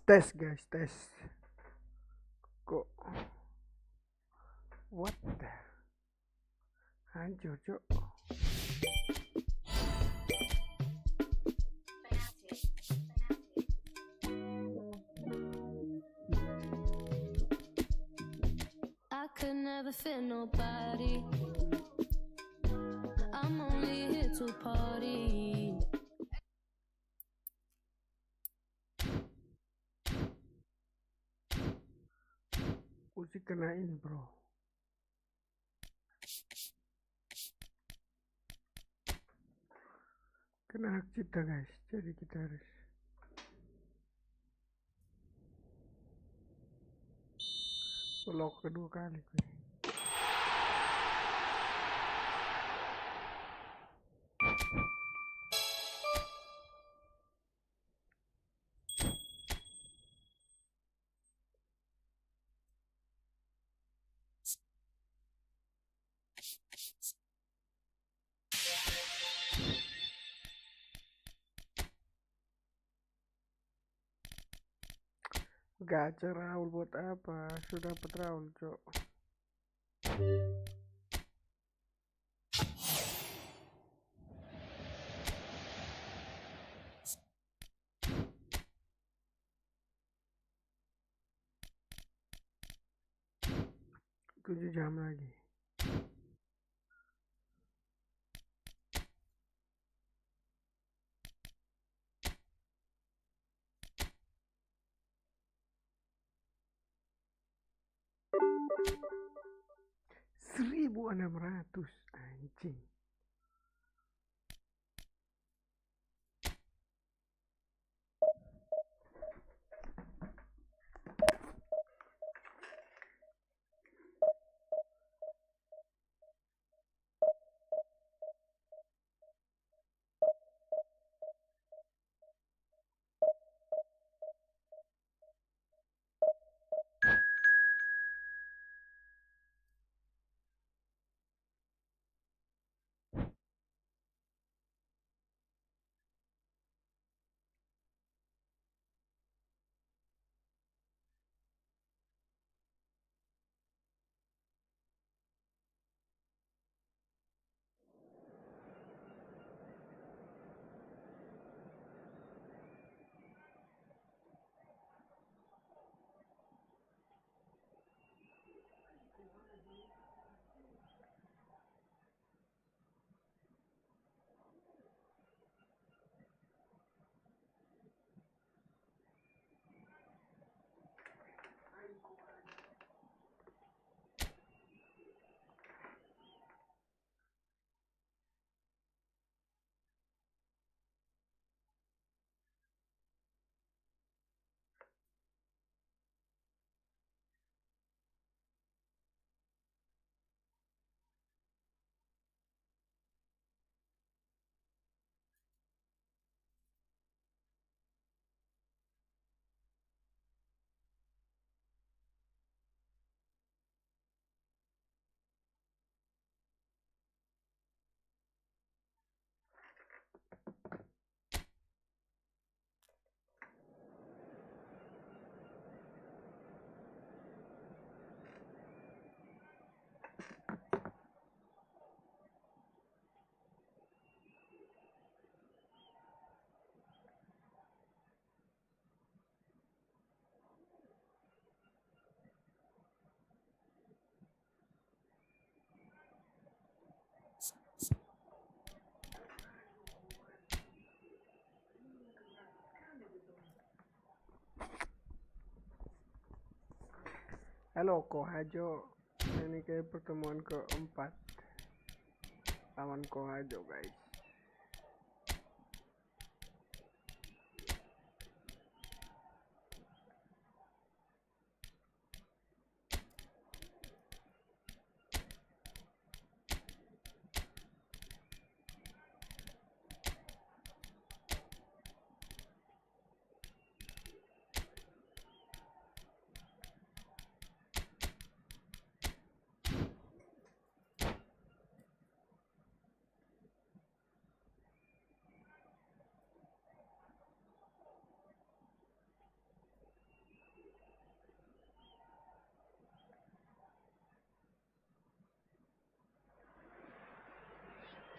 Tes guys, tes. Kok what the? Hancur, Cuk. I could never feel nobody. I'm only here to party. Musik kena ini, bro. Kena hak cipta, guys. Jadi kita harus lock kedua kali, gue. Gacha Raul buat apa? Sudah dapat Raul, Cok. Tujuh jam lagi. $1.600 anjing. Halo Kohajo, ini kayak pertemuan keempat lawan Kohajo guys.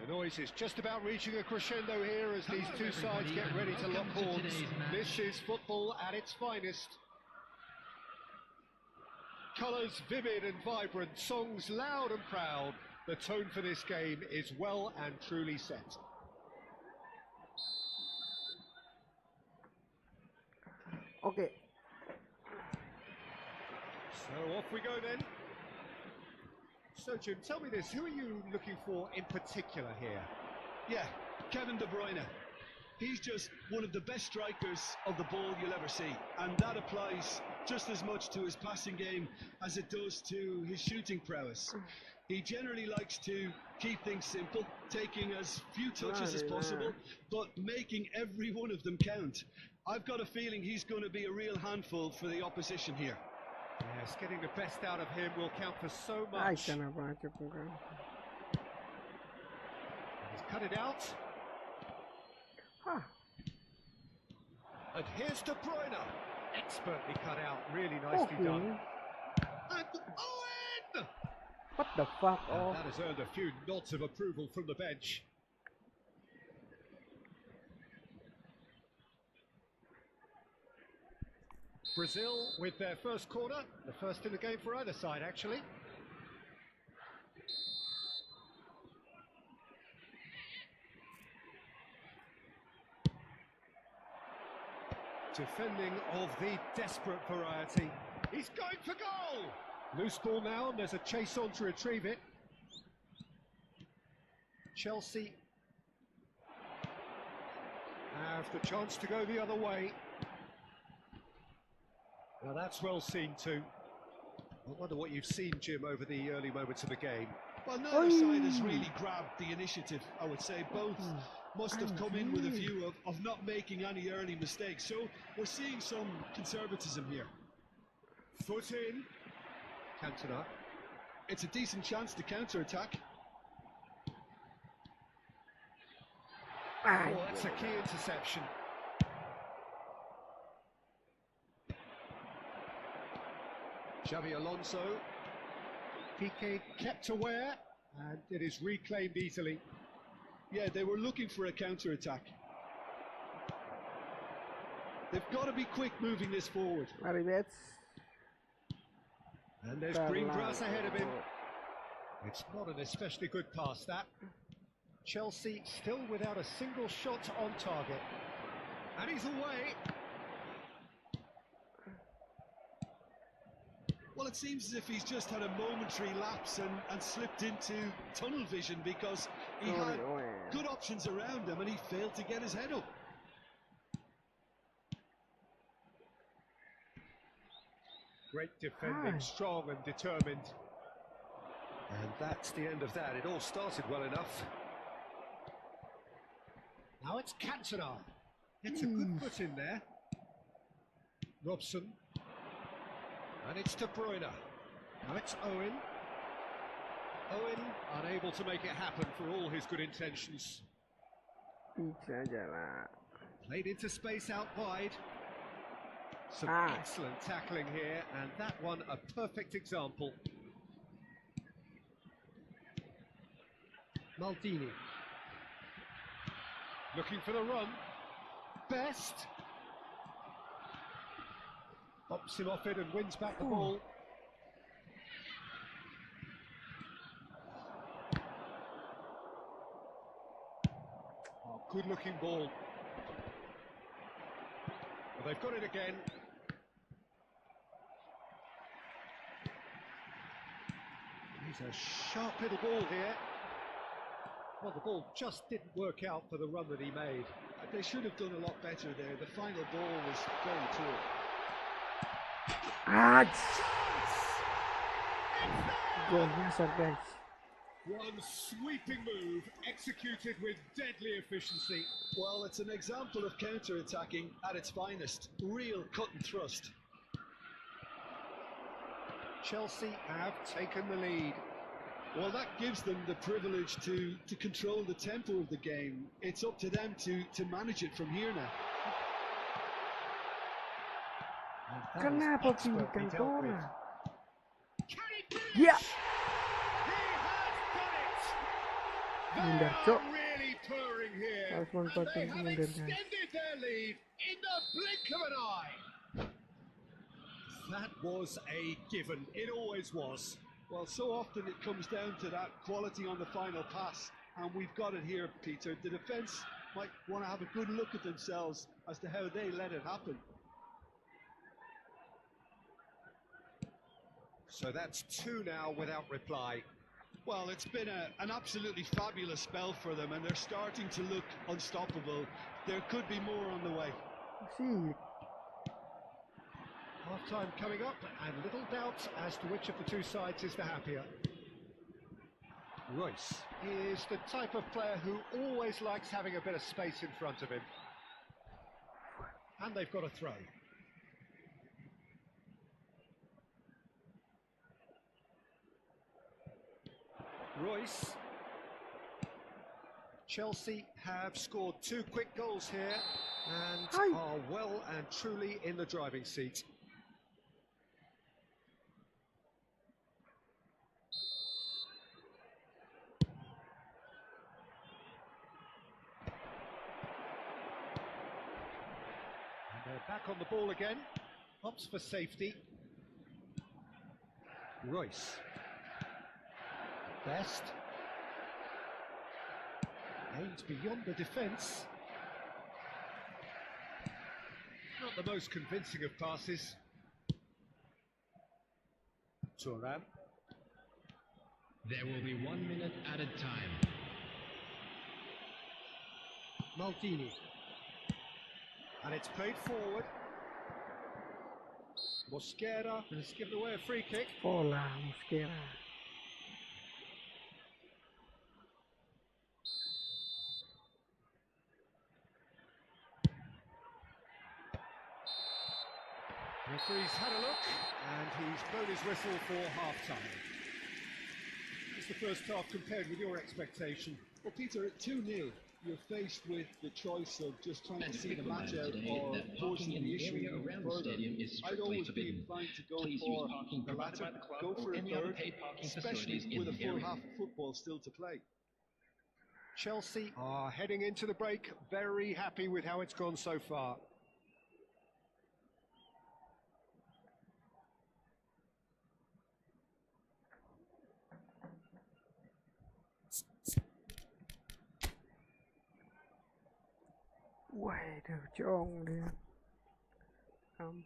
The noise is just about reaching a crescendo here as these two sides get ready to lock horns. This is football at its finest. Colours vivid and vibrant, songs loud and proud. The tone for this game is well and truly set. Okay. So off we go then. So Jim, tell me this, who are you looking for in particular here? Yeah, Kevin De Bruyne. He's just one of the best strikers of the ball you'll ever see, and that applies just as much to his passing game as it does to his shooting prowess. He generally likes to keep things simple, taking as few touches as possible, but making every one of them count. I've got a feeling he's going to be a real handful for the opposition here. Yes, getting the best out of him will count for so much. He's cut it out. And here's De Bruyne. Expertly cut out, really nicely done. And Owen! What the fuck? Oh. That has earned a few nods of approval from the bench. Brazil with their first corner, the first in the game for either side actually. Defending of the desperate variety. He's going for goal! Loose ball now, and there's a chase on to retrieve it. Chelsea have the chance to go the other way. Now that's well seen too. I wonder what you've seen, Jim, over the early moments of the game. Well, neither side has really grabbed the initiative, I would say. Both must have come in with a view of not making any early mistakes. So we're seeing some conservatism here. Foot in. Cantona. It's a decent chance to counter-attack. Oh, that's a key interception. Xavi Alonso. Piqué kept aware, and it is reclaimed easily. Yeah, they were looking for a counter-attack. They've got to be quick moving this forward. And there's green grass ahead of him. It's not an especially good pass, that. Chelsea still without a single shot on target. And he's away. Well, it seems as if he's just had a momentary lapse and slipped into tunnel vision, because he had good options around him and he failed to get his head up. Great defending, strong and determined. And that's the end of that. It all started well enough. Now it's Cantona. It's a good foot in there. Robson. And it's De Bruyne. Now it's Owen. Owen unable to make it happen for all his good intentions. Played into space out wide. Some excellent tackling here, and that one a perfect example. Maldini. Looking for the run. Best. Pops him off it and wins back the ball. Oh, good looking ball. Well, they've got it again. He's a sharp little ball here. Well, the ball just didn't work out for the run that he made. They should have done a lot better there. The final ball was very poor. One sweeping move executed with deadly efficiency. Well, it's an example of counter-attacking at its finest. Real cut and thrust. Chelsea have taken the lead. Well, that gives them the privilege to control the tempo of the game. It's up to them to manage it from here now. Kenapa pingkan corner? Yeah. He has done it. Minder, are Cok. really purring here, Harus and they manfaatin have minder, guys. extended their lead in the blink of an eye. That was a given. It always was. Well, so often it comes down to that quality on the final pass, and we've got it here, Peter. The defence might want to have a good look at themselves as to how they let it happen. So that's 2 now without reply. Well, it's been an absolutely fabulous spell for them, and they're starting to look unstoppable. There could be more on the way. See, Half-time coming up, and little doubt as to which of the two sides is the happier. Royce is the type of player who always likes having a bit of space in front of him. And they've got a throw. Royce. Chelsea have scored 2 quick goals here and Hi. are well and truly in the driving seat. And they're back on the ball again. Opts for safety. Royce. Best. Aimed beyond the defence. Not the most convincing of passes. Thuram. There will be 1 minute added time. Maldini. And it's played forward. Mosquera has given away a free kick. pola Mosquera. Referee's had a look and he's blown his whistle for half-time. It's the first half compared with your expectation. Well, Peter, at 2-0, you're faced with the choice of just trying to see the match out or forcing the issue even further. I'd always be inclined to go for the latter, go for a third, especially with a full half of football still to play. Chelsea are heading into the break very happy with how it's gone so far. Waduh, jong dia. 4-2.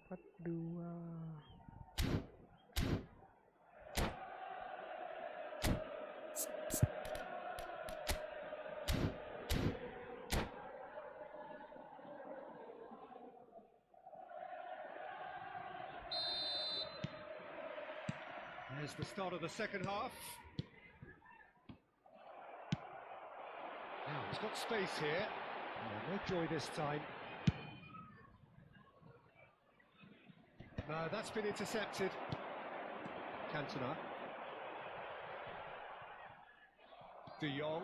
There's the start of the second half. Now he's got space here. No joy this time. No, that's been intercepted. Cantona. De Jong.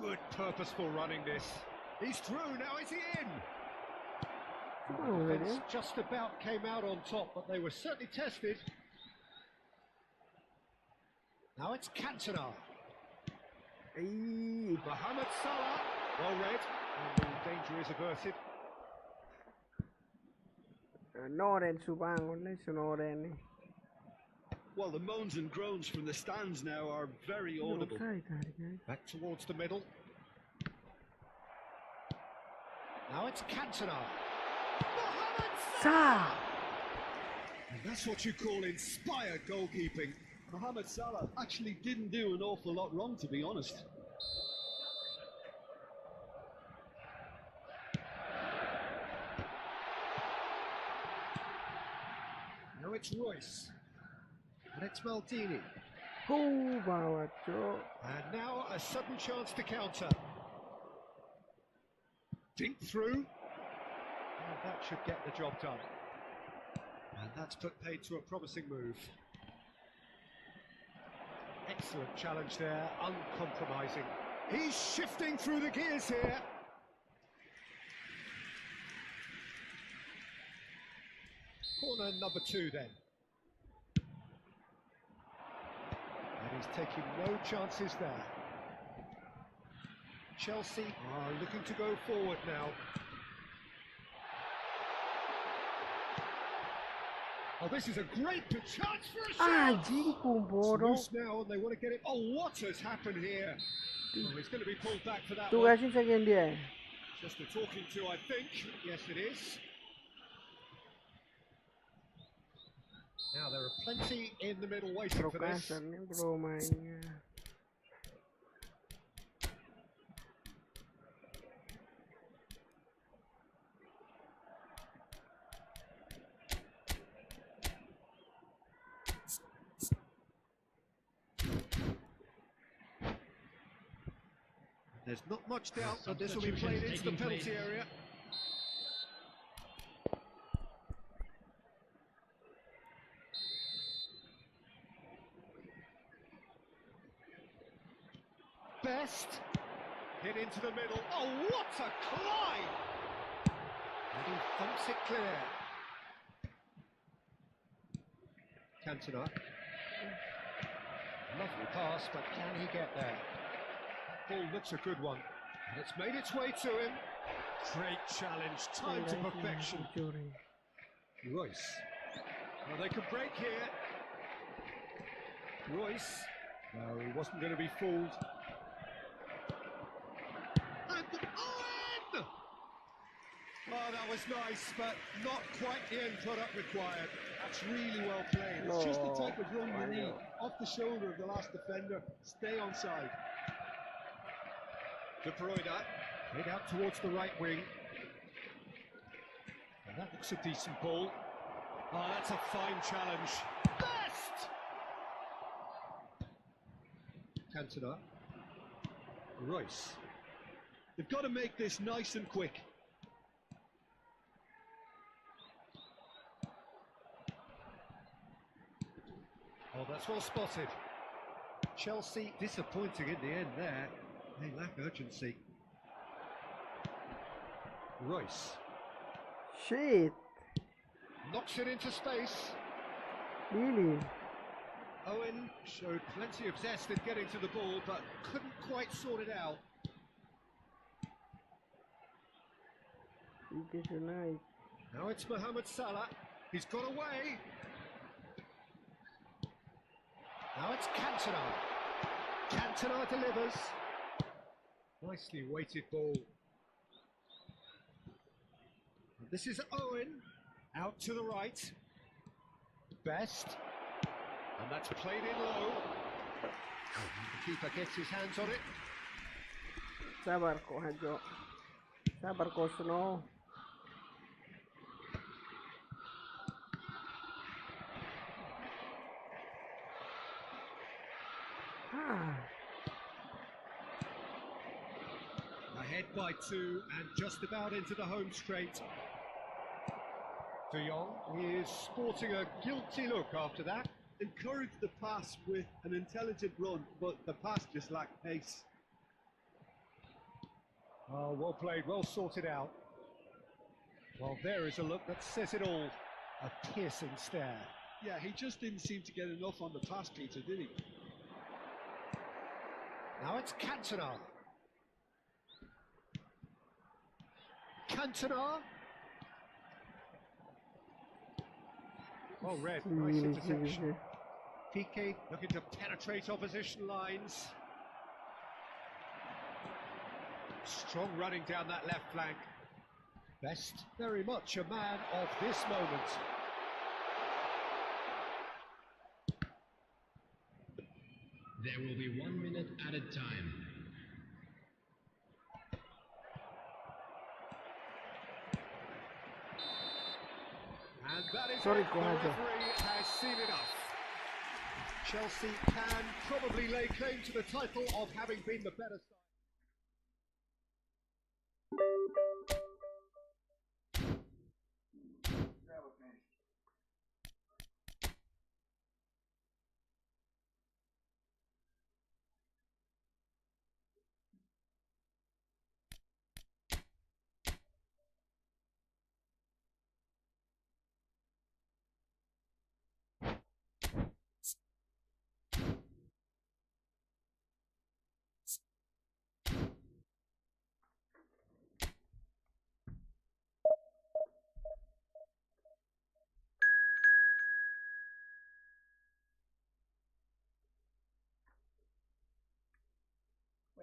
Good purposeful running this. He's through, now is he in? Oh, The really? defence just about came out on top, but they were certainly tested. Now it's Cantona. Mohamed Salah. Well read. And the danger is averted. Noren subangon ni sunoren ni. Well, the moans and groans from the stands now are very audible. Offside tadi, guys. Back towards the middle. Now it's Cantona. Mohamed Salah. Sa. And that's what you call inspired goalkeeping. Mohamed Salah actually didn't do an awful lot wrong, to be honest. Now it's Royce. And it's Maldini. Bawa, Cok. And now a sudden chance to counter. Dink through. And that should get the job done. And that's put paid to a promising move. Excellent challenge there, uncompromising. He's shifting through the gears here. Corner number 2 then. And he's taking no chances there. Chelsea are looking to go forward now. Oh, this is a great chance for a shot! Anjing, It's bodoh. loose now and they want to get it. Oh, what has happened here? Oh, he's going to be pulled back for that Tuh one. kasih second dia. Just a talking to, I think. Yes, it is. Now there are plenty in the middle waiting Bro for this. kasar nih bro mainnya. There's not much doubt that this will be played into the penalty area. Best hit into the middle. Oh, what a climb! And he thumps it clear. Cantona. Lovely pass, but can he get there? Ball looks a good one, and it's made its way to him. Great challenge, time to perfection. Royce. Well, they could break here. Royce. No, he wasn't going to be fooled. And Owen! Oh, that was nice, but not quite the end product required. That's really well played. It's just the type of run you need. Off the shoulder of the last defender, stay onside. De Bruyne, head out towards the right wing. And that looks a decent ball. Oh, that's a fine challenge. Best! Cantona. Royce. They've got to make this nice and quick. Oh, that's well spotted. Chelsea disappointing in the end there. They lack urgency. Royce. Shit. Knocks it into space. Really? Owen showed plenty of zest in getting to the ball, but couldn't quite sort it out. It is nice. Now it's Mohamed Salah. He's got away. Now it's Cantona. Cantona delivers. Nicely weighted ball. And this is Owen. Out to the right. Best. And that's played in low. The keeper gets his hands on it. Sabar kok Hajo. Sabar kok Snow. Ahead by 2 and just about into the home straight. De Jong is sporting a guilty look after that. Encourage the pass with an intelligent run, but the pass just lacked pace. Oh, well played, well sorted out. Well, there is a look that says it all. A piercing stare. Yeah, he just didn't seem to get enough on the pass, Peter, did he? Now it's Cantona. Cantona. Well read, nice interception. Piqué looking to penetrate opposition lines. Strong running down that left flank. Best very much a man of this moment. There will be 1 minute at a time. And that is Sorry, it. The Kohajo. referee has seen enough. Chelsea can probably lay claim to the title of having been the better side.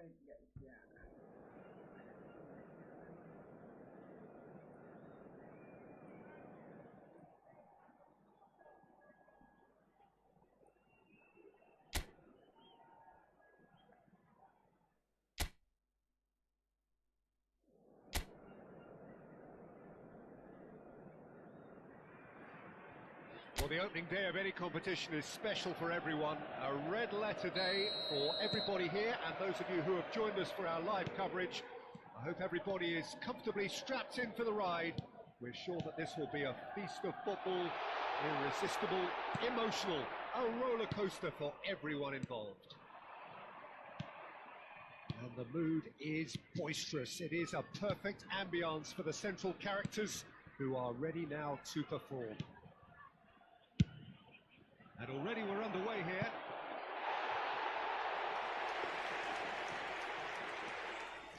baik guys ya. Well, the opening day of any competition is special for everyone. A red letter day for everybody here, and those of you who have joined us for our live coverage. I hope everybody is comfortably strapped in for the ride. We're sure that this will be a feast of football, irresistible, emotional, a roller coaster for everyone involved. And the mood is boisterous. It is a perfect ambience for the central characters who are ready now to perform. And already we're underway here.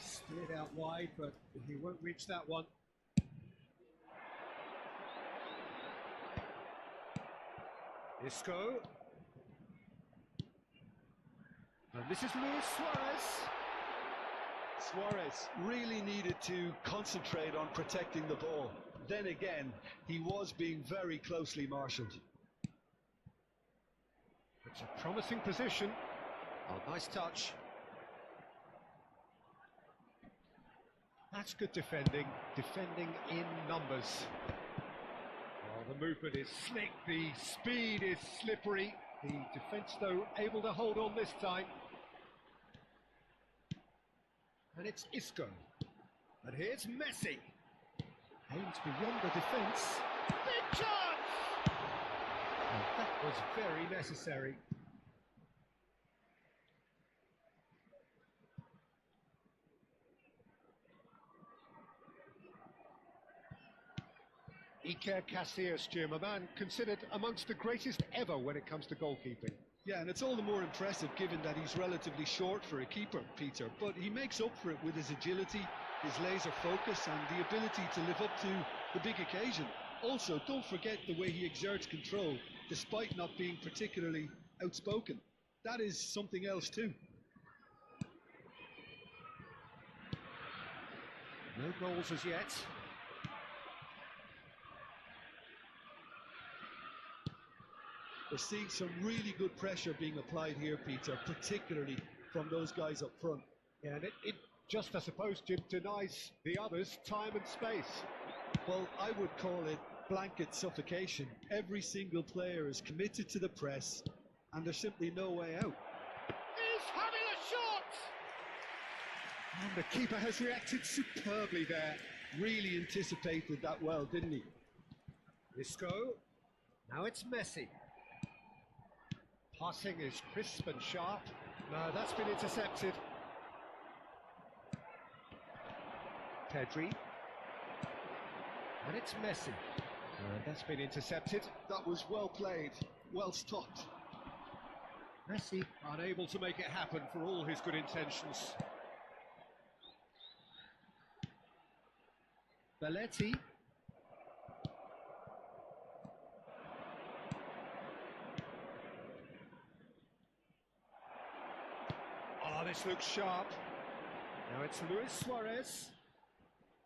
Steered out wide, but he won't reach that one. Isco. And this is Luis Suarez. Suarez really needed to concentrate on protecting the ball. Then again, he was being very closely marshalled. It's a promising position. Oh, nice touch. That's good defending. Defending in numbers. Oh, the movement is slick. The speed is slippery. The defence, though, able to hold on this time. And it's Isco. And here's Messi. Aims beyond the defence. Big chance! And that was very necessary. Iker Casillas, Jim, a man considered amongst the greatest ever when it comes to goalkeeping. Yeah, and it's all the more impressive given that he's relatively short for a keeper, Peter. But he makes up for it with his agility, his laser focus, and the ability to live up to the big occasion. Also, don't forget the way he exerts control, despite not being particularly outspoken. That is something else too. No goals as yet. We're seeing some really good pressure being applied here, Peter, particularly from those guys up front. Yeah, and it just, I suppose, Jim, denies the others time and space. Well, I would call it blanket suffocation. Every single player is committed to the press, and there's simply no way out. He's having a shot! And the keeper has reacted superbly there. Really anticipated that well, didn't he? Isco. Now it's Messi. Passing is crisp and sharp. No, that's been intercepted. Pedri. And it's Messi. That's been intercepted. That was well played, well stopped. Messi unable to make it happen for all his good intentions. Belletti. Oh, this looks sharp. Now it's Luis Suarez.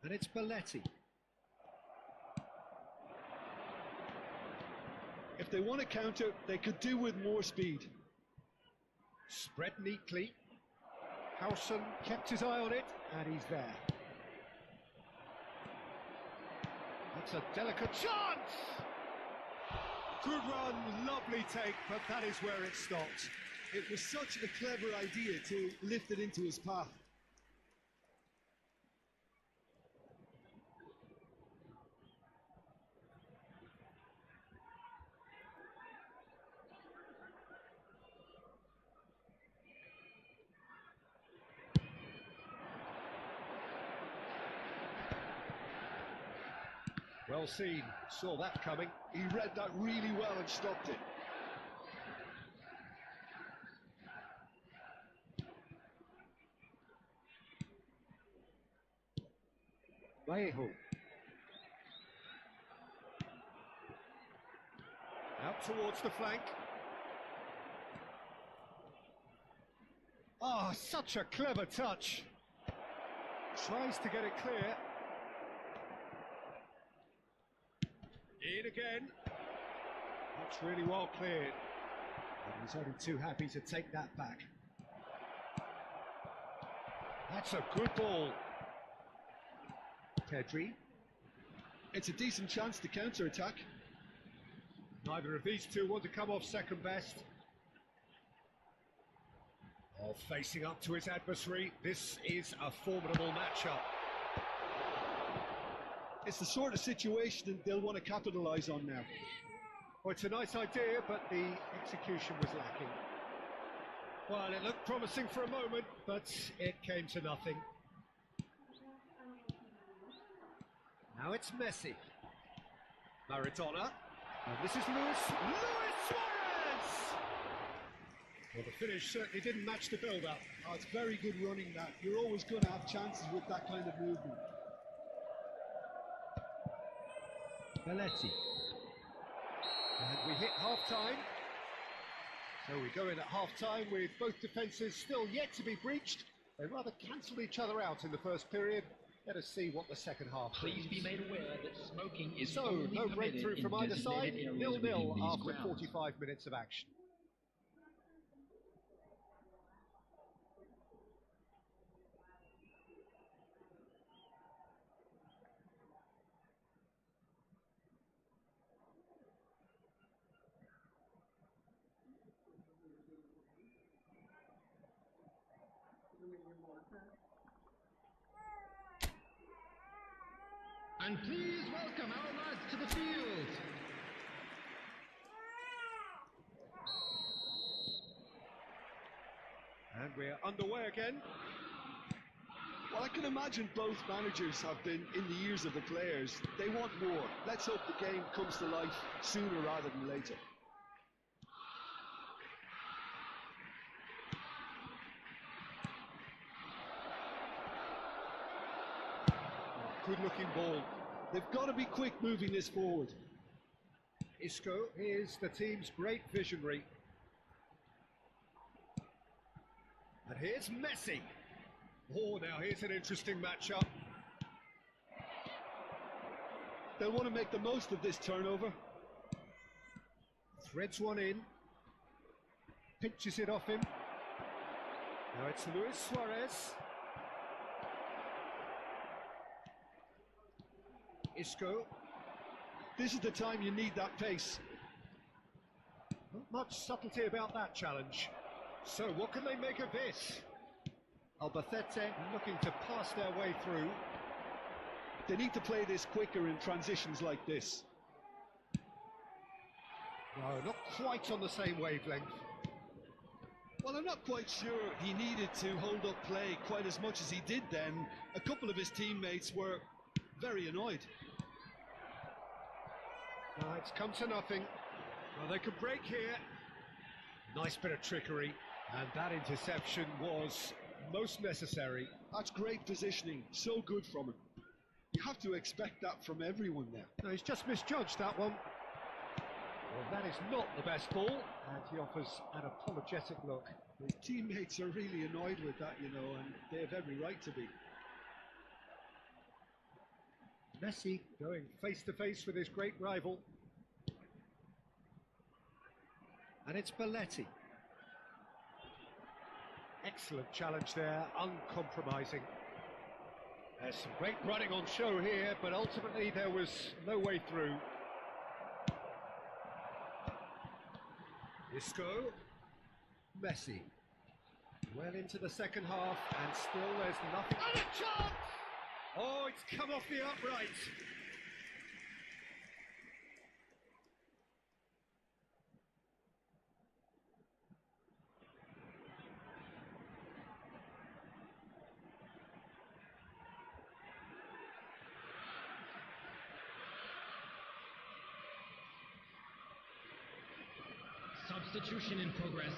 And it's Belletti. If they want to counter, they could do with more speed. Spread neatly. Howson kept his eye on it, and he's there. That's a delicate chance! Good run, lovely take, but that is where it stopped. It was such a clever idea to lift it into his path. Well seen, saw that coming. He read that really well and stopped it. Vallejo. Out towards the flank. Oh, such a clever touch. Tries to get it clear. In again. That's really well cleared. And he's only too happy to take that back. That's a good ball. Pedri. It's a decent chance to counter-attack. Neither of these two want to come off second best. Oh, facing up to his adversary. This is a formidable matchup. It's the sort of situation that they'll want to capitalise on now. Well, it's a nice idea, but the execution was lacking. Well, it looked promising for a moment, but it came to nothing. Now it's Messi. Maradona. And this is Luis Suarez! Well, the finish certainly didn't match the build-up. Oh, it's very good running, that. You're always going to have chances with that kind of movement. Belletti. And we hit half-time. So we go in at half-time with both defences still yet to be breached. They rather cancelled each other out in the first period. Let us see what the second half Please brings. be made aware that smoking is So, only no permitted breakthrough in from either side, designated areas 0-0 within these after grounds. 45 minutes of action. And please welcome our lads to the field. And we're underway again. Well, I can imagine both managers have been in the ears of the players. They want more. Let's hope the game comes to life sooner rather than later. Good looking ball. They've got to be quick moving this forward. Isco is the team's great visionary. And here's Messi. Oh, now here's an interesting matchup. They'll want to make the most of this turnover. Threads one in. Pinches it off him. Now it's Luis Suarez. Isco. This is the time you need that pace. Not much subtlety about that challenge. So what can they make of this? Albacete looking to pass their way through. They need to play this quicker in transitions like this. No, not quite on the same wavelength. Well, I'm not quite sure he needed to hold up play quite as much as he did then. A couple of his teammates were very annoyed. No, it's come to nothing. Well, they could break here. Nice bit of trickery. And that interception was most necessary. That's great positioning, so good from him. You have to expect that from everyone now. No, he's just misjudged that one. Well, that is not the best ball, and he offers an apologetic look. His teammates are really annoyed with that, you know, and they have every right to be. Messi going face to face with his great rival. And it's Belletti. Excellent challenge there, uncompromising. There's some great running on show here, but ultimately there was no way through. Isco. Messi. Well into the second half, and still there's nothing. And a chance! Oh, it's come off the upright. Substitution in progress.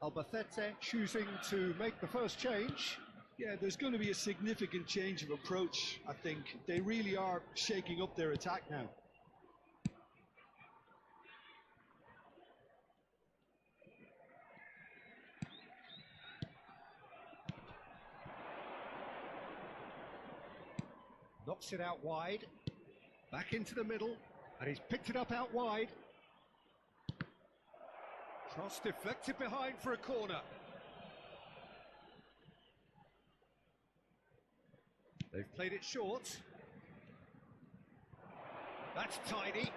Albacete choosing to make the first change. Yeah, there's going to be a significant change of approach, I think. They really are shaking up their attack now. drops it out wide. Back into the middle, and he's picked it up out wide. Cross deflected behind for a corner. They've played it short. That's tidy.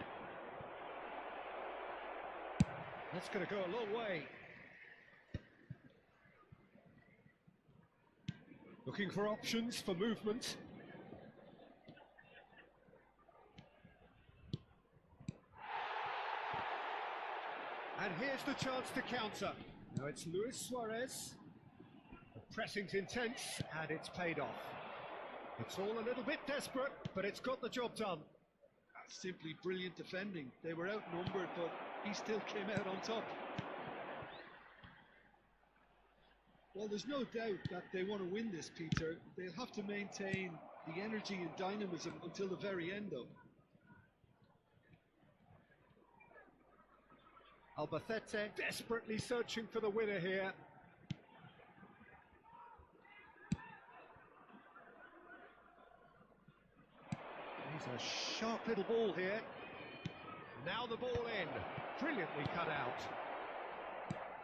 That's going to go a long way. Looking for options for movement. And here's the chance to counter. Now it's Luis Suarez. The pressing's intense and it's paid off. It's all a little bit desperate, but it's got the job done. That's simply brilliant defending. They were outnumbered, but he still came out on top. Well, there's no doubt that they want to win this, Peter. They'll have to maintain the energy and dynamism until the very end, though. Albacete desperately searching for the winner here. He's a sharp little ball here. Now the ball in. Brilliantly cut out.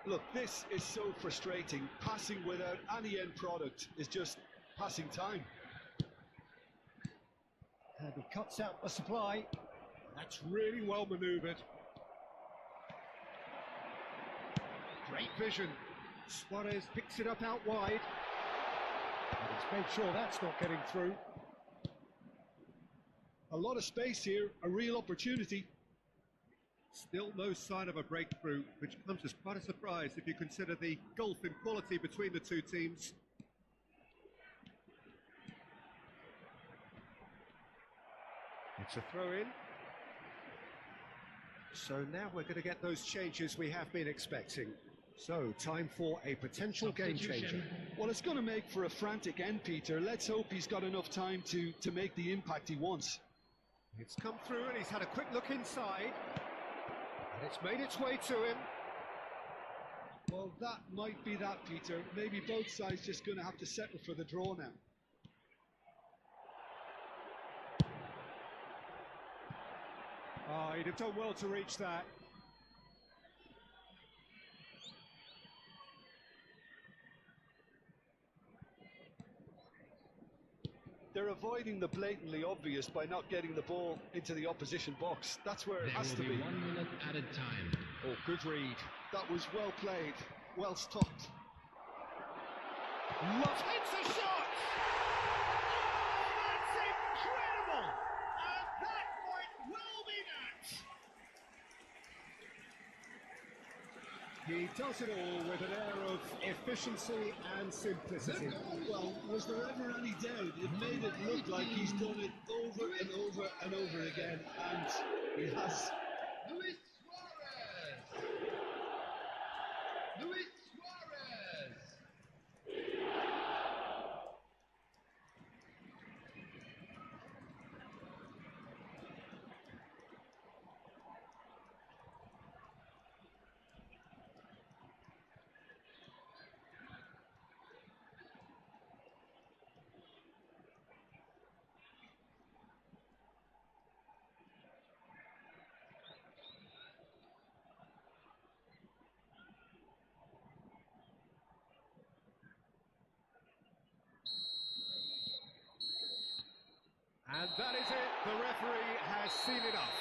Look, this is so frustrating. Passing without any end product is just passing time. And he cuts out the supply. That's really well manoeuvred. Great vision. Suarez picks it up out wide. And he's made sure that's not getting through. A lot of space here, a real opportunity. Still no sign of a breakthrough, which comes as quite a surprise if you consider the gulf in quality between the two teams. It's a throw-in. So now we're going to get those changes we have been expecting. So, time for a potential game changer. Well, it's going to make for a frantic end, Peter. Let's hope he's got enough time to make the impact he wants. It's come through and he's had a quick look inside. And it's made its way to him. Well, that might be that, Peter. Maybe both sides just going to have to settle for the draw now. Oh, he'd have done well to reach that. They're avoiding the blatantly obvious by not getting the ball into the opposition box. That's where it has to be. 1 minute added time. Oh, good read. That was well played, well stopped. Love hits a shot! Oh, that's incredible! And that might well be that! He does it all with an air of efficiency and simplicity. Well, was there ever any doubt? It made it look like he's done it over and over and over again, and he has. Luis Suarez! Luis Suarez! And that is it. The referee has seen enough.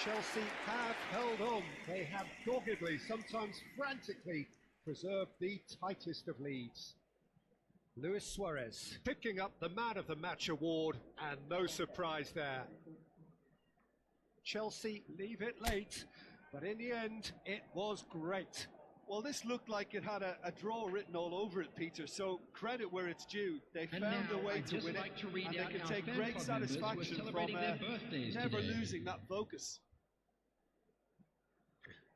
Chelsea have held on. They have doggedly, sometimes frantically, preserved the tightest of leads. Luis Suarez picking up the Man of the Match award, and no surprise there. Chelsea leave it late, but in the end, it was great. Well, this looked like it had a draw written all over it, Peter, so credit where it's due. They And found now a way I'd to just win like it, to read and they out can our take fan great club members who are satisfaction from celebrating their birthdays never today. losing that focus.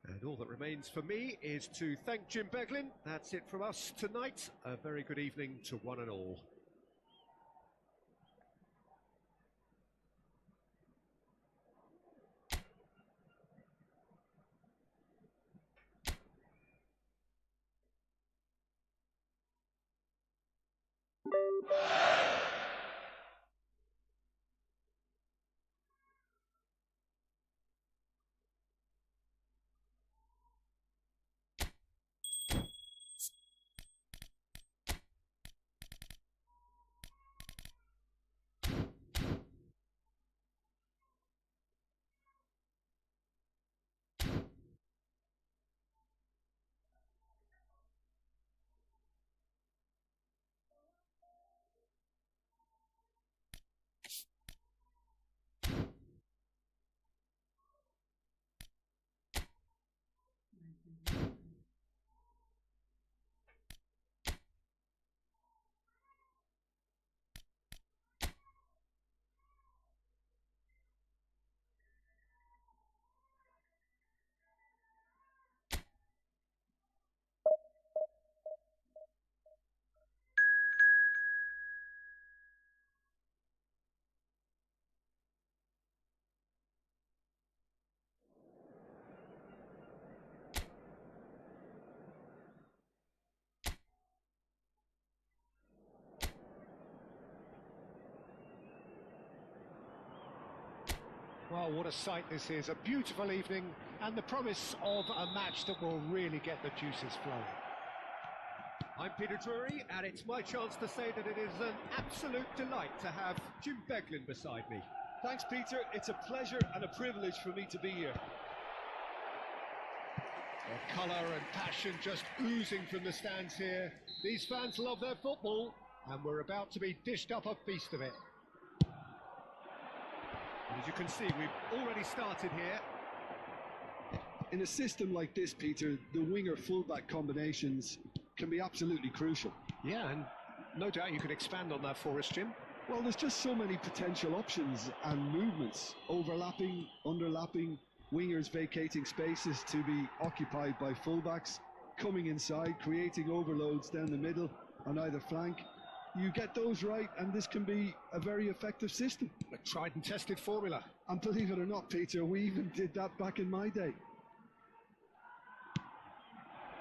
And all that remains for me is to thank Jim Beglin. That's it from us tonight. A very good evening to one and all. Well, what a sight this is. A beautiful evening and the promise of a match that will really get the juices flowing. I'm Peter Drury, and it's my chance to say that it is an absolute delight to have Jim Beglin beside me. Thanks, Peter. It's a pleasure and a privilege for me to be here. Colour and passion just oozing from the stands here. These fans love their football, and we're about to be dished up a feast of it. And as you can see, we've already started here. In a system like this, Peter, the winger-fullback combinations can be absolutely crucial. Yeah, and no doubt you could expand on that for us, Jim. Well, there's just so many potential options and movements, overlapping, underlapping, wingers vacating spaces to be occupied by fullbacks, coming inside, creating overloads down the middle on either flank. You get those right, and this can be a very effective system. A tried and tested formula. And believe it or not, Peter, we even did that back in my day.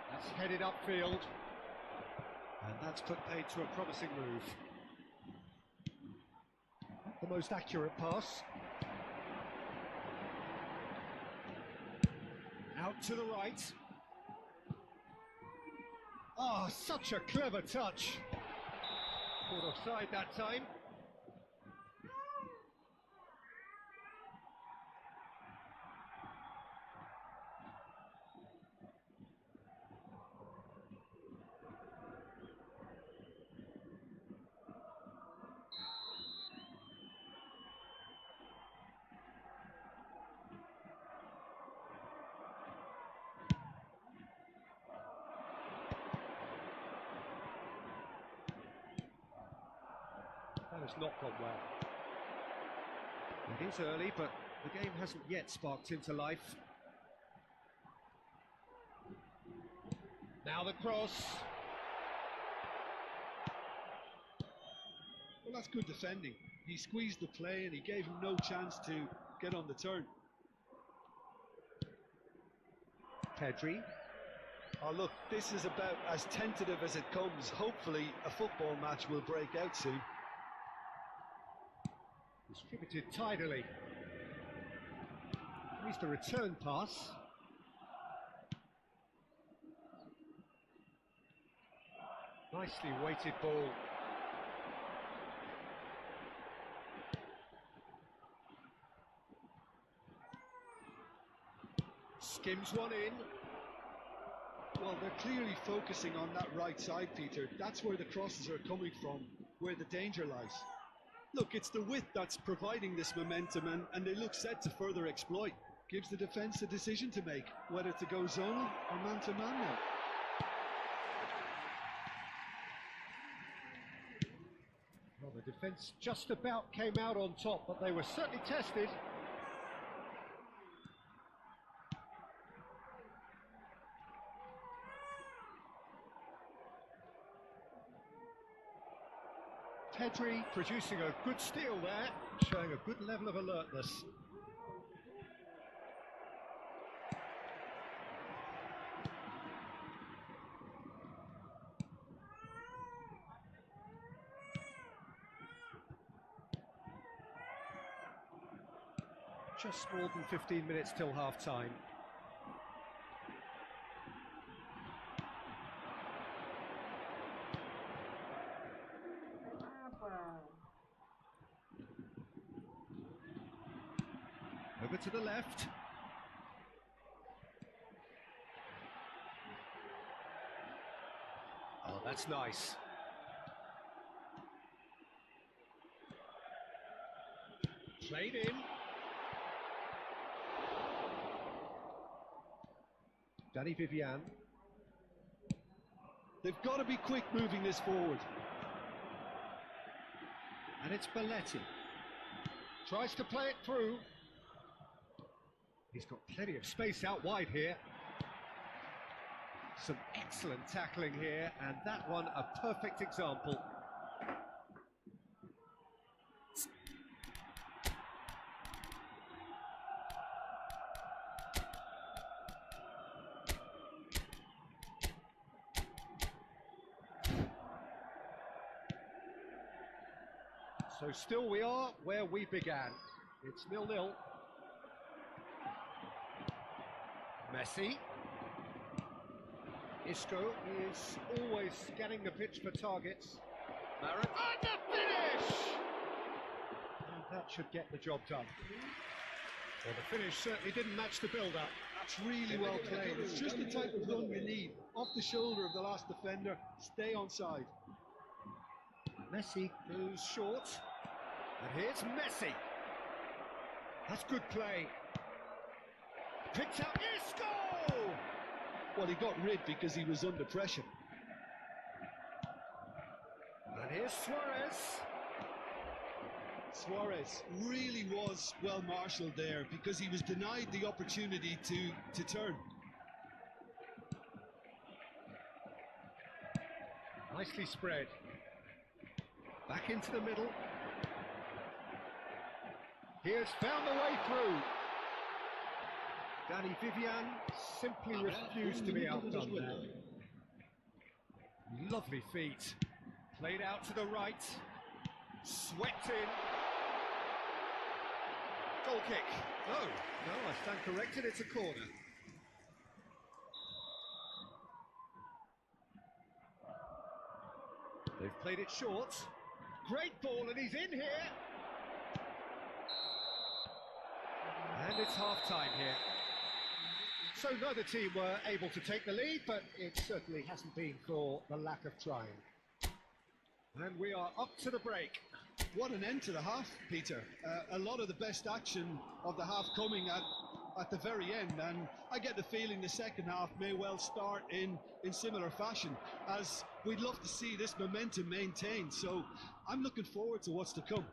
That's headed upfield. And that's put paid to a promising move. The most accurate pass. Out to the right. Oh, such a clever touch. Caught offside that time. That has not gone well. It is early, but the game hasn't yet sparked into life. Now the cross. Well, that's good defending. He squeezed the play and he gave him no chance to get on the turn. Pedri. Oh, look, this is about as tentative as it comes. Hopefully, a football match will break out soon. Distributed tidily. Here's the return pass. Nicely weighted ball. Skims one in. Well, they're clearly focusing on that right side, Peter. That's where the crosses are coming from, where the danger lies. Look, it's the width that's providing this momentum, and they look set to further exploit. Gives the defence a decision to make, whether to go zonal or man-to-man now. Well, the defence just about came out on top, but they were certainly tested. Pedri producing a good steal there, showing a good level of alertness. Just more than 15 minutes till half-time. Over to the left. Oh, that's nice. Played in. Danny Vivian. They've got to be quick moving this forward. And it's Belletti. Tries to play it through. He's got plenty of space out wide here. Some excellent tackling here, and that one a perfect example. So still we are where we began. It's 0-0. Messi. Isco is always scanning the pitch for targets. Maran, and the finish! And that should get the job done. Well, the finish certainly didn't match the build-up. That's really well played. It's just the type of run you need. Off the shoulder of the last defender, stay onside. Messi goes short. And here's Messi. That's good play. Picks out Isco! Well, he got rid because he was under pressure. And here's Suarez. Suarez really was well marshalled there because he was denied the opportunity to turn. Nicely spread. Back into the middle. He has found the way through. Danny Vivian simply refused to be outdone there. Lovely feet. Played out to the right. Swept in. Goal kick. No, I stand corrected, it's a corner. They've played it short. Great ball, and he's in here. And it's half-time here. So neither team were able to take the lead, but it certainly hasn't been for the lack of trying. And we are up to the break. What an end to the half, Peter. A lot of the best action of the half coming at the very end, and I get the feeling the second half may well start in similar fashion, as we'd love to see this momentum maintained. So I'm looking forward to what's to come.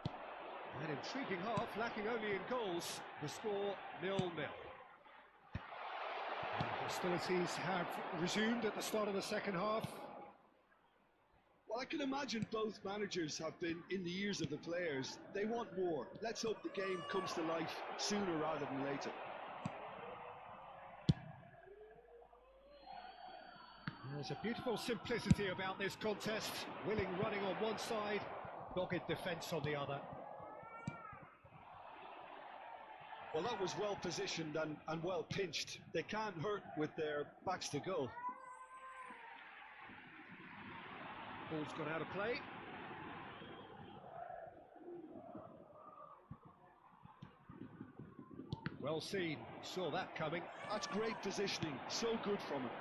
An intriguing half, lacking only in goals. The score 0-0. Hostilities have resumed at the start of the second half. Well, I can imagine both managers have been in the ears of the players. They want more. Let's hope the game comes to life sooner rather than later. There's a beautiful simplicity about this contest. Willing running on one side, dogged defence on the other. Well, that was well positioned and well pinched. They can't hurt with their backs to goal. Ball's gone out of play. Well seen, saw that coming. That's great positioning, so good from him.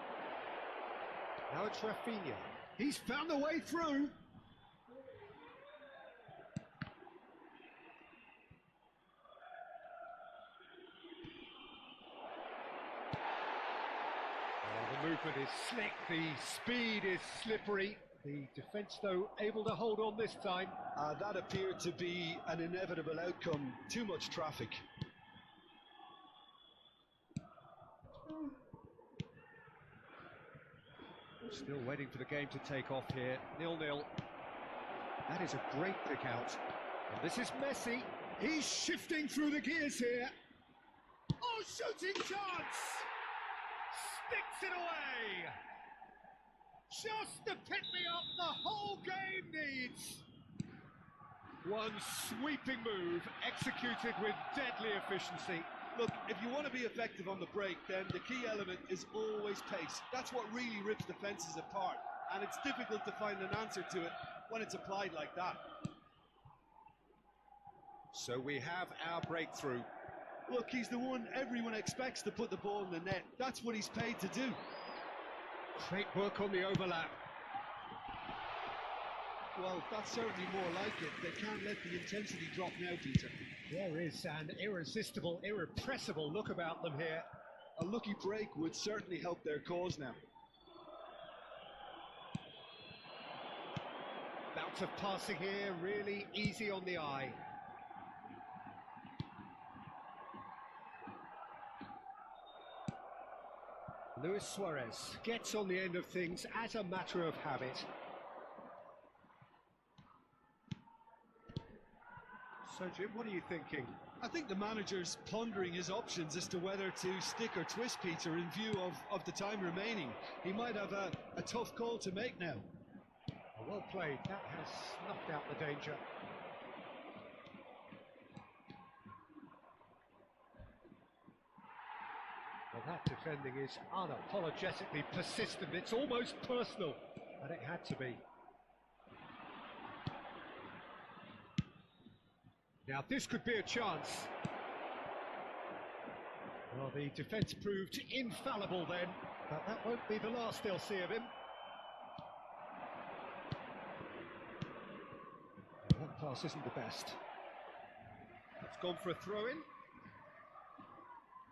Now it's Rafinha. He's found the way through. The movement is slick, the speed is slippery. The defence, though, able to hold on this time. That appeared to be an inevitable outcome. Too much traffic. Still waiting for the game to take off here. 0-0. That is a great pick out. And this is Messi. He's shifting through the gears here. Oh, shooting chance! Sticks it away! Just to pick me up the whole game needs. One sweeping move executed with deadly efficiency. Look, if you want to be effective on the break, then the key element is always pace. That's what really rips defences apart, and it's difficult to find an answer to it when it's applied like that. So we have our breakthrough. Look, he's the one everyone expects to put the ball in the net. That's what he's paid to do. Great work on the overlap. Well, that's certainly more like it. They can't let the intensity drop now, Peter. There is an irresistible, irrepressible look about them here. A lucky break would certainly help their cause now. Bout of passing here, really easy on the eye. Luis Suarez gets on the end of things as a matter of habit. So, Jim, what are you thinking? I think the manager's pondering his options as to whether to stick or twist Peter in view of the time remaining. He might have a tough call to make now. Well played, that has snuffed out the danger. Well, that defending is unapologetically persistent. It's almost personal, and it had to be. Now this could be a chance. Well, the defence proved infallible then, but that won't be the last they'll see of him. Well, that pass isn't the best. It's gone for a throw-in.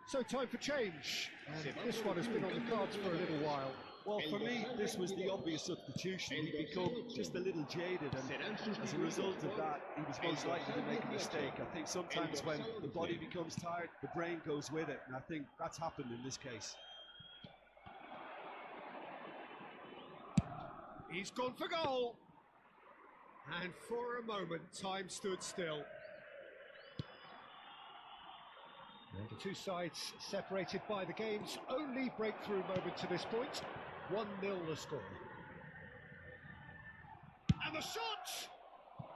So time for change. And this one has been on the cards for a little while. Well, for me, this was the obvious substitution. He'd become just a little jaded, and as a result of that, he was most likely to make a mistake. I think sometimes when the body becomes tired, the brain goes with it, and I think that's happened in this case. He's gone for goal. And for a moment, time stood still. And the two sides separated by the game's only breakthrough moment to this point. 1-0 the score. And the shot!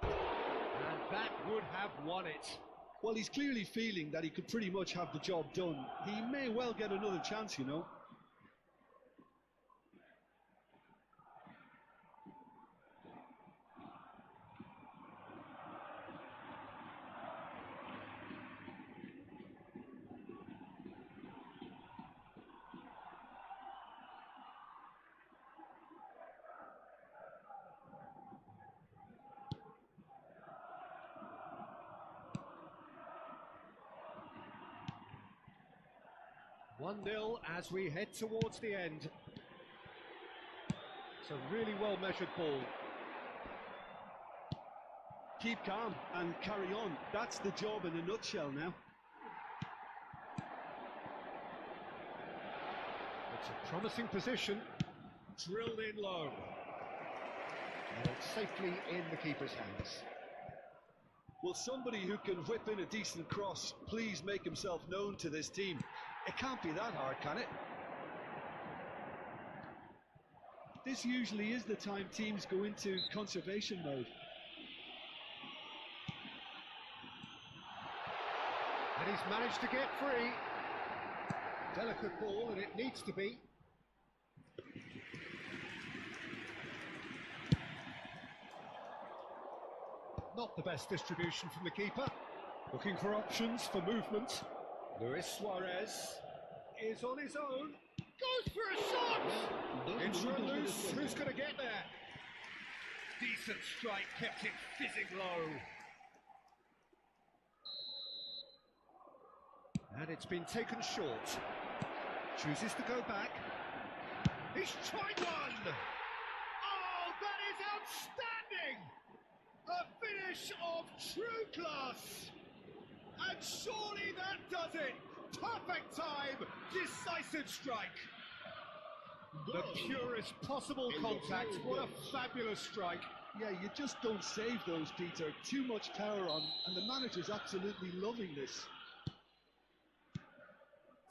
And that would have won it. Well, he's clearly feeling that he could pretty much have the job done. He may well get another chance, you know. One 0 as we head towards the end. It's a really well measured ball. Keep calm and carry on. That's the job in a nutshell now. It's a promising position. Drilled in low. And it's safely in the keeper's hands. Will somebody who can whip in a decent cross please make himself known to this team? It can't be that hard, can it? This usually is the time teams go into conservation mode. And he's managed to get free. Delicate ball, and it needs to be. Not the best distribution from the keeper. Looking for options for movement. Luis Suarez is on his own. Goes for a shot! It's run loose. Who's going to get there? Decent strike, kept it fizzing low. And it's been taken short. Chooses to go back. He's tried one! Oh, that is outstanding! A finish of true class! And surely that does it! Perfect time, decisive strike! The purest possible contact, what a fabulous strike! Yeah, you just don't save those, Peter. Too much power on, and the manager's absolutely loving this.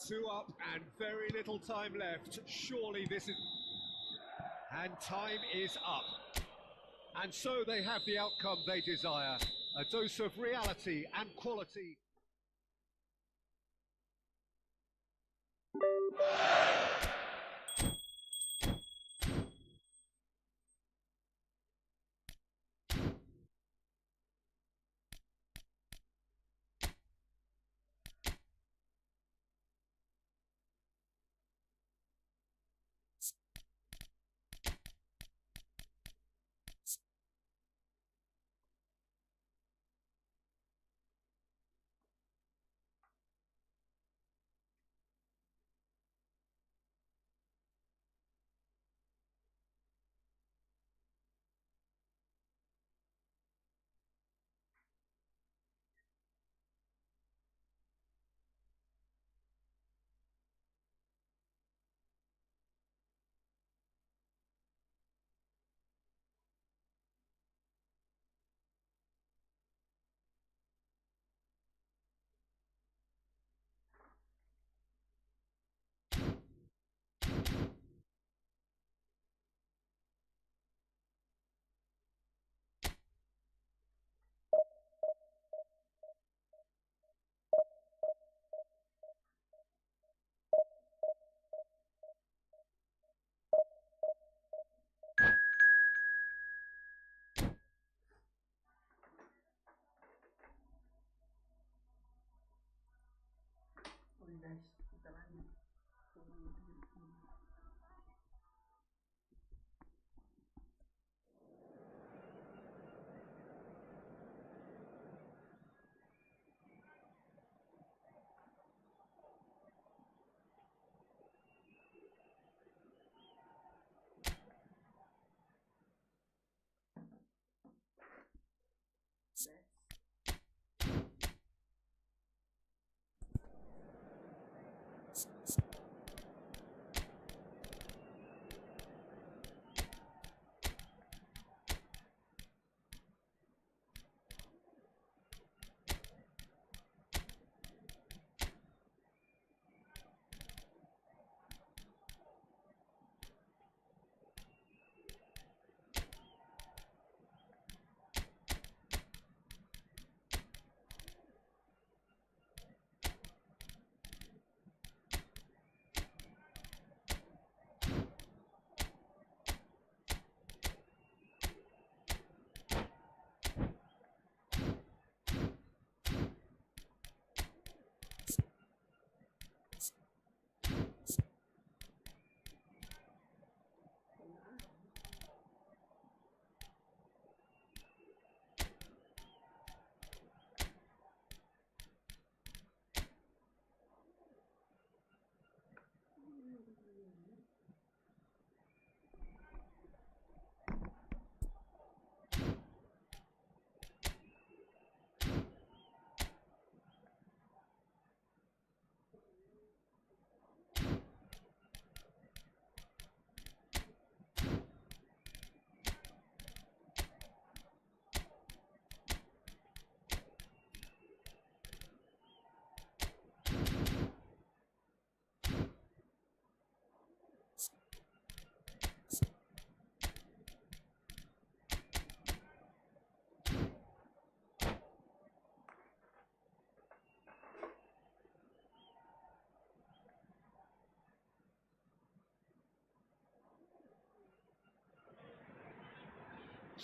2 up and very little time left. Surely this is... And time is up. And so they have the outcome they desire. A dose of reality and quality.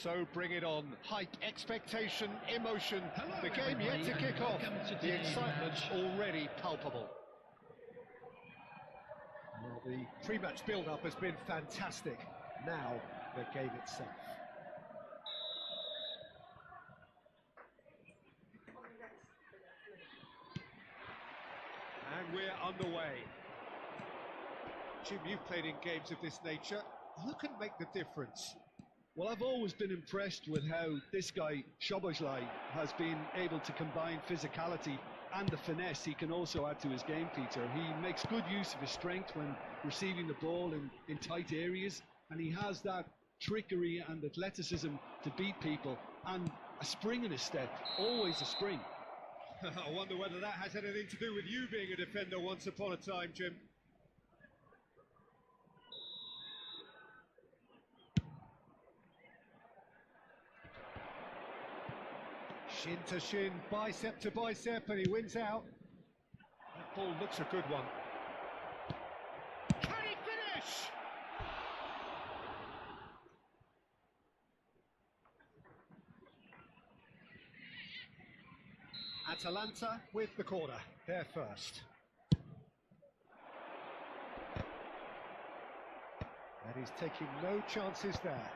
So bring it on. Hype, expectation, emotion. Hello, The game yet to everybody, kick and off. welcome to The today's excitement's match. already palpable. Well, the pre-match build-up has been fantastic. Now, the game itself. And we're underway. Jim, you've played in games of this nature. Who can make the difference? Well, I've always been impressed with how this guy, Szoboszlai, has been able to combine physicality and the finesse he can also add to his game, Peter. He makes good use of his strength when receiving the ball in tight areas, and he has that trickery and athleticism to beat people, and a spring in his step, always a spring. I wonder whether that has anything to do with you being a defender once upon a time, Jim. Shin to shin, bicep to bicep, and he wins out. That ball looks a good one. Can he finish? Atalanta with the corner, they're first. And he's taking no chances there.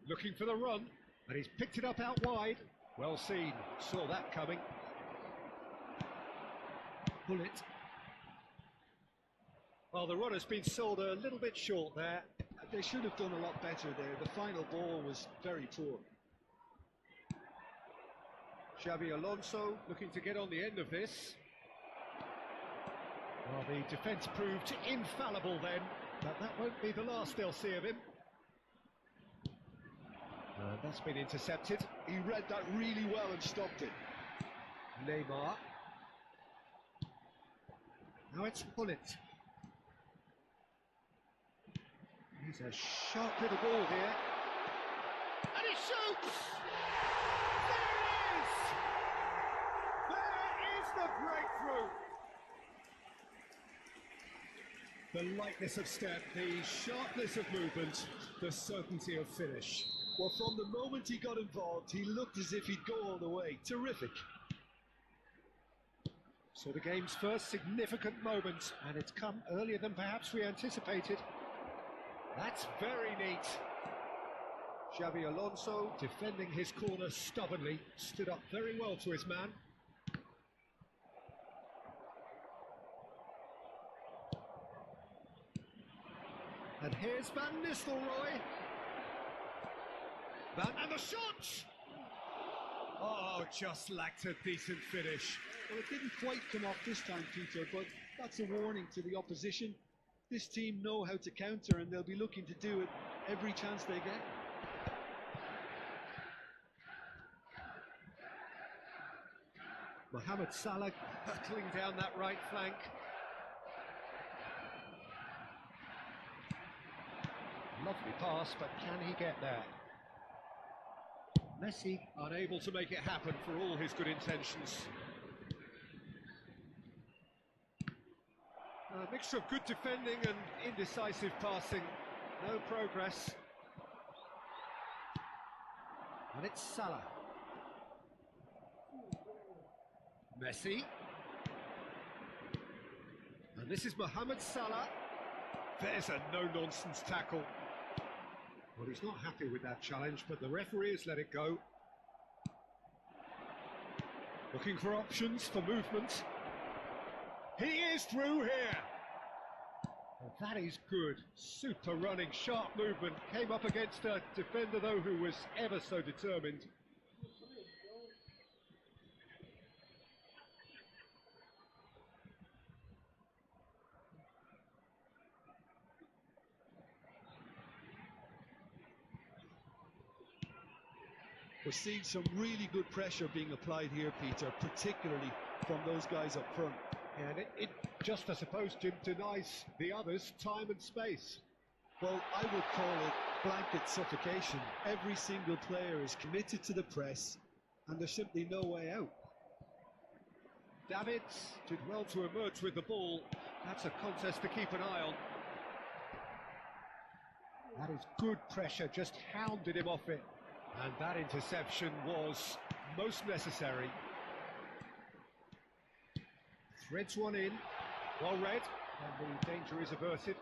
Looking for the run, and he's picked it up out wide. Well seen, saw that coming. Bullet. Well, the run has been sold a little bit short there. They should have done a lot better there. The final ball was very poor. Xabi Alonso looking to get on the end of this. Well, the defence proved infallible then, but that won't be the last they'll see of him. That's been intercepted. He read that really well and stopped it. Neymar. Now it's Bullet. He's a sharp little ball here. And he shoots! There it is! There is the breakthrough! The lightness of step, the sharpness of movement, the certainty of finish. Well, from the moment he got involved, he looked as if he'd go all the way. Terrific. So the game's first significant moment, and it's come earlier than perhaps we anticipated. That's very neat. Xabi Alonso, defending his corner stubbornly, stood up very well to his man. And here's Van Nistelrooy. And the shot! Oh, just lacked a decent finish. Well, it didn't quite come off this time, Peter, but that's a warning to the opposition. This team know how to counter, and they'll be looking to do it every chance they get. Mohamed Salah hurtling down that right flank. Lovely pass, but can he get there? Messi unable to make it happen for all his good intentions. A mixture of good defending and indecisive passing. No progress. And it's Salah. Messi. And this is Mohamed Salah. There's a no-nonsense tackle. Well, he's not happy with that challenge, but the referee has let it go. Looking for options for movement. He is through here. And that is good. Super running, sharp movement. Came up against a defender, though, who was ever so determined. We're seeing some really good pressure being applied here, Peter, particularly from those guys up front. And it just, I suppose, Jim, denies the others time and space. Well, I would call it blanket suffocation. Every single player is committed to the press, and there's simply no way out. Davids did well to emerge with the ball. That's a contest to keep an eye on. That is good pressure, just hounded him off it. And that interception was most necessary. Threads one in, well read, and the danger is averted.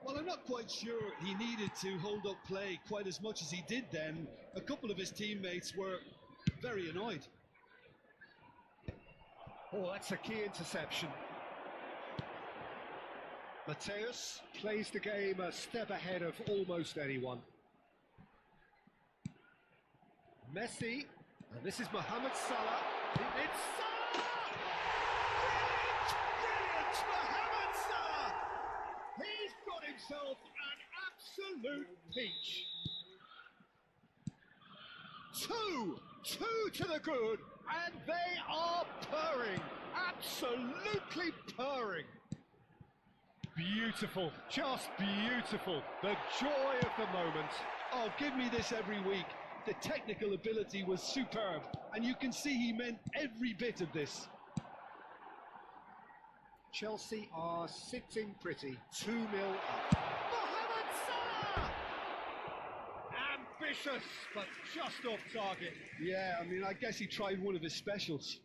Well, I'm not quite sure he needed to hold up play quite as much as he did then. A couple of his teammates were very annoyed. Oh, that's a key interception. Mateus plays the game a step ahead of almost anyone. Messi, and this is Mohamed Salah. It's Salah! Brilliant! Mohamed Salah! He's got himself an absolute peach. Two to the good, and they are purring, absolutely purring. Beautiful, just beautiful. The joy of the moment. Oh, give me this every week. The technical ability was superb, and you can see he meant every bit of this. Chelsea are sitting pretty, 2-0 up. Mohamed Salah! Ambitious, but just off target. Yeah, I mean, I guess he tried one of his specials.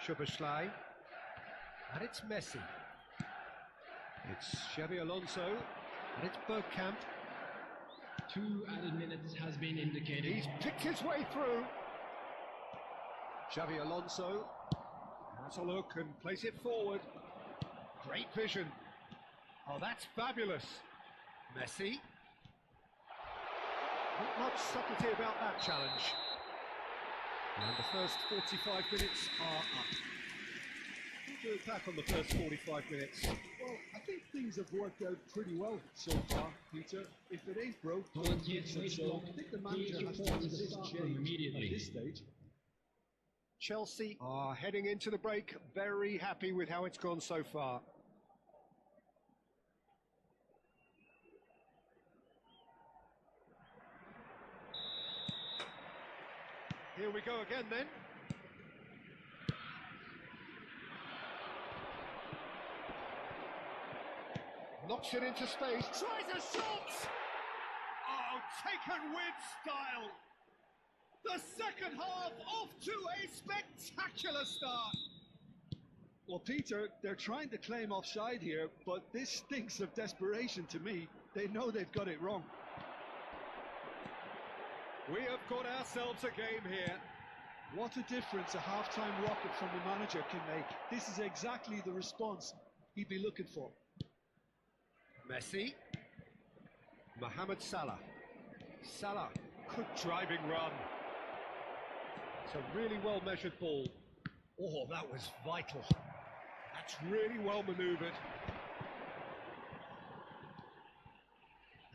Szoboszlai, and it's Messi. It's Xabi Alonso, and it's Bergkamp. 2 added minutes has been indicated. He's picked his way through. Xabi Alonso has a look and plays it forward. Great vision. Oh, that's fabulous. Messi. Not much subtlety about that challenge. And the first 45 minutes are up. Good attack on the first 45 minutes. Well, I think things have worked out pretty well so far, Peter. If it ain't broke, Volunteers I think the manager has to resist change immediately. at this stage. Chelsea are heading into the break very happy with how it's gone so far. Here we go again then. Knocks it into space, tries a shot! Oh, taken with style! The second half off to a spectacular start. Well, Peter, they're trying to claim offside here, but this stinks of desperation to me. They know they've got it wrong. We have got ourselves a game here. What a difference a half-time rocket from the manager can make. This is exactly the response he'd be looking for. Messi. Mohamed Salah. Salah, good driving run. It's a really well-measured ball. Oh, that was vital. That's really well manoeuvred.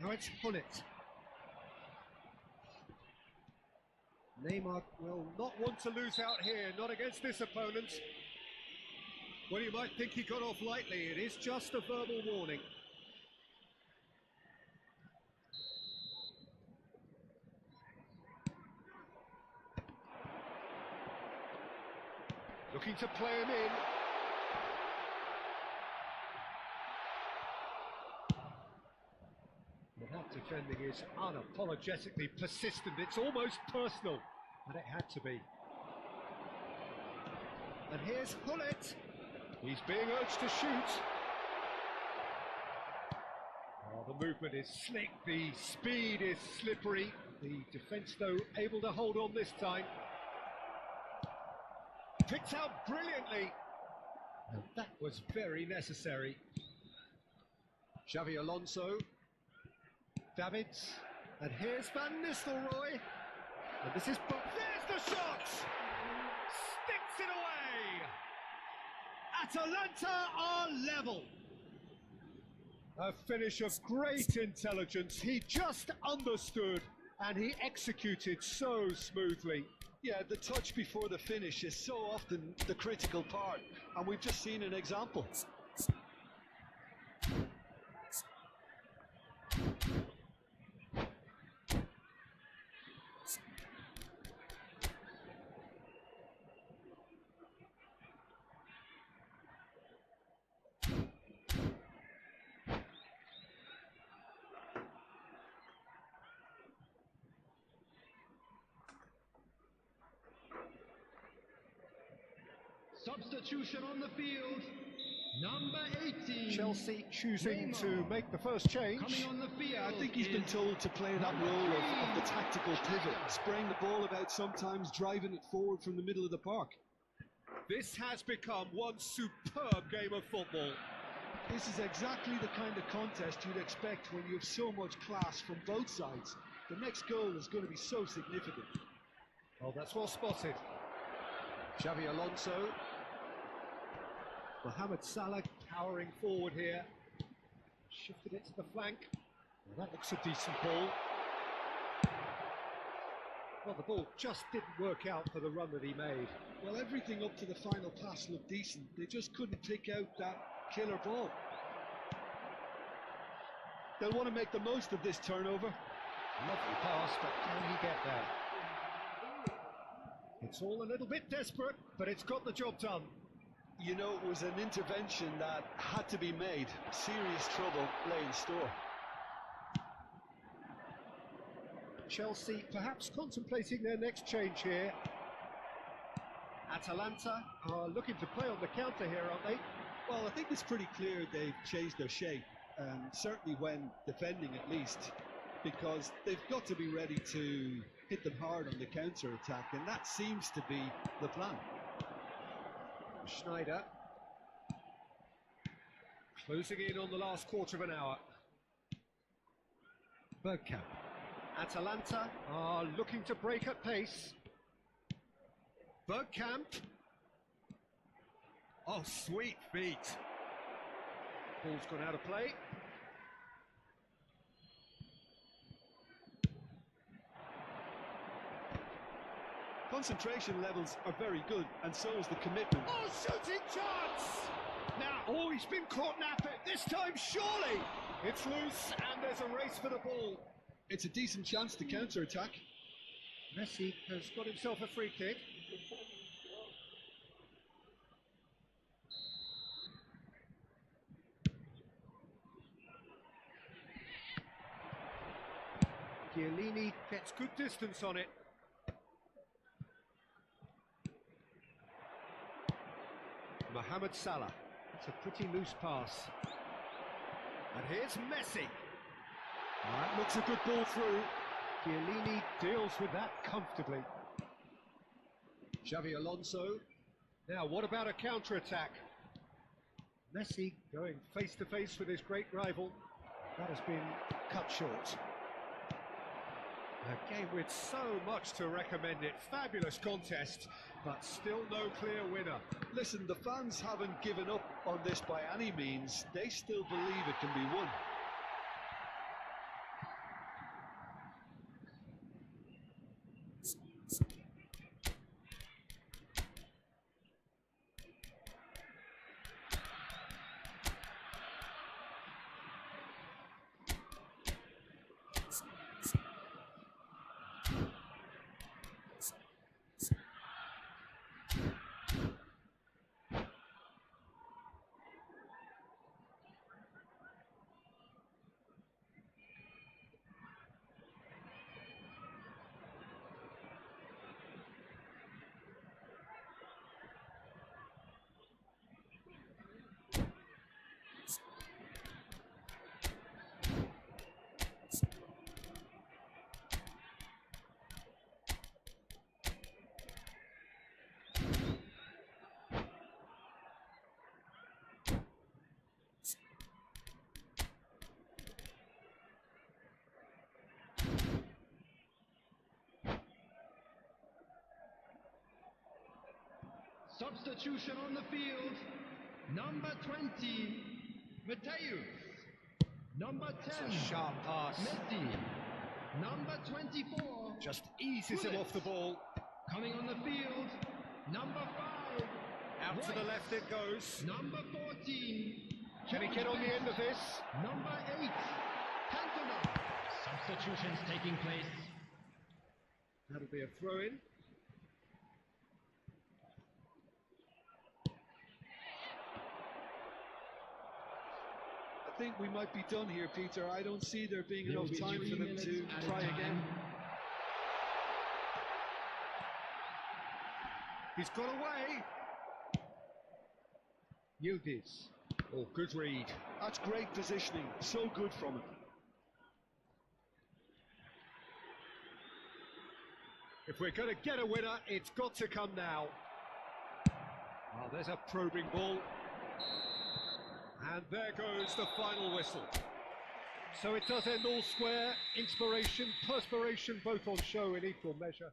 Now it's Hullet. Neymar will not want to lose out here, not against this opponent. Well, you might think he got off lightly. It is just a verbal warning. Looking to play him in. Well, that defending is unapologetically persistent. It's almost personal, and it had to be. And here's Hullet. He's being urged to shoot. Oh, the movement is slick, the speed is slippery. The defence, though, able to hold on this time. Picked out brilliantly. And that was very necessary. Xavi Alonso. Davids. And here's Van Nistelrooy. And this is... There's the shot! Sticks it away! Atalanta are level. A finish of great intelligence. He just understood and he executed so smoothly. Yeah, the touch before the finish is so often the critical part, and we've just seen an example. Substitution on the field, number 18. Chelsea choosing Neymar. to make the first change. Coming on the field. I think he's been told to play that role of the tactical pivot, spraying the ball about sometimes, driving it forward from the middle of the park. This has become one superb game of football. This is exactly the kind of contest you'd expect when you have so much class from both sides. The next goal is going to be so significant. Oh, that's well spotted. Xavi Alonso. Mohamed Salah powering forward here. Shifted it to the flank. Well, that looks a decent ball. Well, the ball just didn't work out for the run that he made. Well, everything up to the final pass looked decent. They just couldn't pick out that killer ball. They'll want to make the most of this turnover. Lovely pass, but can he get there? It's all a little bit desperate, but it's got the job done. You know, it was an intervention that had to be made. Serious trouble lay in store. Chelsea perhaps contemplating their next change here. Atalanta are looking to play on the counter here, aren't they? Well, I think it's pretty clear they've changed their shape, certainly when defending at least, because they've got to be ready to hit them hard on the counter-attack, and that seems to be the plan. Schneider closing in on the last quarter of an hour. Bergkamp. Atalanta are looking to break at pace. Bergkamp. Oh, sweet feet. Ball's gone out of play. Concentration levels are very good, and so is the commitment. Oh, shooting chance! Now, oh, he's been caught napping. This time, surely! It's loose, and there's a race for the ball. It's a decent chance to counter-attack. Messi has got himself a free kick. Chiellini gets good distance on it. Mohamed Salah. It's a pretty loose pass. And here's Messi. That looks a good ball through. Chiellini deals with that comfortably. Xavi Alonso. Now, what about a counter-attack? Messi going face-to-face with his great rival. That has been cut short. A game with so much to recommend it. Fabulous contest, but still no clear winner. Listen, the fans haven't given up on this by any means. They still believe it can be won. Substitution on the field. Number 20, Mateus. Number 10, It's a sharp pass. Messi. Number 24, Just eases him off the ball. coming on the field. Number 5, Out to the left it goes. number 14, Can he get on the end of this? number 8, Cantona. Substitutions taking place. That'll be a throw-in. I think we might be done here, Peter. I don't see there being There will enough be time 3 for them minutes to at a try time. again. He's got away. Yildiz. Oh, good read. That's great positioning. So good from him. If we're going to get a winner, it's got to come now. Oh, there's a probing ball. And there goes the final whistle. So it does end all square. Inspiration, perspiration, both on show in equal measure.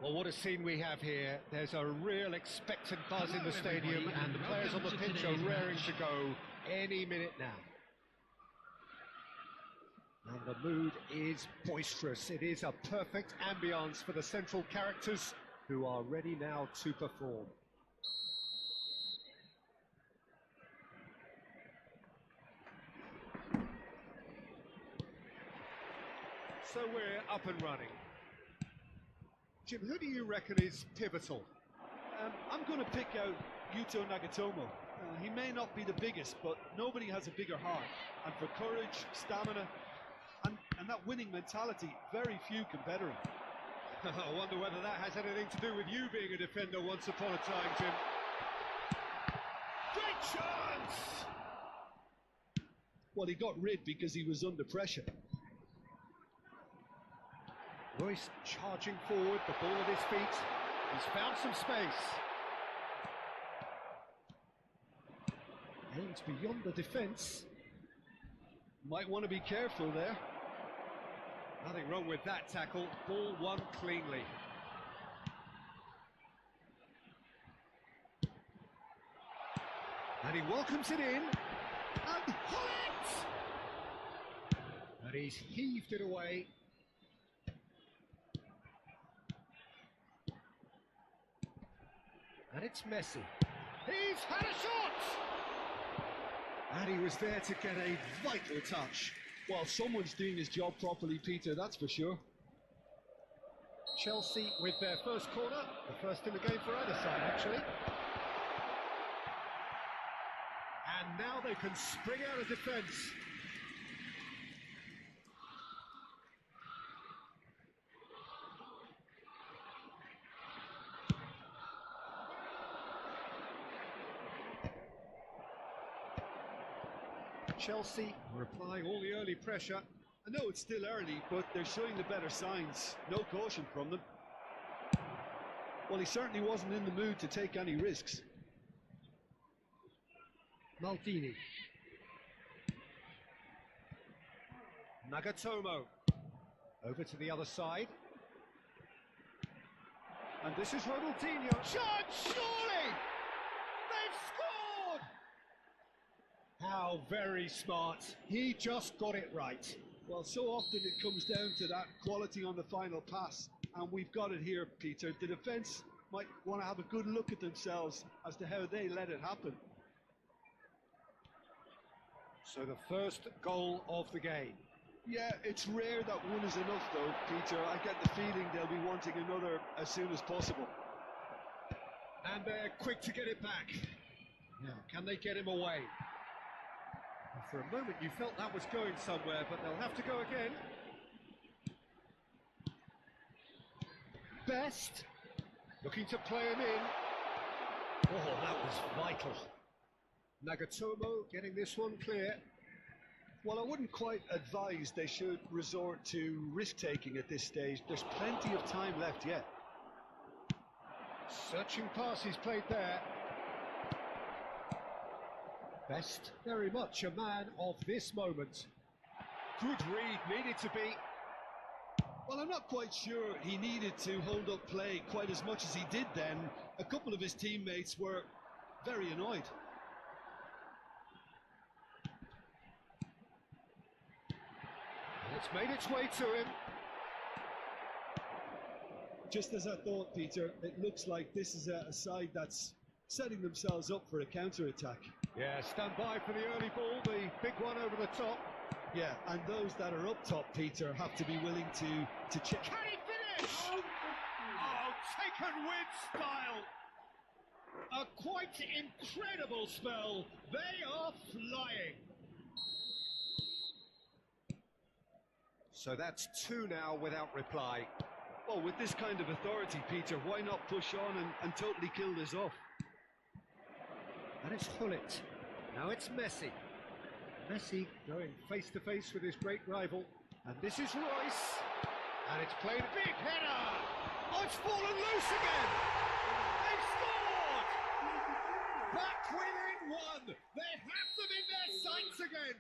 Well, what a scene we have here. There's a real expectant buzz in the stadium, and the players on the pitch are raring to go any minute now. And the mood is boisterous. It is a perfect ambience for the central characters who are ready now to perform. So we're up and running. Jim, who do you reckon is pivotal? I'm going to pick out Yuto Nagatomo. He may not be the biggest, but nobody has a bigger heart. And for courage, stamina, and that winning mentality, very few can better him. I wonder whether that has anything to do with you being a defender once upon a time, Jim. Great chance! Well, he got rid because he was under pressure. Royce charging forward, the ball at his feet. He's found some space. Aims beyond the defence. Might want to be careful there. Nothing wrong with that tackle. Ball won cleanly. And he welcomes it in. And hit! And he's heaved it away. And it's Messi. He's had a shot! And he was there to get a vital touch. Well, someone's doing his job properly, Peter, that's for sure. Chelsea with their first corner, the first in the game for either side, actually. And now they can spring out of defence. Chelsea are applying all the early pressure. I know it's still early, but they're showing the better signs. No caution from them. Well, he certainly wasn't in the mood to take any risks. Maldini. Nagatomo. Over to the other side. And this is Ronaldinho. Chance, surely! They've scored! How very smart. He just got it right. Well, so often it comes down to that quality on the final pass, and we've got it here, Peter. The defence might want to have a good look at themselves as to how they let it happen. So the first goal of the game. Yeah, it's rare that one is enough though, Peter. I get the feeling they'll be wanting another as soon as possible. And they're quick to get it back. Now, can they get him away? For a moment you felt that was going somewhere, but they'll have to go again. Best. Looking to play him in. Oh, that was vital. Nagatomo getting this one clear. Well, I wouldn't quite advise they should resort to risk-taking at this stage. There's plenty of time left yet. Searching pass he's played there. Best, very much a man of this moment. Good read, needed to be. Well, I'm not quite sure he needed to hold up play quite as much as he did then. A couple of his teammates were very annoyed. It's made its way to him. Just as I thought, Peter, it looks like this is a side that's setting themselves up for a counter-attack. Yeah, stand by for the early ball, the big one over the top. Yeah, and those that are up top, Peter, have to be willing to check. Can he finish? Oh, taken with style. A quite incredible spell. They are flying. So that's two now without reply. Well, with this kind of authority, Peter, why not push on and totally kill this off? And it's Hullet. Now it's Messi. Messi going face to face with his great rival. And this is Royce. And it's played a big header. Oh, it's fallen loose again. They've scored. Back within one. They have them in their sights again.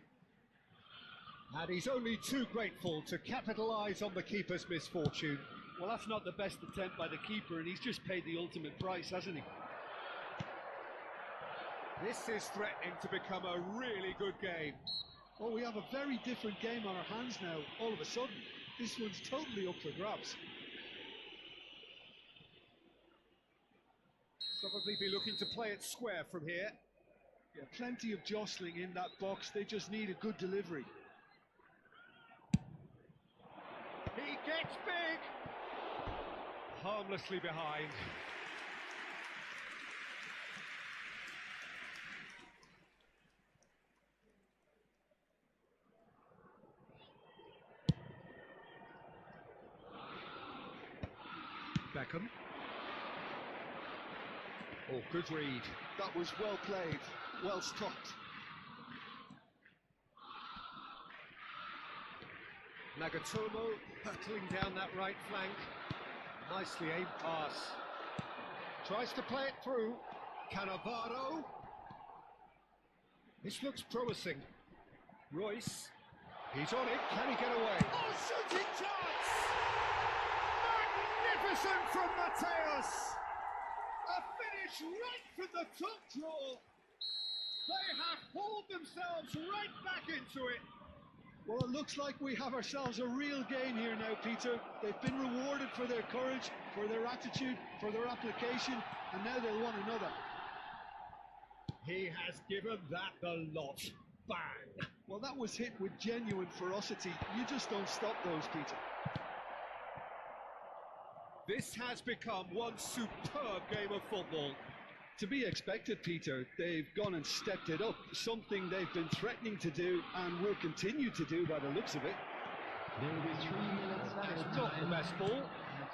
And he's only too grateful to capitalise on the keeper's misfortune. Well, that's not the best attempt by the keeper, and he's just paid the ultimate price, hasn't he? This is threatening to become a really good game. Oh, we have a very different game on our hands now, all of a sudden. This one's totally up for grabs. Probably be looking to play it square from here. Yeah, plenty of jostling in that box, they just need a good delivery. He gets big! Harmlessly behind. Beckham. Oh, good read. That was well played, well stopped. Nagatomo battling down that right flank. Nicely aimed pass. Tries to play it through. Cannavaro. This looks promising. Royce. He's on it. Can he get away? Oh, shooting chance! Magnificent from Mateus! A finish right from the top draw. They have pulled themselves right back into it. Well, it looks like we have ourselves a real game here now, Peter. They've been rewarded for their courage, for their attitude, for their application, and now they want another. He has given that the lot. Bang! Well, that was hit with genuine ferocity. You just don't stop those, Peter. This has become one superb game of football. To be expected, Peter. They've gone and stepped it up, something they've been threatening to do and will continue to do by the looks of it. There will be 3 minutes It's added not the time. best ball, and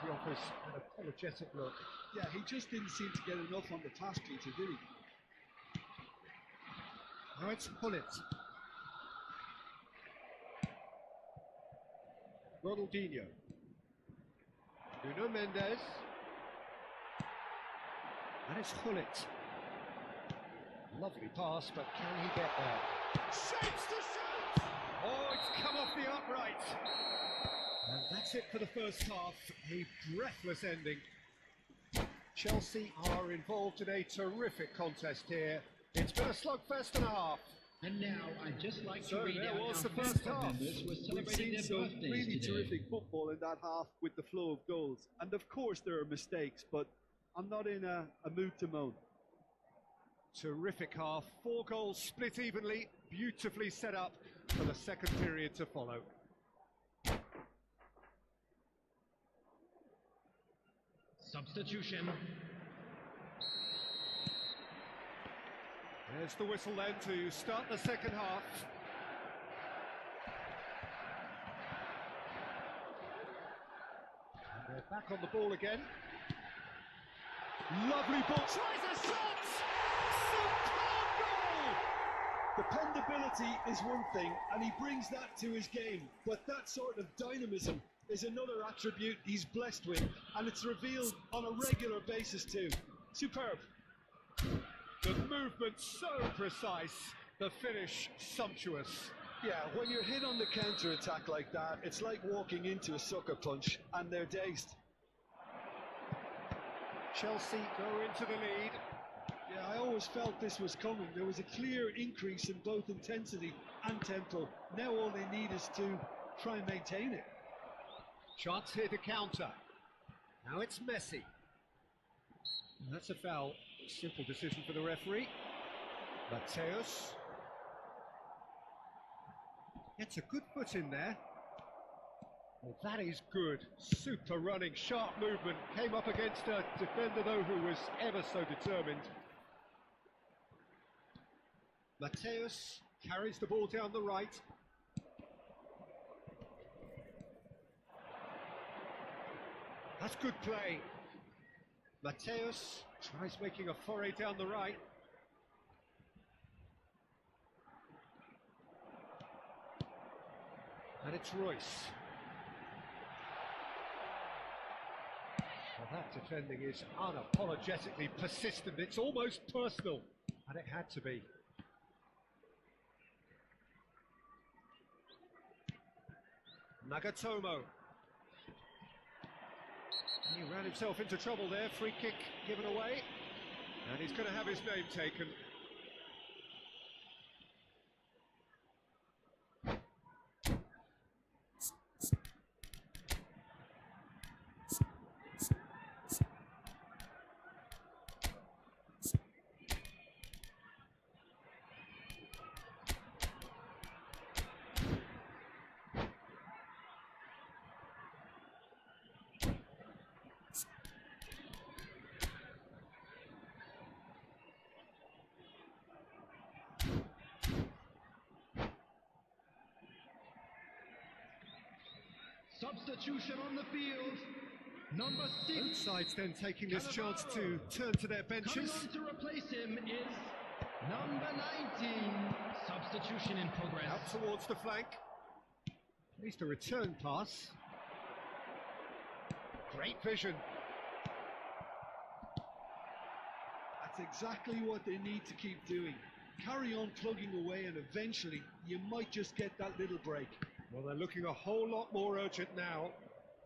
he offers an apologetic look. Yeah, he just didn't seem to get enough on the pass, Peter, did he? Now it's Hullet. Ronaldinho. Bruno Mendes. And it's Hullet. Lovely pass, but can he get there? Shapes to shoot! Oh, it's come off the upright. And that's it for the first half. A breathless ending. Chelsea are involved in a terrific contest here. It's been a slugfest and a half. And now I'd just like So to read there out was our the first Facebook half. members who are We've celebrating seen their some birthdays really today. terrific football in that half with the flow of goals. And of course there are mistakes, but I'm not in a mood to moan. Terrific half. 4 goals split evenly, beautifully set up for the second period to follow. Substitution. There's the whistle then to start the second half. And they're back on the ball again. Lovely ball. Tries a shot! Superb goal! Dependability is one thing, and he brings that to his game. But that sort of dynamism is another attribute he's blessed with, and it's revealed on a regular basis too. Superb. The movement so precise, the finish sumptuous. Yeah, when you're hit on the counter-attack like that, it's like walking into a sucker punch, and they're dazed. Chelsea go into the lead. Yeah, I always felt this was coming. There was a clear increase in both intensity and tempo. Now all they need is to try and maintain it. Chance here to counter. Now it's Messi. And that's a foul. Simple decision for the referee. Mateus. Gets a good foot in there. Well, that is good. Super running, sharp movement. Came up against a defender, though, who was ever so determined. Mateus carries the ball down the right. That's good play. Mateus tries making a foray down the right. And it's Royce. Well, that defending is unapologetically persistent. It's almost personal. And it had to be. Nagatomo. He ran himself into trouble there. Free kick given away. And he's going to have his name taken. Substitution on the field. Number 6. Both sides then taking this chance to turn to their Coming benches. on to replace him is number 19. Substitution in progress. Out towards the flank. At least a return pass. Great vision. That's exactly what they need to keep doing. Carry on plugging away and eventually you might just get that little break. Well, they're looking a whole lot more urgent now.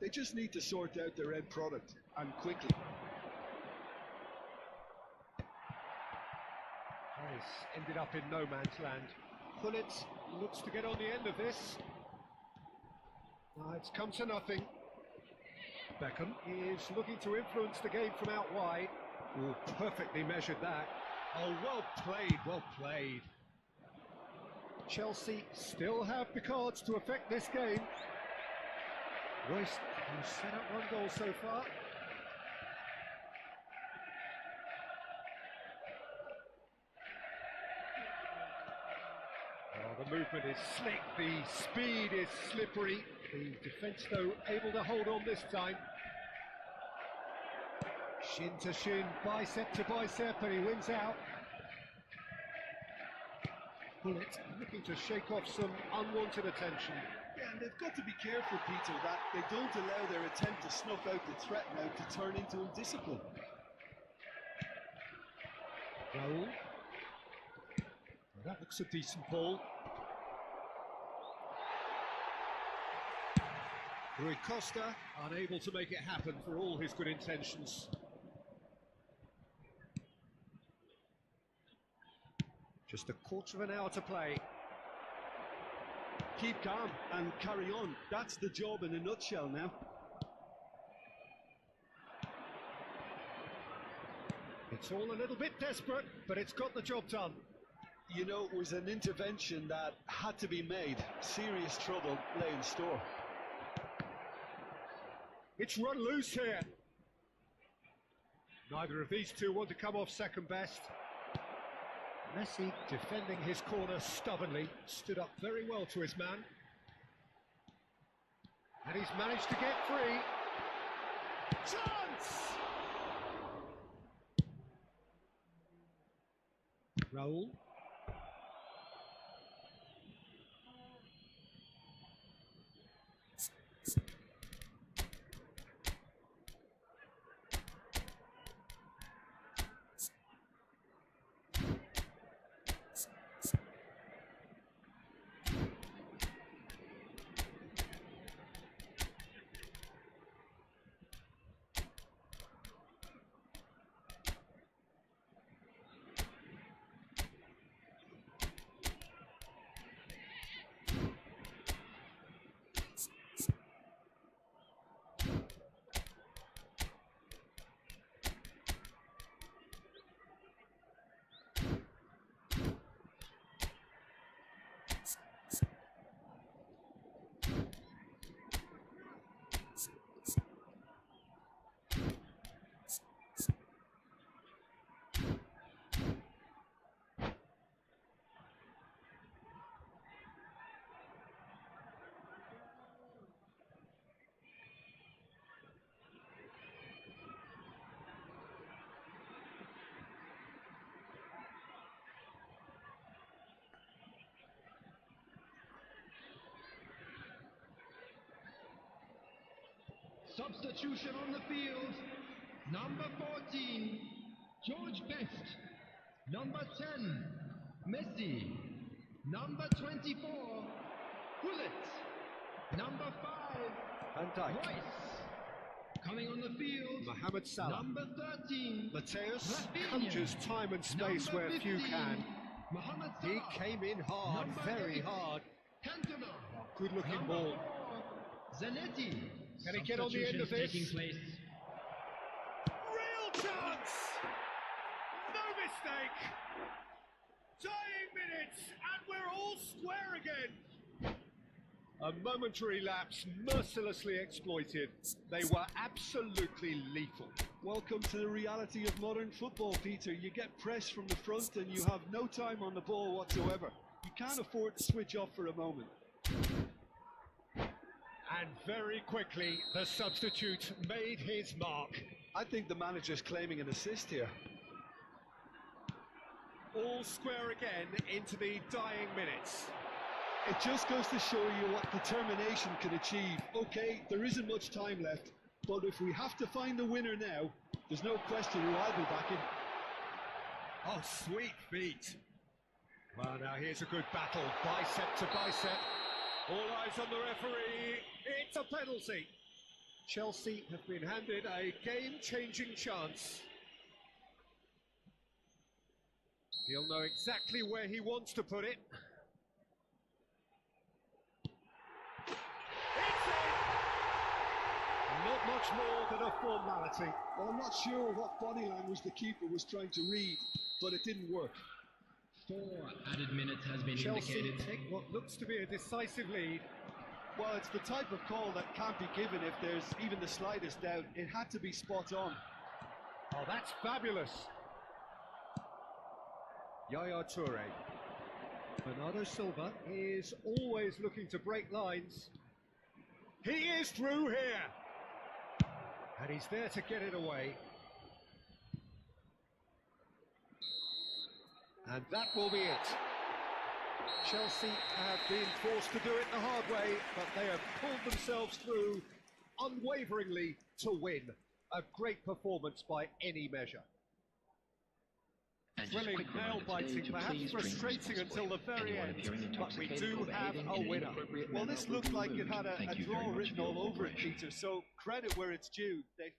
They just need to sort out their end product, and quickly. This ended up in no man's land. Gullit looks to get on the end of this. It's come to nothing. Beckham is looking to influence the game from out wide. Oh, perfectly measured that. Oh, well played, well played. Chelsea still have the cards to affect this game. Royce has set up one goal so far. Oh, the movement is slick, the speed is slippery. The defence, though, able to hold on this time. Shin to shin, bicep to bicep, and he wins out. Gullit looking to shake off some unwanted attention. Yeah, and they've got to be careful, Peter, that they don't allow their attempt to snuff out the threat now to turn into indiscipline. Raul. Well, that looks a decent ball. Rui Costa unable to make it happen for all his good intentions. Just a quarter of an hour to play. Keep calm and carry on. That's the job in a nutshell now. It's all a little bit desperate, but it's got the job done. You know, it was an intervention that had to be made. Serious trouble lay in store. It's run loose here. Neither of these two want to come off second best. Messi defending his corner stubbornly, stood up very well to his man. And he's managed to get free. Chance! Raul. Substitution on the field. Number 14, George Best. Number 10, Messi. Number 24, Gullit. Number 5, Van Dijk. Royce. Coming on the field, Mohamed Salah. number 13, Mateus Rafinha. conjures time and space Number where few 15, can. Mohamed He Salah. came in hard, Number very 8, hard. Cantona. Good looking Number ball. 4, Zanetti. Can he get on the end of this? Taking place. Real chance! No mistake! Dying minutes, and we're all square again! A momentary lapse, mercilessly exploited. They were absolutely lethal. Welcome to the reality of modern football, Peter. You get pressed from the front and you have no time on the ball whatsoever. You can't afford to switch off for a moment. And very quickly, the substitute made his mark. I think the manager's claiming an assist here. All square again into the dying minutes. It just goes to show you what determination can achieve. Okay, there isn't much time left, but if we have to find the winner now, there's no question who I'll be backing. Oh, sweet feet. Well, now here's a good battle, bicep to bicep. All eyes on the referee. It's a penalty. Chelsea have been handed a game-changing chance. He'll know exactly where he wants to put it. It's in! Not much more than a formality. Well, I'm not sure what body language the keeper was trying to read, but it didn't work. 4 added minutes has been Chelsea indicated. take what looks to be a decisive lead. Well, it's the type of call that can't be given if there's even the slightest doubt. It had to be spot on. Oh, that's fabulous. Yaya Toure. Bernardo Silva is always looking to break lines. He is through here. And he's there to get it away. And that will be it. Chelsea have been forced to do it the hard way, but they have pulled themselves through unwaveringly to win. A great performance by any measure. And just a Thrilling, quick reminder nail-biting, today to perhaps please drink frustrating until the very Anyone end, appearing but we intoxicated do or have behaving a in an winner. inappropriate Well, manner this will looked be like it removed. had a Thank you draw very much written for your all over it, cooperation. Peter, so credit where it's due. They found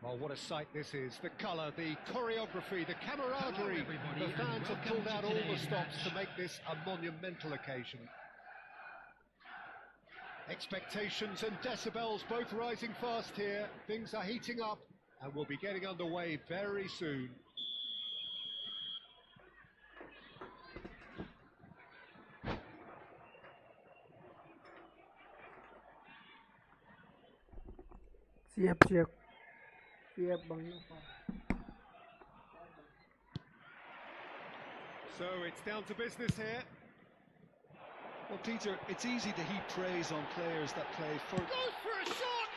Oh, what a sight this is. The colour, the choreography, the camaraderie. Hello, The fans have Welcome pulled to out all the today's stops match. to make this a monumental occasion. Expectations and decibels both rising fast here. Things are heating up and we'll be getting underway very soon. Siap, siap. Siap, Bang Nova. So it's down to business here. Well, Peter, it's easy to heap praise on players that play for... Goes for a shot!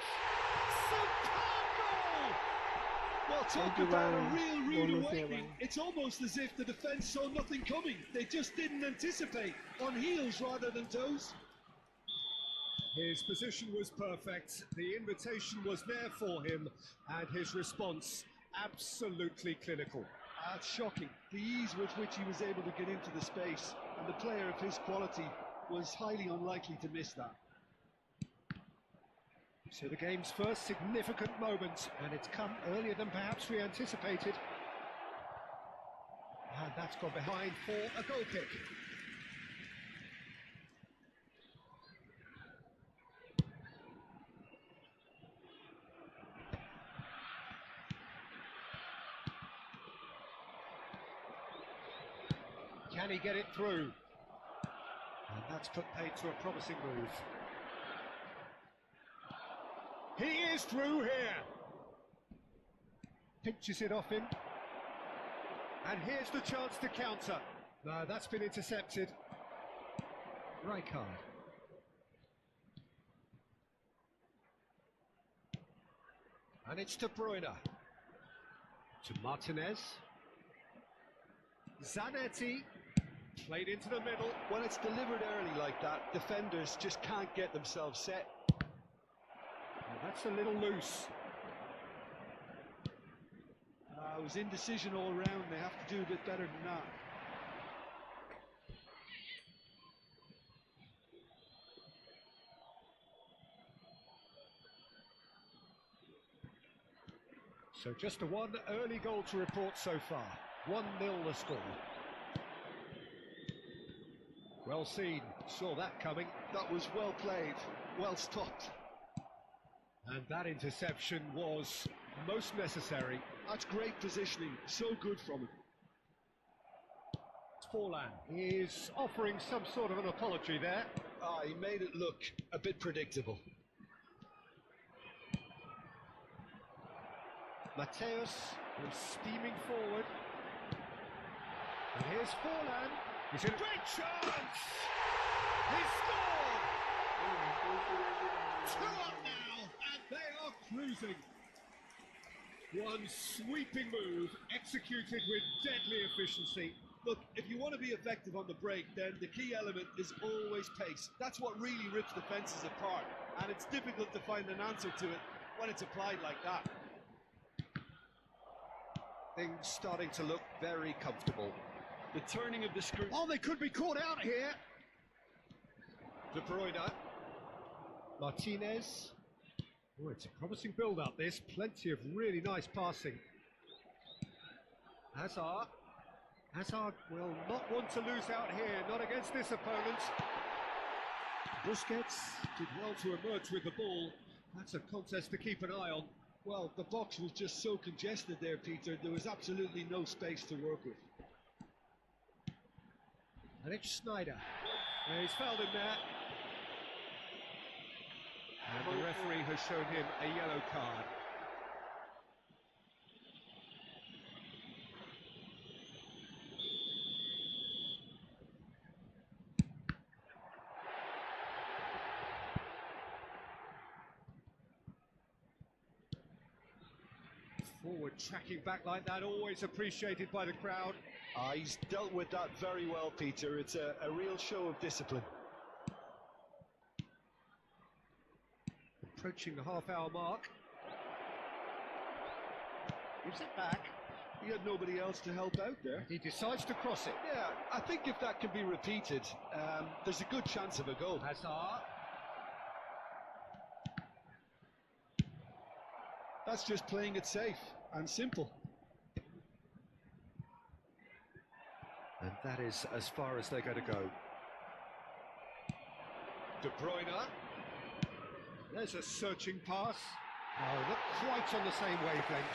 Superb goal! Well, talk Thank you, about a Bang. real rude Bonus here, awakening. Bang. It's almost as if the defence saw nothing coming. They just didn't anticipate, on heels rather than toes. His position was perfect, the invitation was there for him, and his response absolutely clinical. It's shocking, the ease with which he was able to get into the space, and the player of his quality was highly unlikely to miss that. So the game's first significant moment, and it's come earlier than perhaps we anticipated. And that's gone behind for a goal kick. Can he get it through? And that's put paid to a promising move. He is through here. Pinches it off him. And here's the chance to counter. No, that's been intercepted. Right card. And it's to Bruyne. To Martinez. Zanetti. Played into the middle. When it's delivered early like that, defenders just can't get themselves set. Well, that's a little loose. It was indecision all round. They have to do a bit better than that. So just a one early goal to report so far. 1-0 the score. Well seen, saw that coming. That was well played, well stopped. And that interception was most necessary. That's great positioning, so good from him. Forlan is offering some sort of an apology there. He made it look a bit predictable. Mateus was steaming forward. And here's Forlan. He's in a great chance! He scored! 2 up now, and they are cruising. One sweeping move, executed with deadly efficiency. Look, if you want to be effective on the break, then the key element is always pace. That's what really rips defences apart, and it's difficult to find an answer to it when it's applied like that. Things starting to look very comfortable. The turning of the screw. Oh, they could be caught out here. De Bruyne. Martinez. Oh, it's a promising build-up, this. Plenty of really nice passing. Hazard. Hazard will not want to lose out here, not against this opponent. Busquets did well to emerge with the ball. That's a contest to keep an eye on. Well, the box was just so congested there, Peter. There was absolutely no space to work with. And it's Snyder. He's fouled him there. And the referee has shown him a yellow card. Forward tracking back like that, always appreciated by the crowd. He's dealt with that very well, Peter. It's a real show of discipline. Approaching the half-hour mark. Gives it back. He had nobody else to help out there. He decides to cross it. Yeah, I think if that can be repeated, there's a good chance of a goal. Hazard. That's just playing it safe and simple. And that is as far as they're going to go. De Bruyne. There's a searching pass. No, not quite on the same wavelength.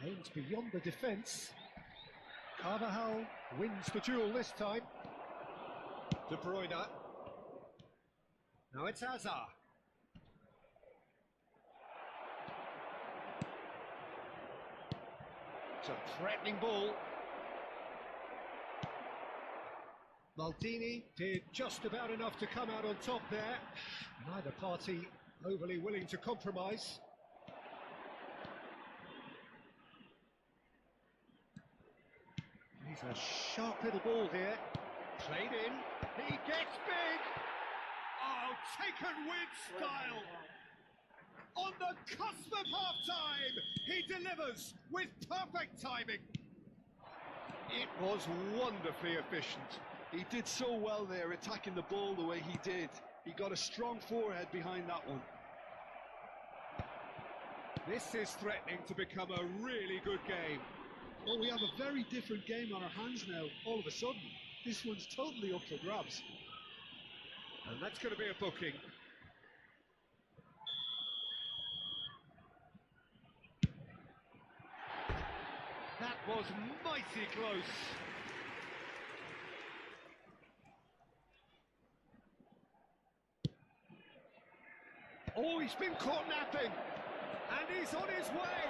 Aims beyond the defence. Carvajal wins the duel this time. De Bruyne. Now it's Hazard. It's a threatening ball. Maldini did just about enough to come out on top there. Neither party overly willing to compromise. He's a sharp little ball here. Played in. He gets big. Oh, taken with style. On the cusp of half-time, he delivers with perfect timing. It was wonderfully efficient. He did so well there, attacking the ball the way he did. He got a strong forehead behind that one. This is threatening to become a really good game. Well, we have a very different game on our hands now, all of a sudden. This one's totally up for grabs. And that's going to be a booking. That was mighty close. Oh, he's been caught napping. And he's on his way.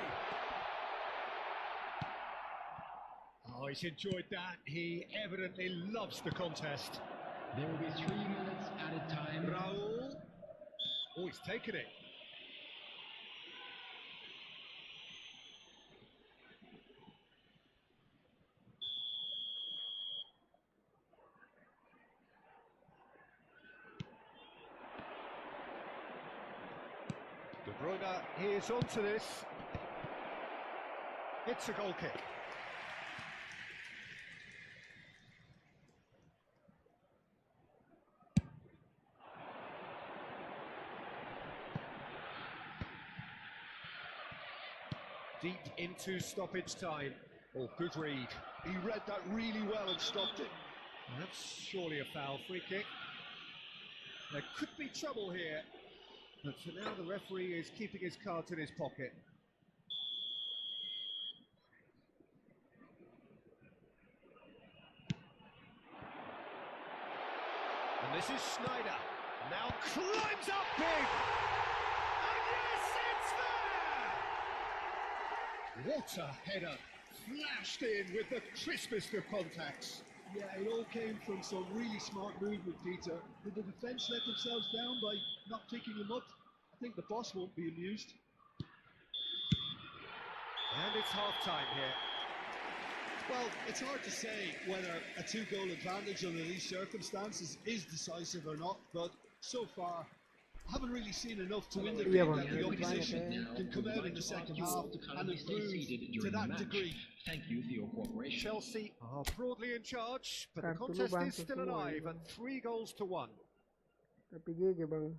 Oh, he's enjoyed that. He evidently loves the contest. There will be 3 minutes added time. Raul. Oh, he's taken it. De Bruyne is onto this. It's a goal kick. Deep into stoppage time. Oh, good read. He read that really well and stopped it. That's surely a foul. Free kick. There could be trouble here, but for now the referee is keeping his cards in his pocket. And this is Snyder. Now climbs up big. And yes, it's there! What a header. Flashed in with the crispest of contacts. Yeah, it all came from some really smart movement, Peter. Did the defence let themselves down by not picking him up? I think the boss won't be amused. And it's half-time here. Well, it's hard to say whether a 2-goal advantage under these circumstances is decisive or not, but so far, I haven't really seen enough to indicate that the opposition can come out in the second half and improve to that degree. Thank you for your cooperation. Chelsea are broadly in charge, but the contest is still alive at 3-1. Tapi GG bang.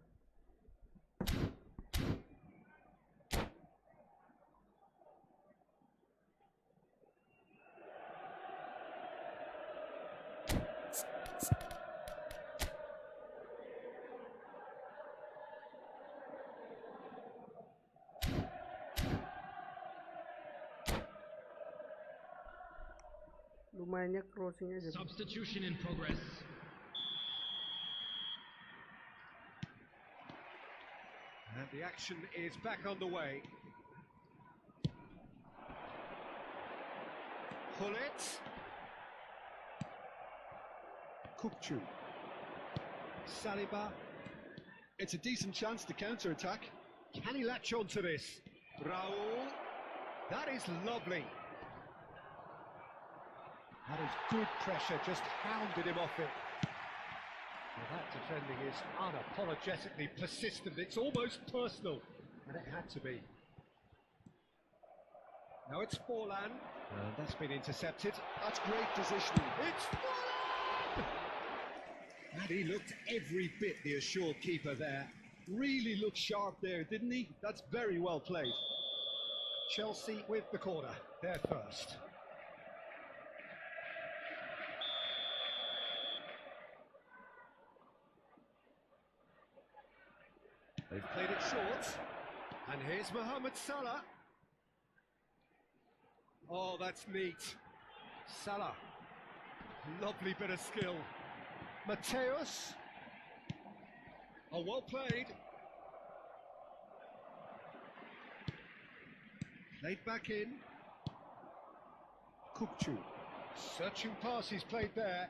Lumayan crossing aja. Substitution in progress. And the action is back on the way. Hullet. Kukcu. Saliba. It's a decent chance to counter-attack. Can he latch on to this? Raul. That is lovely. That is good pressure, just hounded him off it. Well, that defending is unapologetically persistent. It's almost personal, and it had to be. Now it's Forlan. And that's been intercepted. That's great positioning. It's full! And he looked every bit the assured keeper there. Really looked sharp there, didn't he? That's very well played. Chelsea with the corner, their first. They've played it short. And here's Mohamed Salah. Oh, that's neat. Salah. Lovely bit of skill. Mateus. Oh, well played. Laid back in. Kupchu. Searching pass he's played there.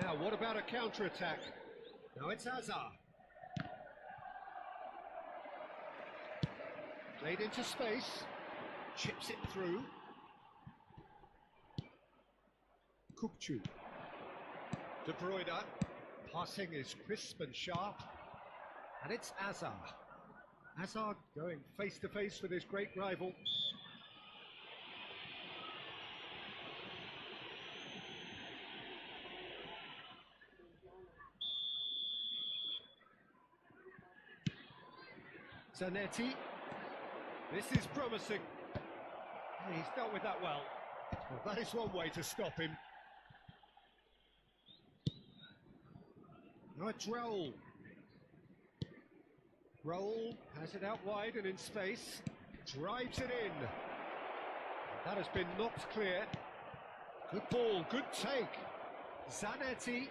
Now, what about a counter-attack? Now it's Hazard. Played into space. Chips it through. Kupchu. De Bruyne. Passing is crisp and sharp. And it's Hazard. Hazard going face-to-face with his great rival. Zanetti. This is promising. He's dealt with that well. Well, that is one way to stop him. Now it's Raul. Raul has it out wide and in space. Drives it in. That has been knocked clear. Good ball, good take. Zanetti.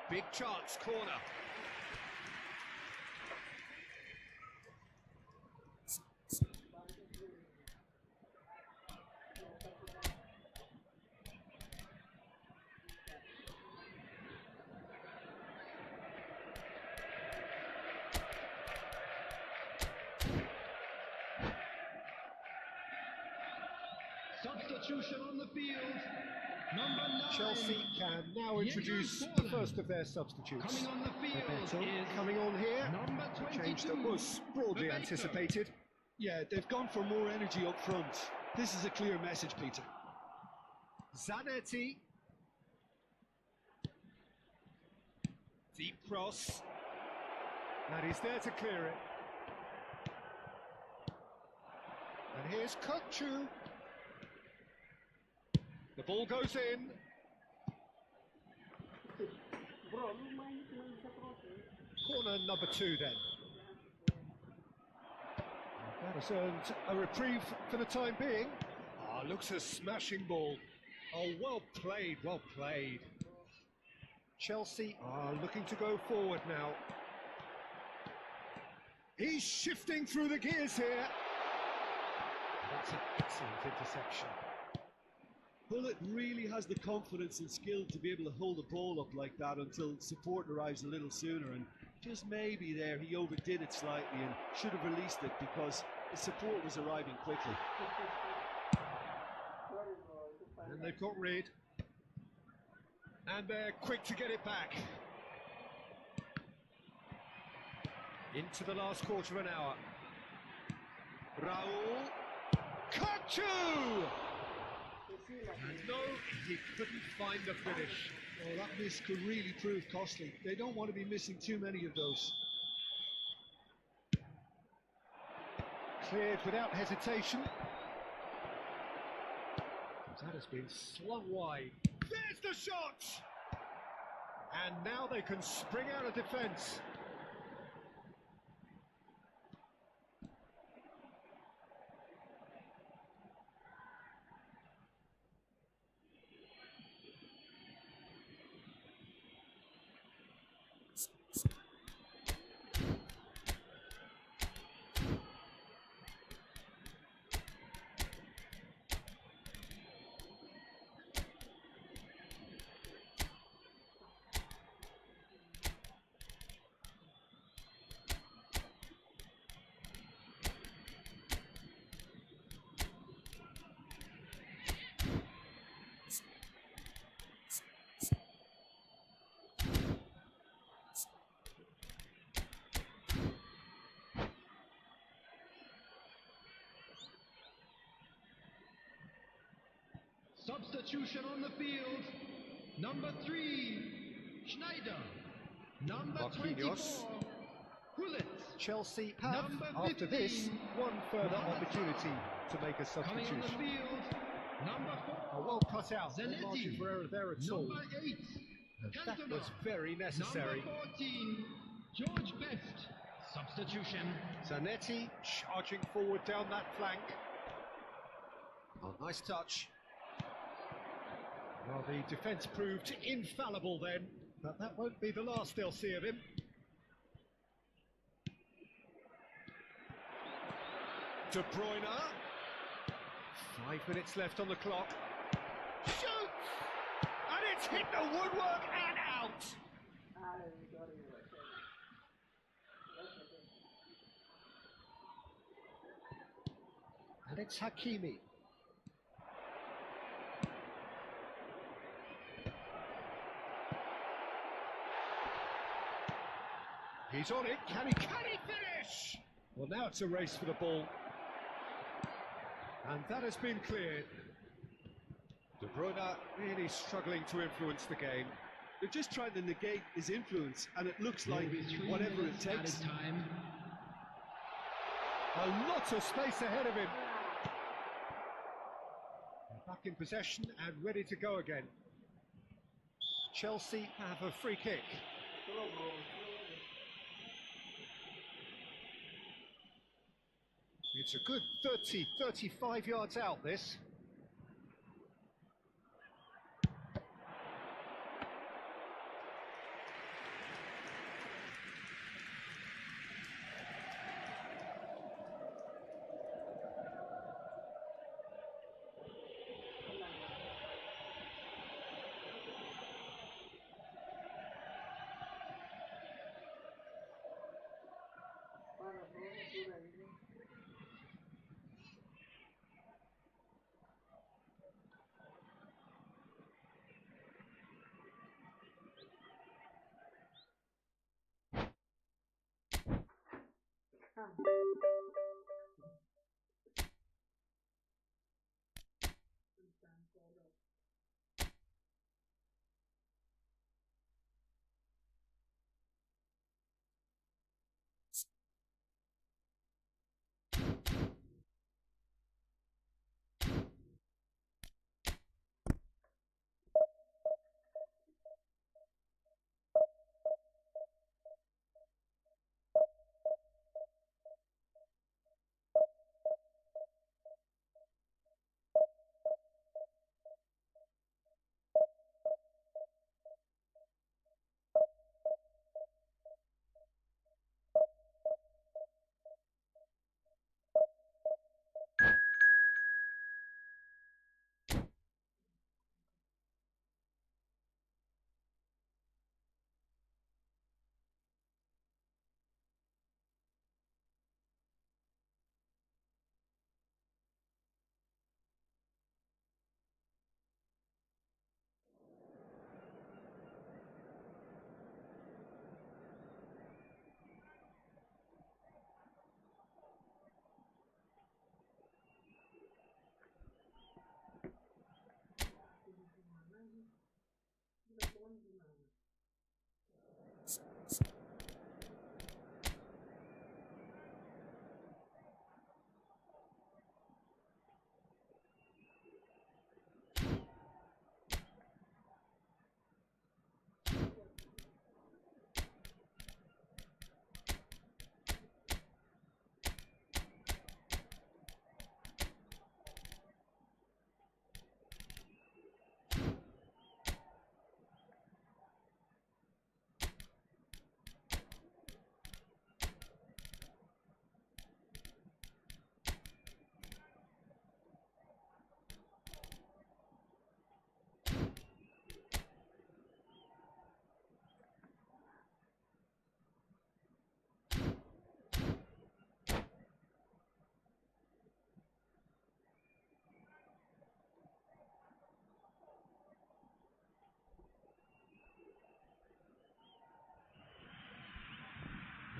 Big chance, corner. Substitution on the field. Number 9. Chelsea can now introduce the first of their substitutes. Coming on the field is coming on here. number A 22. change that was broadly Roberto. anticipated. Yeah, they've gone for more energy up front. This is a clear message, Peter. Zanetti. Deep cross. And he's there to clear it. And here's Kupchu. The ball goes in. Corner number 2 then. That has earned a reprieve for the time being. Ah, looks a smashing ball. Oh, well played, well played. Chelsea are looking to go forward now. He's shifting through the gears here. That's an excellent interception. Bullet really has the confidence and skill to be able to hold the ball up like that until support arrives a little sooner, and just maybe there he overdid it slightly and should have released it because the support was arriving quickly. And they've got rid. And they're quick to get it back. Into the last quarter of an hour. Raul. Kupchu! And no, he couldn't find the finish. Oh, that miss could really prove costly. They don't want to be missing too many of those. Cleared without hesitation. That has been slung wide. There's the shot! And now they can spring out of defence. Substitution on the field. Number 3, Schneider. Number Marquinhos. 24, Gullit. Chelsea have, Number after this, 15, one further Molotov. opportunity to make a Coming on the substitution. field. Number 4, Well cut out, no margin Zanetti. for error there at all. Number 8, That Cantona. was very necessary. Number 14, George Best. Substitution. Zanetti charging forward down that flank. Oh, nice touch. Well, the defence proved infallible then, but that won't be the last they'll see of him. De Bruyne. 5 minutes left on the clock. Shoots! And it's hit the woodwork and out! And it's Hakimi. He's on it. Can he finish? Well, now it's a race for the ball. And that has been cleared. De Bruyne really struggling to influence the game. They're just trying to negate his influence, and it looks Will like be 3 whatever it minutes takes. added time. A lot of space ahead of him. Back in possession and ready to go again. Chelsea have a free kick. It's a good 30, 35 yards out, this.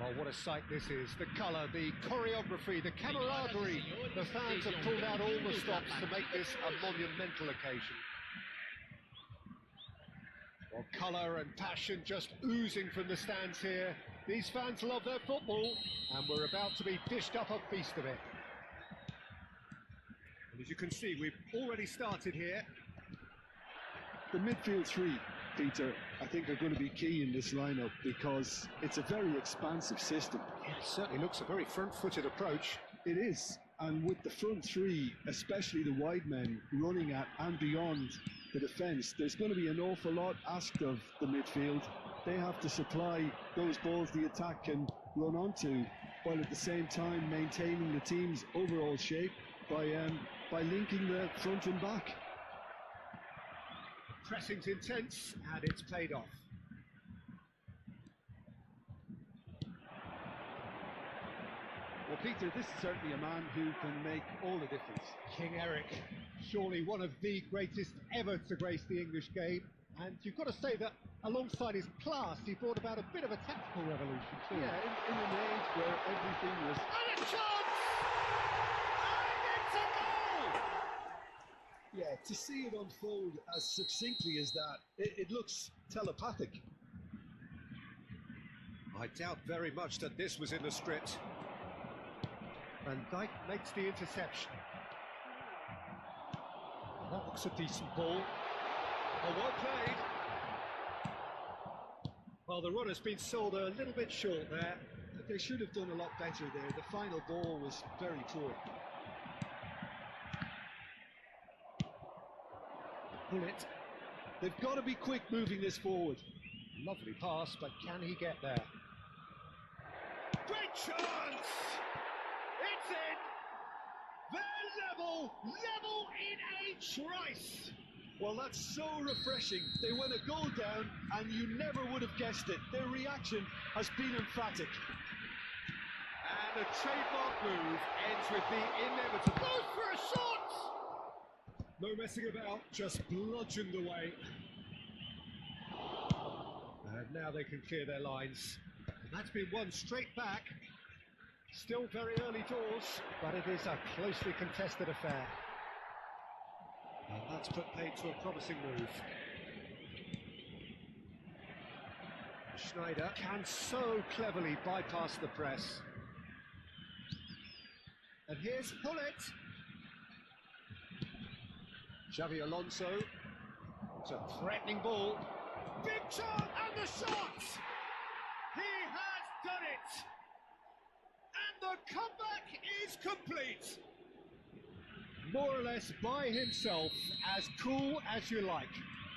Oh, what a sight this is. The colour, the choreography, the camaraderie. The fans have pulled out all the stops to make this a monumental occasion. Well, colour and passion just oozing from the stands here. These fans love their football, and we're about to be dished up a feast of it. And as you can see, we've already started here. The midfield three, Peter, I think are going to be key in this lineup because it's a very expansive system. It certainly looks a very front-footed approach. It is, and with the front three, especially the wide men, running at and beyond the defence, there's going to be an awful lot asked of the midfield. They have to supply those balls the attack can run onto, while at the same time maintaining the team's overall shape by linking the front and back. Pressing's intense, and it's paid off. Well, Peter, this is certainly a man who can make all the difference. King Eric, surely one of the greatest ever to grace the English game. And you've got to say that alongside his class, he brought about a bit of a tactical revolution too. Yeah, in an age where everything was... And a chance! And it's a goal! Yeah, to see it unfold as succinctly as that, it looks telepathic. I doubt very much that this was in the script. Van Dijk makes the interception. That looks a decent ball. Oh, well played. Well, the run has been sold a little bit short there. They should have done a lot better there. The final ball was very poor. Bullet. They've got to be quick moving this forward. Lovely pass, but can he get there? Great chance! It's in! They're level in a trice! Well, that's so refreshing. They went a goal down, and you never would have guessed it. Their reaction has been emphatic. And the trademark move ends with the inevitable. Goes for a shot! No messing about, just bludgeoned away. And now they can clear their lines. And that's been won straight back. Still very early doors, but it is a closely contested affair. And that's put paid to a promising move. Schneider can so cleverly bypass the press. And here's Bullet. Xavi Alonso. It's a threatening ball. Big chance and the shot! He has done it! And the comeback is complete! More or less by himself, as cool as you like.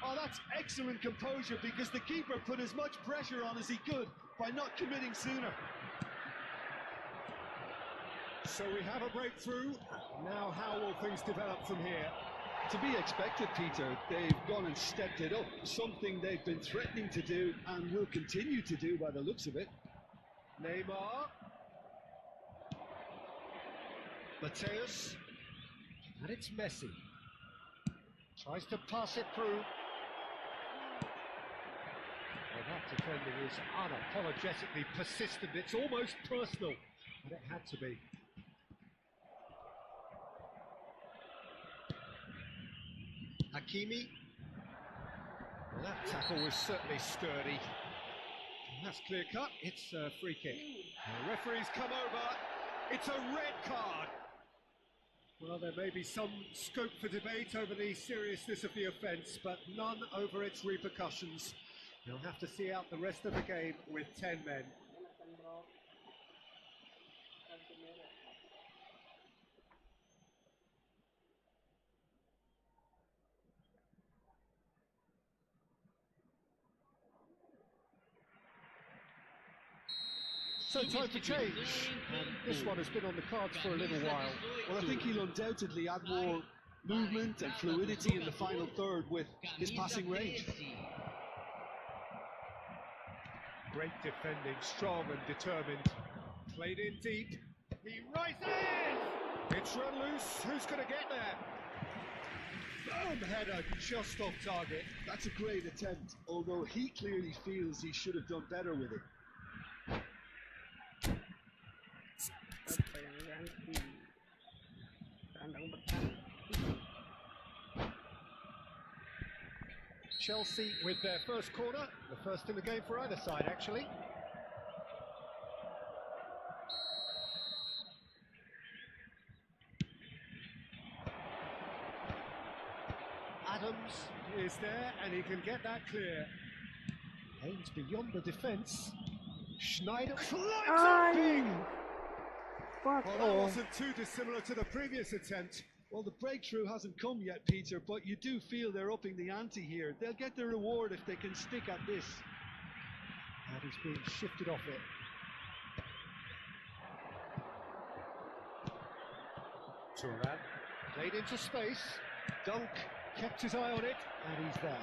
Oh, that's excellent composure because the keeper put as much pressure on as he could by not committing sooner. So we have a breakthrough. Now how will things develop from here? To be expected, Peter. They've gone and stepped it up, something they've been threatening to do and will continue to do by the looks of it. Neymar. Mateus. And it's Messi. Tries to pass it through. Well, that defending is unapologetically persistent. It's almost personal. And it had to be. Hakimi. Well, that tackle was certainly sturdy. And that's clear cut. It's a free kick. The referee's come over. It's a red card. Well, there may be some scope for debate over the seriousness of the offence, but none over its repercussions. They'll have to see out the rest of the game with 10 men. So time for change, and this one has been on the cards for a little while. Well, I think he'll undoubtedly add more movement and fluidity in the final third with his passing range. Great defending, strong and determined. Played in deep. He rises! It's run loose. Who's going to get there? Boom! Header just off target. That's a great attempt, although he clearly feels he should have done better with it. berhenti. Tandang berhenti. Chelsea with their first corner, the first in the game for either side actually. Adams is there and he can get that clear. Aims beyond the defence. Schneider climbs up big! Fuck Well, that off. wasn't too dissimilar to the previous attempt. Well, the breakthrough hasn't come yet, Peter, but you do feel they're upping the ante here. They'll get their reward if they can stick at this. And he's being shifted off it. Turan played into space. Dunk kept his eye on it, and he's there.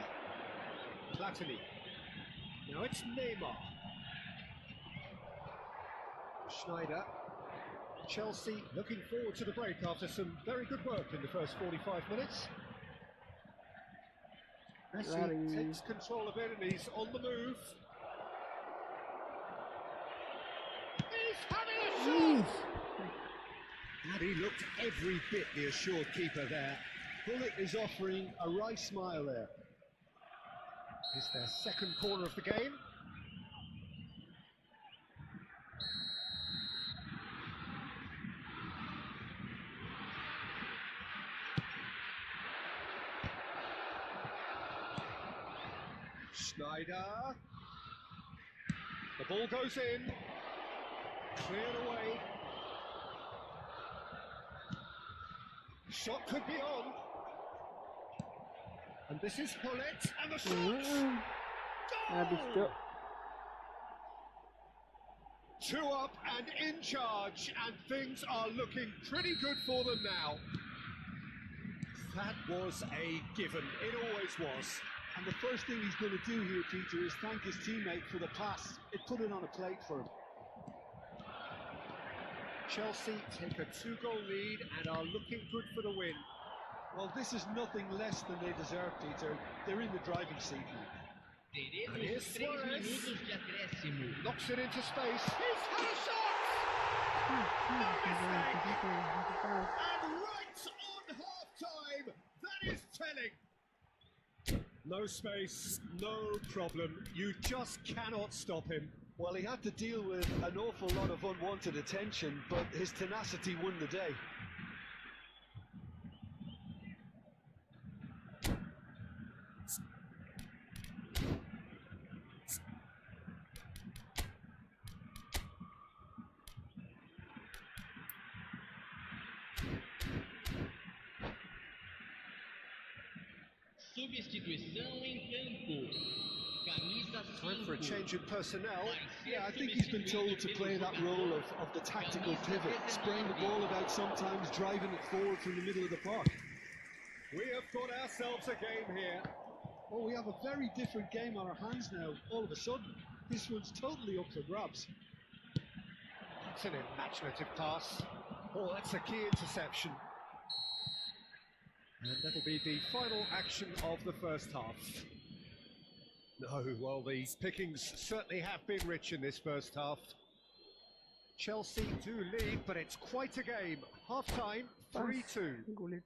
Platini. Now it's Neymar. Schneider. Chelsea looking forward to the break after some very good work in the first 45 minutes. Messi takes control of it and he's on the move. He's having a shot! And he looked every bit the assured keeper there. Bullet is offering a wry smile there. It's their second corner of the game. Schneider. The ball goes in. Cleared away. Shot could be on. And this is Hullet. And the shot! Habis, Goal! Cok. 2 up and in charge. And things are looking pretty good for them now. That was a given. It always was. And the first thing he's going to do here, Peter, is thank his teammate for the pass. It put it on a plate for him. Chelsea take a 2-goal lead and are looking good for the win. Well, this is nothing less than they deserve, Peter. They're in the driving seat now. And Teremos here's 3 Suarez. minutos de acréscimo. Knocks it into space. He's had a shot! No mistake! And right on half-time, that is telling. No space, no problem. You just cannot stop him. Well, he had to deal with an awful lot of unwanted attention, but his tenacity won the day. Substituição em campo. Camisa Time for a 5. change in personnel. Yeah, I think he's been told to play that role of the tactical pivot, spraying the ball about sometimes, driving it forward from the middle of the park. We have got ourselves a game here. Oh, we have a very different game on our hands now, all of a sudden. This one's totally up for grabs. It's an imaginative pass. Oh, that's a key interception. And that'll be the final action of the first half. No, well, the pickings certainly have been rich in this first half. Chelsea do lead, but it's quite a game. Half-time, 3-2. Gulit.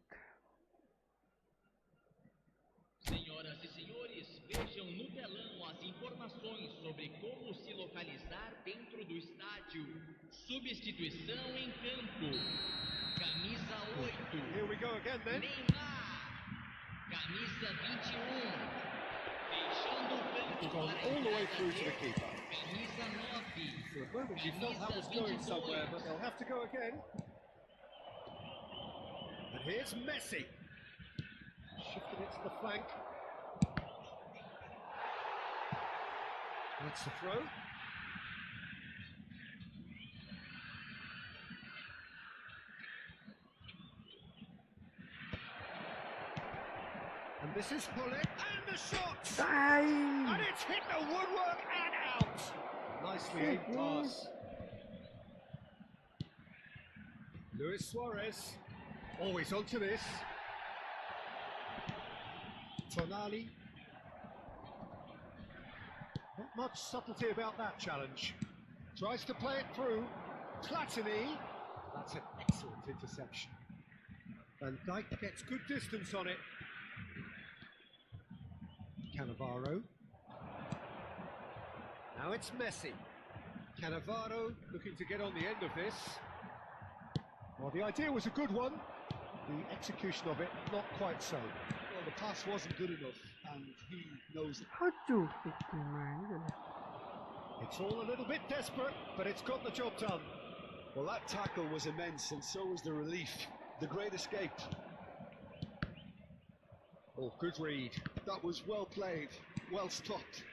Senhoras e senhores, vejam no telão as informações sobre como se localizar dentro do estádio. Substituição em campo. Camisa 8. Here we go again then. Neymar. Camisa 21. Fechando o It's campo gone para all the way a through to the zagueira. keeper. Camisa 9. For a moment you felt that was going somewhere, but they'll have to go again. And here's Messi. Shifted it to the flank. That's the throw. And this is Hullet, and the shot! Ai! And it's hit the woodwork and out! Nicely aimed pass. Luis Suarez, always onto this. Tonali. Not much subtlety about that challenge. Tries to play it through. Platini. That's an excellent interception. Van Dijk gets good distance on it. Cannavaro. Now it's Messi. Cannavaro looking to get on the end of this. Well, the idea was a good one. The execution of it, not quite so. Well, the pass wasn't good enough, and he knows it. Aduh, gimana nih? It's all a little bit desperate, but it's got the job done. Well, that tackle was immense, and so was the relief. The great escape. Oh, good read. That was well played, well stopped.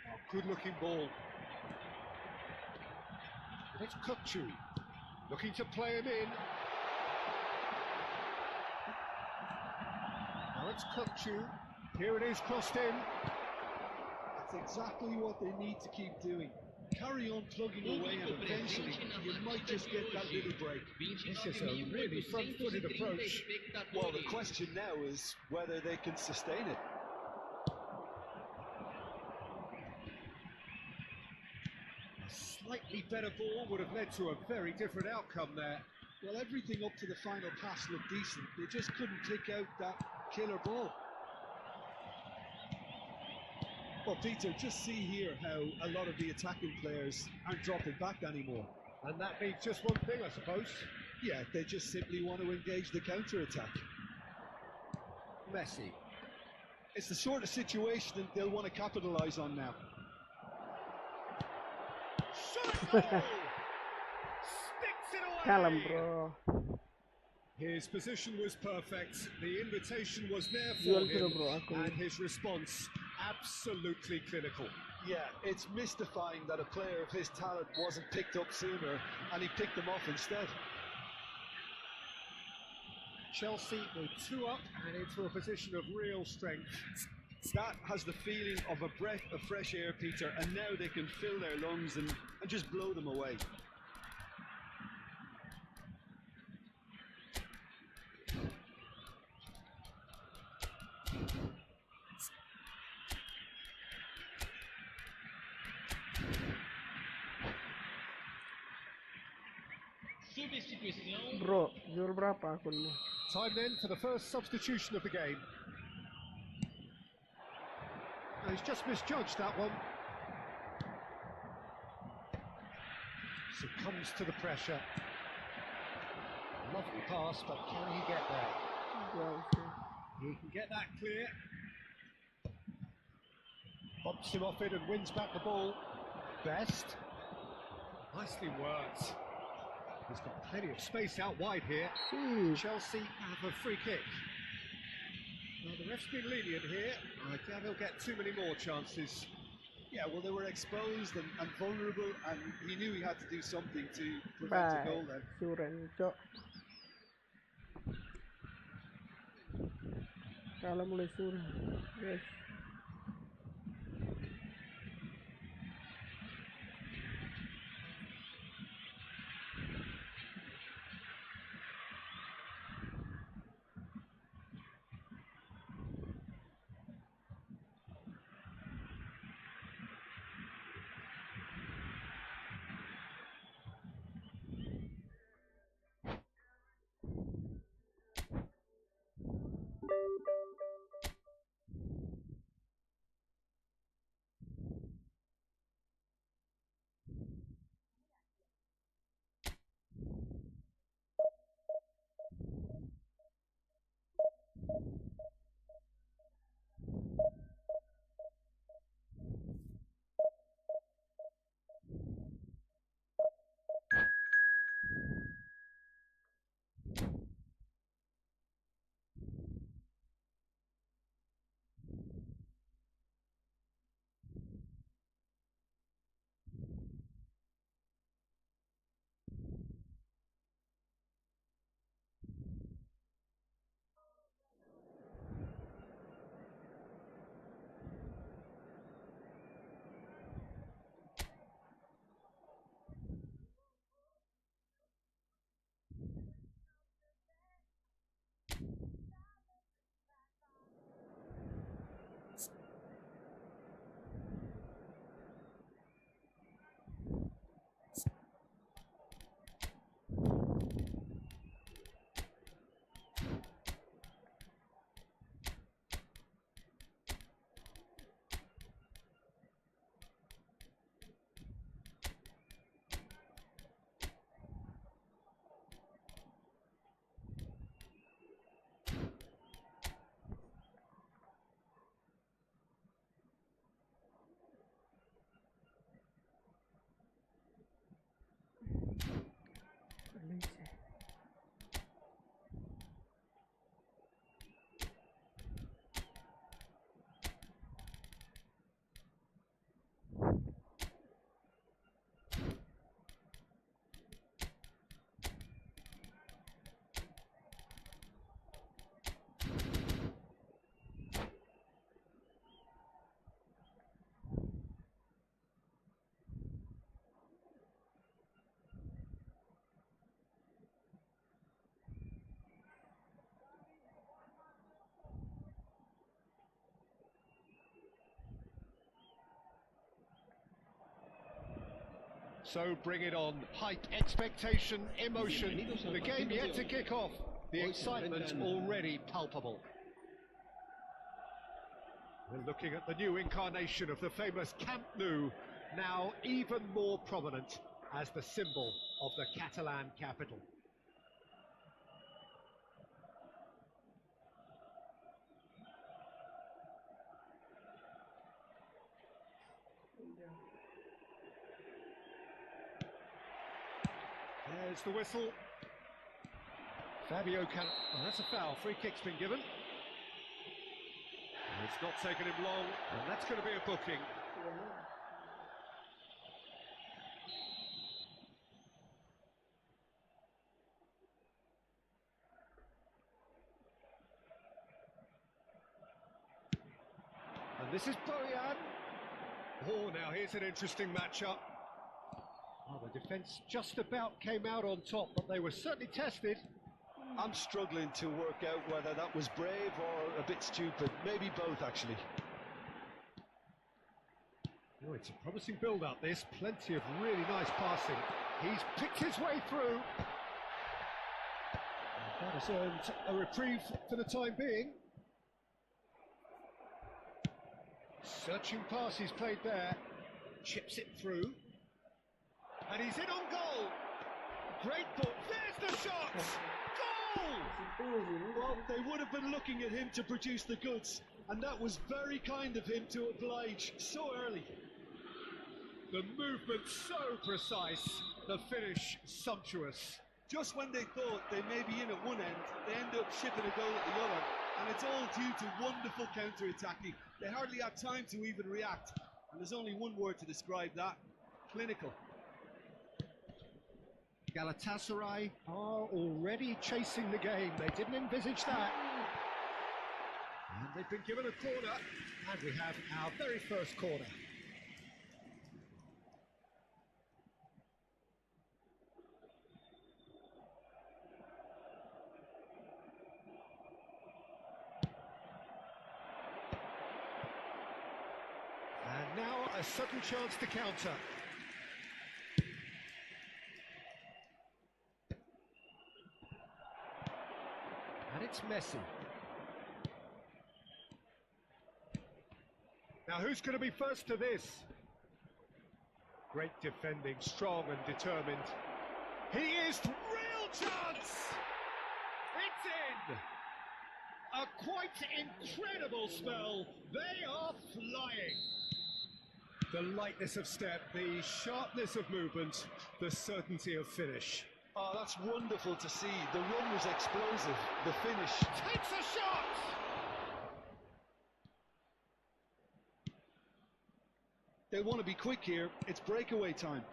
Oh, good looking ball. And it's Kukçu looking to play him in. Now it's Kukçu. Here it is, crossed in. That's exactly what they need to keep doing. Carry on plugging away, and eventually you might just get that little break. This is a really front-footed approach. Well, the question now is whether they can sustain it. A slightly better ball would have led to a very different outcome there. Well, everything up to the final pass looked decent. They just couldn't pick out that killer ball. Well, Peter, just see here how a lot of the attacking players aren't dropping back anymore. And that means just one thing, I suppose. Yeah, they just simply want to engage the counter-attack. Messi. It's the sort of situation that they'll want to capitalise on now. Shot goal! Sticks it away! Kalem bro. His position was perfect. The invitation was there Jual for sudah him, bro aku. and his response absolutely clinical. Yeah, it's mystifying that a player of his talent wasn't picked up sooner, and he picked them off instead. Chelsea were 2 up and into a position of real strength. That has the feeling of a breath of fresh air, Peter, and now they can fill their lungs and just blow them away. Substituição. Bro, jual berapa akunmu? Time then for the first substitution of the game. And he's just misjudged that one. Succumbs to the pressure. Lovely pass, but can he get there? Jauh sih. He can get that clear. Bumps him off it and wins back the ball. Best. Nicely worked. He's got plenty of space out wide here. Sih. Chelsea have a free kick. Well, the ref's been lenient here. I doubt he'll get too many more chances. Yeah, well, they were exposed and vulnerable, and he knew he had to do something to prevent a goal then. Suren, cok. Kalau mulai suren, guys. So bring it on. Hype, expectation, emotion. The game yet to kick off. The excitement already palpable. We're looking at the new incarnation of the famous Camp Nou, now even more prominent as the symbol of the Catalan capital. There's the whistle. Fabio can... Oh, that's a foul. Free kick's been given. It's not taken him long, and that's going to be a booking. And this is Bojan. Oh, now here's an interesting matchup. Oh, the defence just about came out on top, but they were certainly tested. I'm struggling to work out whether that was brave or a bit stupid. Maybe both, actually. Oh, it's a promising build-up, this. Plenty of really nice passing. He's picked his way through. That has earned a reprieve for the time being. Searching pass he's played there. Chips it through. And he's in on goal. Great ball. There's the shot! Goal! Well, they would have been looking at him to produce the goods, and that was very kind of him to oblige so early. The movement so precise, the finish sumptuous. Just when they thought they may be in at one end, they end up shipping a goal at the other, and it's all due to wonderful counter-attacking. They hardly had time to even react, and there's only one word to describe that: clinical. Galatasaray are already chasing the game. They didn't envisage that. And they've been given a corner, and we have our very first corner. And now a sudden chance to counter. And it's Messi. Now who's going to be first to this? Great defending, strong and determined. He is real chance! It's in! A quite incredible spell. They are flying. The lightness of step, the sharpness of movement, the certainty of finish. Oh, that's wonderful to see. The run was explosive. The finish. Takes a shot! They want to be quick here. It's breakaway time.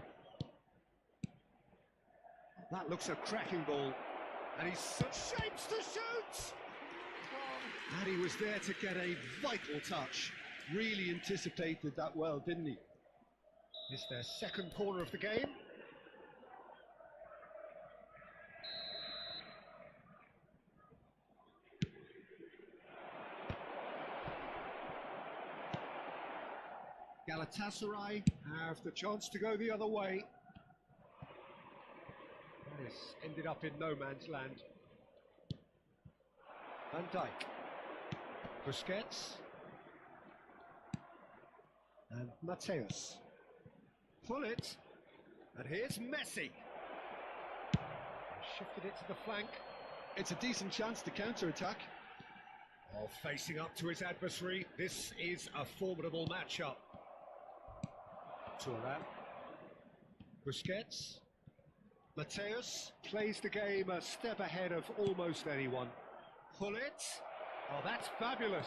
That looks a cracking ball. And he's such shapes to shoot! And he was there to get a vital touch. Really anticipated that well, didn't he? It's their second corner of the game. Galatasaray have the chance to go the other way. This ended up in no man's land. Van Dijk. Busquets. And Mateus. Pull it. And here's Messi. Shifted it to the flank. It's a decent chance to counter-attack. Oh, facing up to his adversary. This is a formidable matchup. Thuram. Busquets. Mateus plays the game a step ahead of almost anyone. Pull it. Oh, that's fabulous.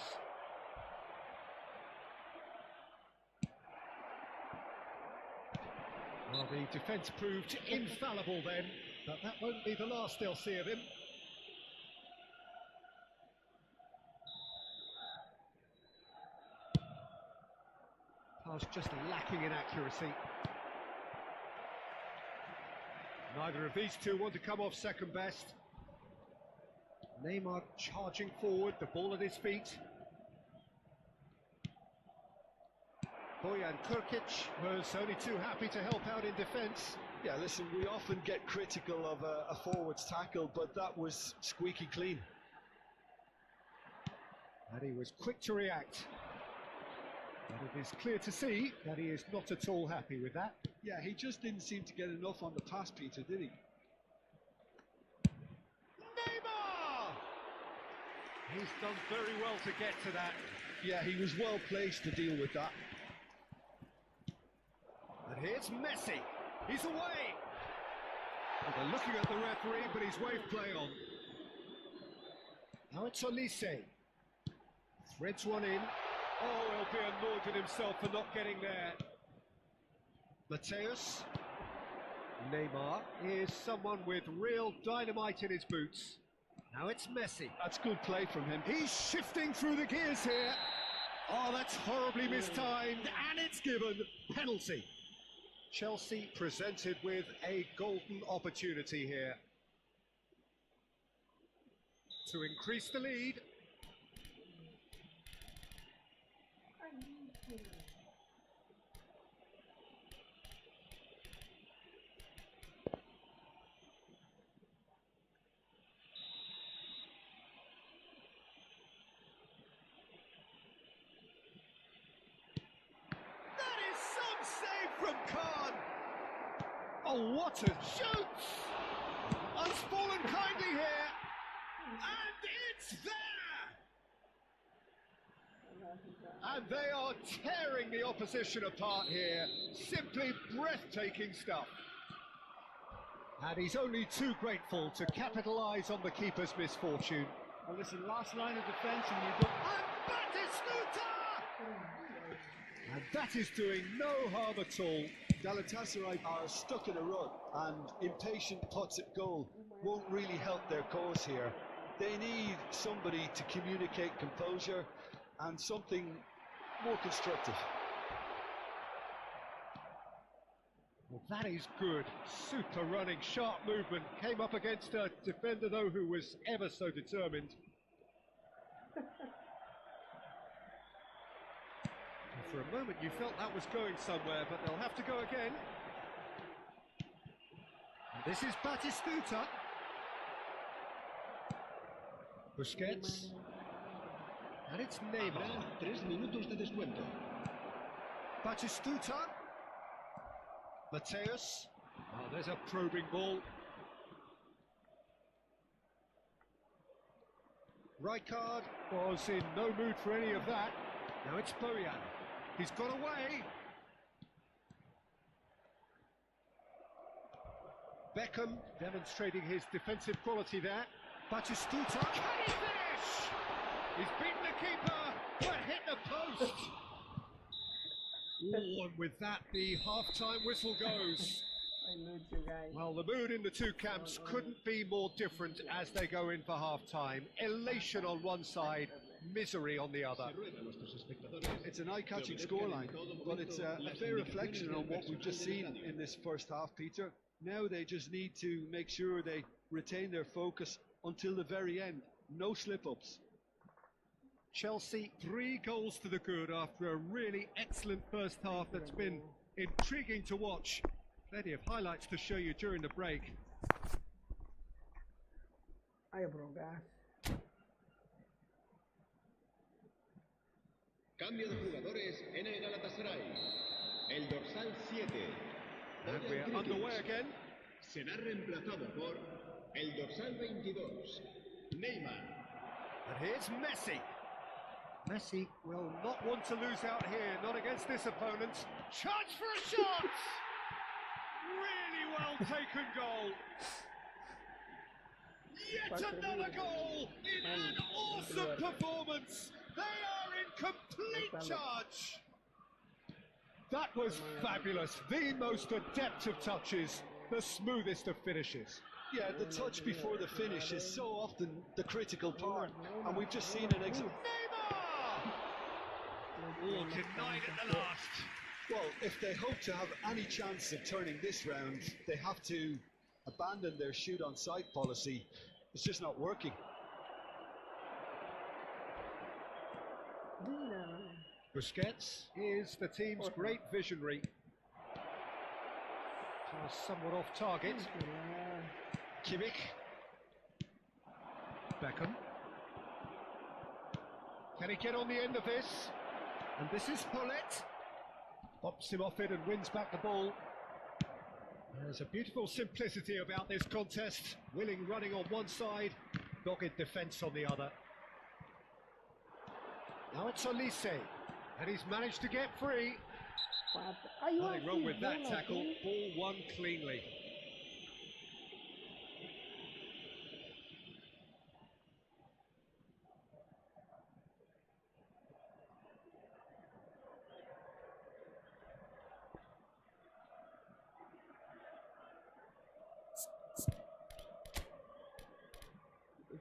Well, the defence proved infallible then, but that won't be the last they'll see of him. Pass just lacking in accuracy. Neither of these two want to come off second best. Neymar charging forward, the ball at his feet. Bojan Kurkic was only too happy to help out in defence. Yeah, listen, we often get critical of a forward's tackle, but that was squeaky clean. And he was quick to react. But it is clear to see that he is not at all happy with that. Yeah, he just didn't seem to get enough on the pass, Peter, did he? Neymar! He's done very well to get to that. Yeah, he was well placed to deal with that. And here's Messi. He's away. Well, they're looking at the referee, but he's waved play on. Now it's Olise. Threads one in. Oh, he'll be annoyed with himself for not getting there. Mateus. Neymar is someone with real dynamite in his boots. Now it's Messi. That's good play from him. He's shifting through the gears here. Oh, that's horribly mistimed, and it's given penalty. Chelsea presented with a golden opportunity here to increase the lead. From Khan. Oh, what a shoot! Unspoiled kindly here, and it's there! And they are tearing the opposition apart here. Simply breathtaking stuff. And he's only too grateful to capitalise on the keeper's misfortune. Well, listen, last line of defence, and you don't... And Batistuta! And that is doing no harm at all. Galatasaray are stuck in a rut, and impatient putts at goal won't really help their cause here. They need somebody to communicate composure and something more constructive. Well, that is good. Super running, sharp movement. Came up against a defender, though, who was ever so determined. For a moment you felt that was going somewhere, but they'll have to go again. And this is Batistuta. Busquets. And it's Neymar. 3 minutos de descuento. Batistuta. Mateus. Oh, there's a probing ball. Rijkaard was in no mood for any of that. Now it's Bojan. He's got away. Beckham demonstrating his defensive quality there. Batistuta, can he finish? He's beaten the keeper, but hit the post. Oh, and with that, the half-time whistle goes. Well, the mood in the two camps couldn't be more different as they go in for half-time. Elation on one side, misery on the other. It's an eye-catching scoreline, but it's a fair reflection on what we've just seen in this first half, Peter. Now they just need to make sure they retain their focus until the very end. No slip-ups. Chelsea 3 goals to the good after a really excellent first half that's been intriguing to watch. Plenty of highlights to show you during the break. Ayo bro, gas. Cambio de jugadores en el Galatasaray. El dorsal 7. And we're underway again. Será reemplazado por el dorsal 22. Neymar. And here's Messi. Messi will not want to lose out here, not against this opponent. Chance for a shot! Really well taken goal. Yet another goal in an awesome performance. They are in complete charge. That was fabulous. The most adept of touches, the smoothest of finishes. Yeah, the touch before the finish is so often the critical part, and we've just seen an example. Neymar! Oh, denied at the last. Well, if they hope to have any chance of turning this round, they have to abandon their shoot on sight policy. It's just not working. Busquets is the team's great visionary. Somewhat off target. Kimmich. Beckham. Can he get on the end of this? And this is Hullet. Bops him off it and wins back the ball. There's a beautiful simplicity about this contest. Willing running on one side, dogged defence on the other. Now it's Olise, and he's managed to get free. Nothing wrong with that tackle. Ball won cleanly.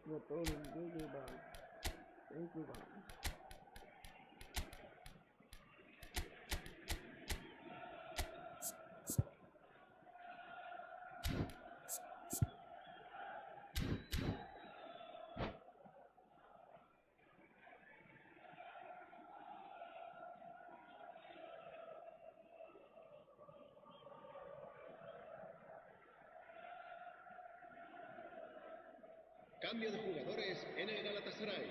Betul, gitu bang. Thank you bang. Cambio de jugadores en el Galatasaray.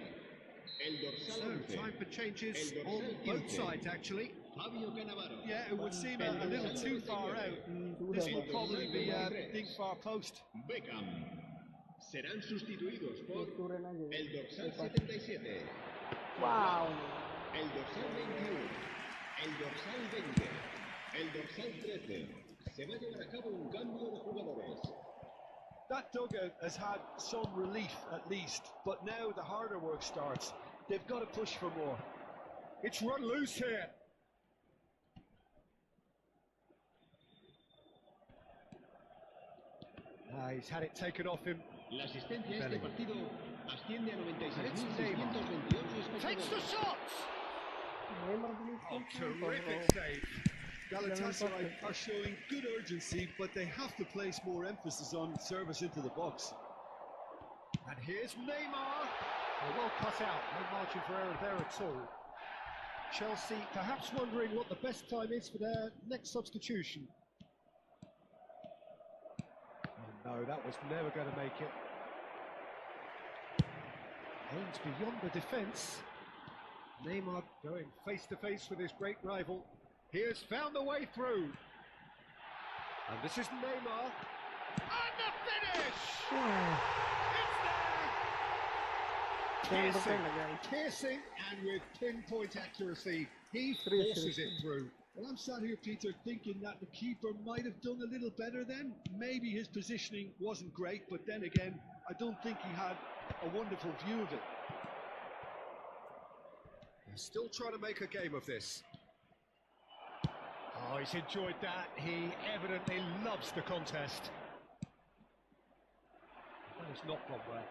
El dorsal So, 11. time for changes El on dorsal both 15. sides, actually. Fabio Cannavaro. Yeah, it would seem a little too far out. This will probably be a big far post. Beckham. Serán sustituidos por Tuturin aja. el dorsal 77. Wow. El dorsal 21. El dorsal 20. El dorsal 13. Se va a llevar a cabo un cambio de jugadores. That dugout has had some relief at least, but now the harder work starts. They've got to push for more. It's run loose here. He's had it taken off him. La asistencia a este Bellingham. partido asciende a It's 96.628 Takes the espectadores. shot! Neymar beli Oh, skill terrific save. Galatasaray are showing good urgency, but they have to place more emphasis on service into the box. And here's Neymar. Oh, well cut out, no margin for error there at all. Chelsea perhaps wondering what the best time is for their next substitution. Oh, no, that was never going to make it. Aims beyond the defence. Neymar going face to face with his great rival. He has found the way through. And this is Neymar. And the finish! It's there! Piercing and with pinpoint accuracy, he forces it through. Well, I'm sat here, Peter, thinking that the keeper might have done a little better then. Maybe his positioning wasn't great, but then again, I don't think he had a wonderful view of it. He's still trying to make a game of this. Oh, he's enjoyed that. He evidently loves the contest. That has not gone well.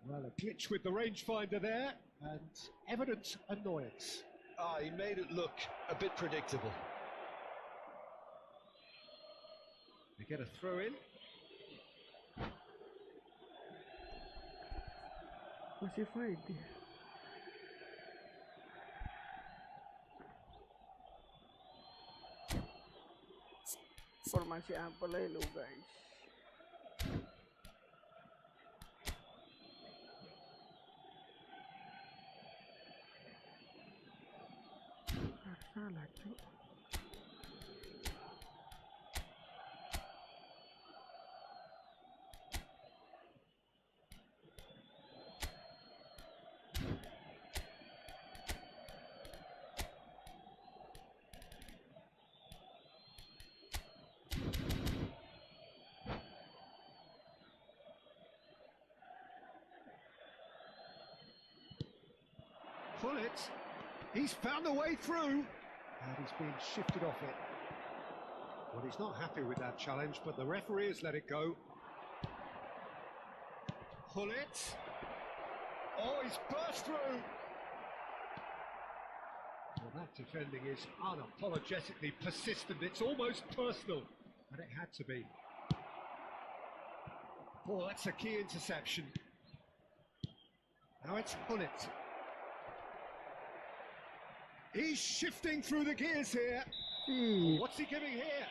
Well, a glitch with the rangefinder there, and evident annoyance. Ah, he made it look a bit predictable. They get a throw in. Masih fight dia. Formasi apa lah lo guys? Salah cuk. Hullet, he's found a way through, and he's been shifted off it. Well, he's not happy with that challenge, but the referee has let it go. Hullet, oh, he's burst through. Well, that defending is unapologetically persistent. It's almost personal, and it had to be. Oh, that's a key interception. Now it's Hullet. He's shifting through the gears here. What's he giving here?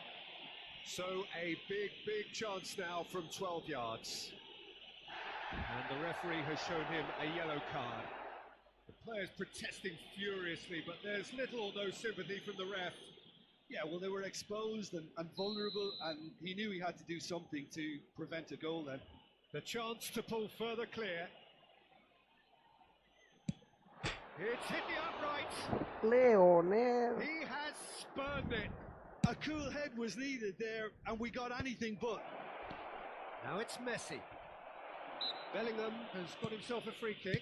So a big chance now from 12 yards. And the referee has shown him a yellow card. The players protesting furiously, but there's little or no sympathy from the ref. Yeah, well, they were exposed and vulnerable, and he knew he had to do something to prevent a goal then. The chance to pull further clear. It's hit the upright. Leonel. He has spurned it. A cool head was needed there, and we got anything but. Now it's Messi. Bellingham has got himself a free kick.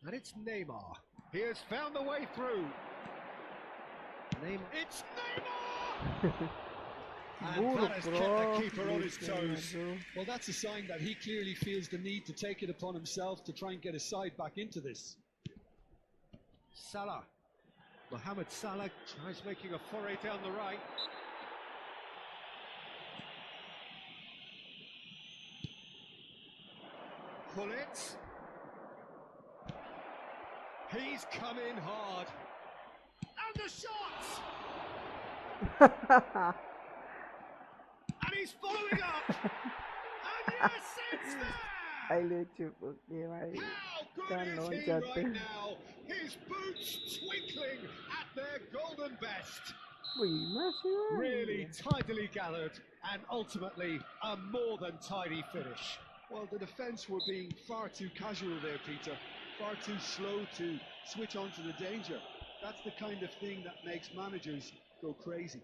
And it's Neymar. He has found the way through. It's Neymar! And that has kept the keeper on his toes. Well, that's a sign that he clearly feels the need to take it upon himself to try and get his side back into this. Salah. Mohamed Salah tries making a foray down the right. Pullet. He's come in hard. And the shot! And he's following up! And yes, it's there! Ay lucu, oke baik. How Kan good is he loncat right tuh. now? His boots twinkling at their golden best. Wih, masih lagi. Really tidily gathered and ultimately a more than tidy finish. Well, the defence were being far too casual there, Peter. Far too slow to switch on to the danger. That's the kind of thing that makes managers go crazy.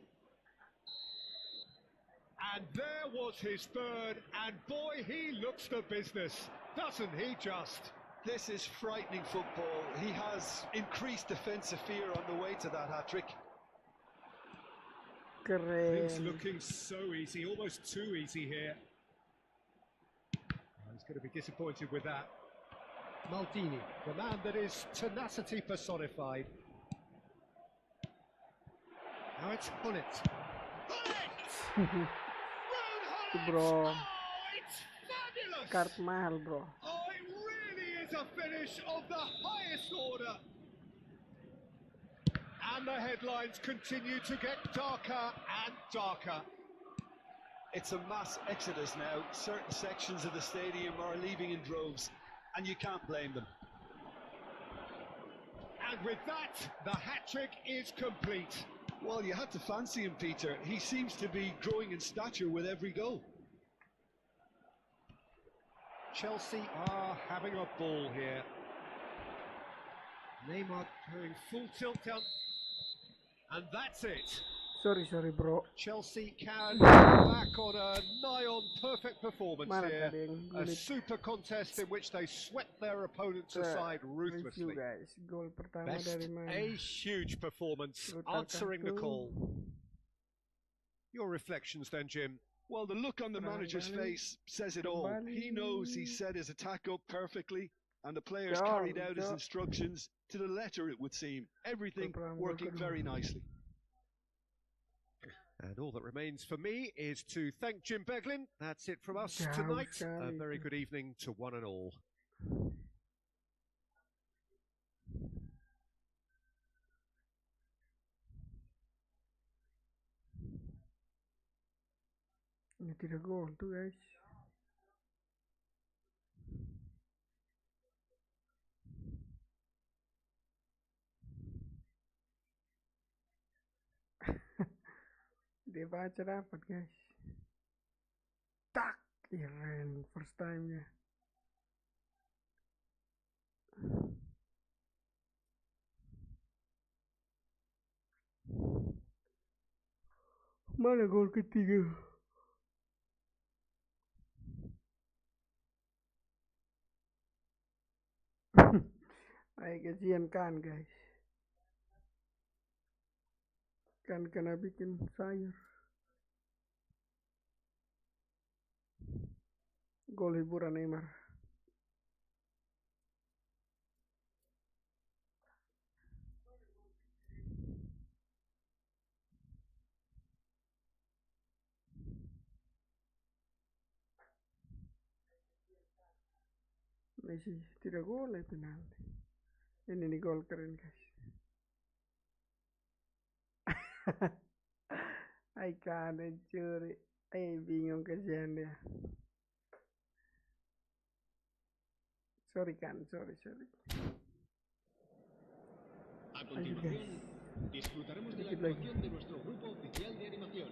And there was his third, and boy, he looks the business, doesn't he just? This is frightening football. He has increased defensive fear on the way to that hat-trick. Things Keren. looking so easy, almost too easy here. He's going to be disappointed with that. Maldini, the man that is tenacity personified. Now it's Hullet. Hullet! Bro, Oh, it's fabulous! kart mahal bro. Oh, it really is a finish of the highest order. And the headlines continue to get darker and darker. It's a mass exodus now. Certain sections of the stadium are leaving in droves, and you can't blame them. And with that, the hat-trick is complete. Well, you had to fancy him, Peter. He seems to be growing in stature with every goal. Chelsea are having a ball here. Neymar going full tilt down. And that's it. Sorry bro. Chelsea can get back on a nigh-on perfect performance Mana here. tadi yang A gulit? super contest in which they swept their opponents Kita aside review ruthlessly. guys. Gol pertama Best, dari mana? a huge performance, Lukaku. answering the call. Your reflections then, Jim? Well, the look on the manager's face says it all. He knows he set his attack up perfectly, and the players carried out his instructions to the letter, it would seem. Everything working very nicely. And all that remains for me is to thank Jim Beglin. That's it from us tonight. A very good evening to one and all. Ini tidak gol tuh guys. Dia baca dapat guys. Tak, keren first time nya. Mana gol ketiga? Ay, kasihan kan guys. Kan kena bikin sayur. Gol hiburan Neymar. Messi tidak gol penalti. Ini nih gol keren guys. Ay, kanan curi. Ay, bingung kasihan dia. Sorry kan, sorry. A continuación, disfrutaremos de la Dikit lagi. actuación de nuestro grupo oficial de animación.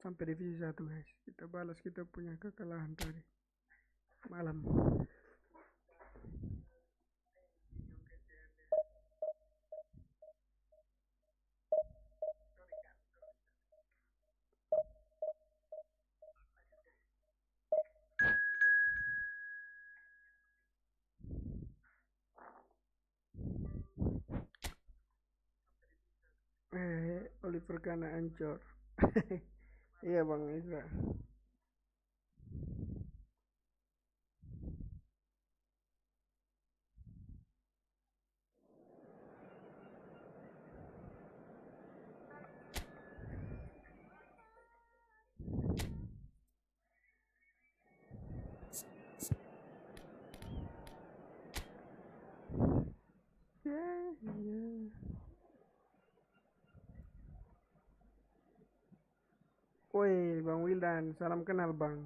Sampai divisi 1 guys. Kita balas kita punya kekalahan tadi malam. Oliver Kana ancur. Iya Bang Isra. Yeah. Woi, Bang Wildan, salam kenal Bang.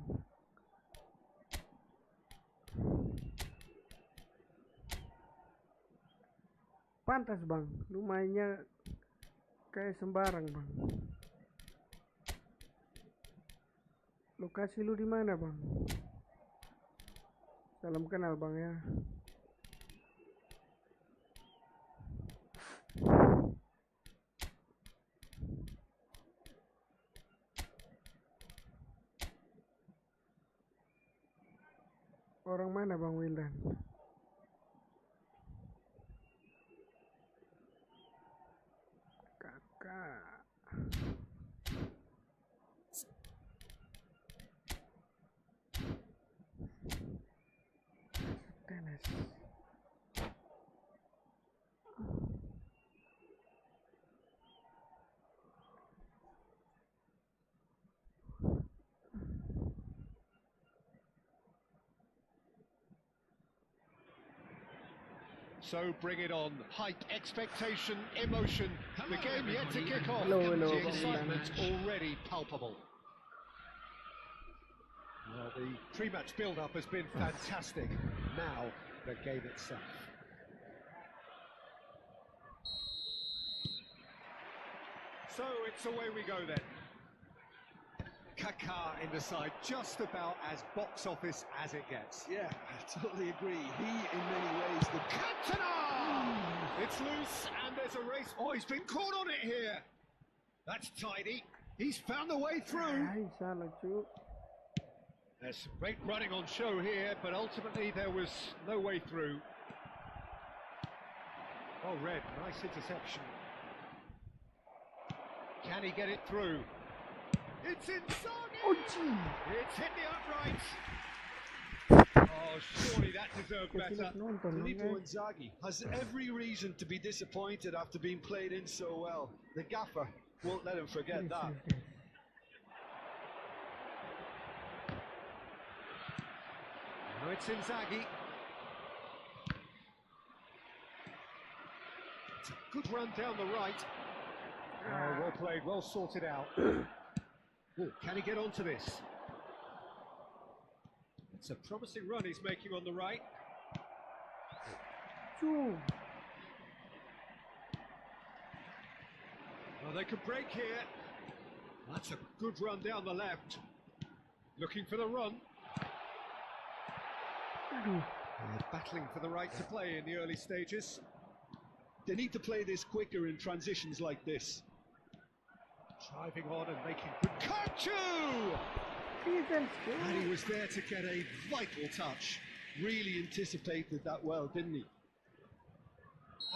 Pantas Bang, lumayannya kayak sembarang Bang. Lokasi lu di mana Bang? Salam kenal Bang ya. Orang mana Bang Wildan? Kakak. Tenis. So bring it on. Hype, expectation, emotion. The game yet to kick off. Hello, The Bang excitement Wildan. already palpable. Well, the pre-match build-up has been fantastic. Now, the game itself. So it's away we go then. Kaká in the side, just about as box office as it gets. Yeah, I totally agree. He, in many ways, the Cantona! It's loose and there's a race. Oh, he's been caught on it here. That's tidy. He's found the way through. Ay, salah cu. There's some great running on show here, but ultimately there was no way through. Oh, Red, nice interception. Can he get it through? It's inside. Oh, gee. It's hit the uprights. Oh, surely that deserved better. Kesilas nonton Bang Filippo guys. Inzaghi has every reason to be disappointed after being played in so well. The gaffer won't let him forget that. Now it's Inzaghi. It's a good run down the right. Oh, well played, well sorted out. Oh, can he get onto this? It's a promising run he's making on the right. Cu. Oh, they could break here. That's a good run down the left. Looking for the run. Aduh. They're battling for the right to play in the early stages. They need to play this quicker in transitions like this. Driving on and making good Kachu! Defense, And he was there to get a vital touch. Really anticipated that well, didn't he?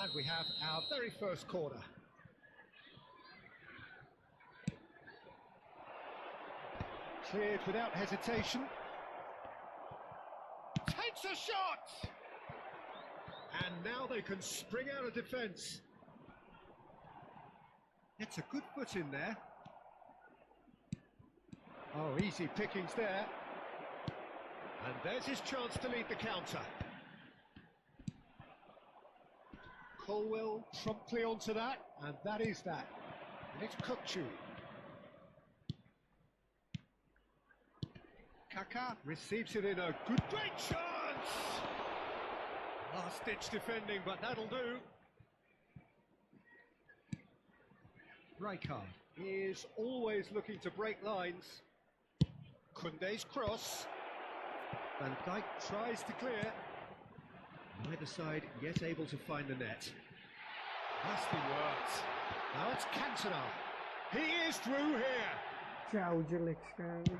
And we have our very first corner. Cleared without hesitation. Takes a shot! And now they can spring out of defence. It's a good foot in there. Oh, easy pickings there. And there's his chance to lead the counter. Colwell promptly onto that, and that is that. And it's Kukcu. Kaka receives it in a great chance! Last-ditch defending, but that'll do. Rijkaard is always looking to break lines. Koundé's cross. Van Dijk tries to clear. Neither side yet able to find the net. Nasty works. Now it's Cantona. He is through here. Jauh jelek sekali.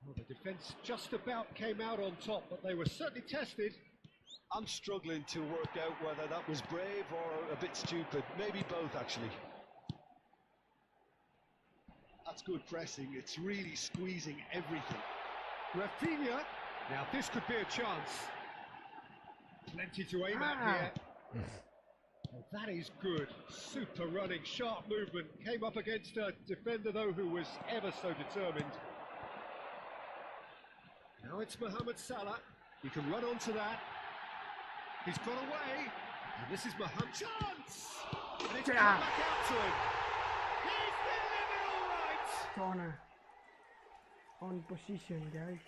Well, the defence just about came out on top, but they were certainly tested. I'm struggling to work out whether that was brave or a bit stupid. Maybe both, actually. That's good pressing. It's really squeezing everything. Rafinha. Now this could be a chance. Plenty to aim at here. Well, that is good. Super running, sharp movement. Came up against a defender, though, who was ever so determined. Now it's Mohamed Salah. He can run onto that. He's got away. And this is Mohamed. Chance! And it's come back out to him. He's delivered all right. Corner. On position, guys.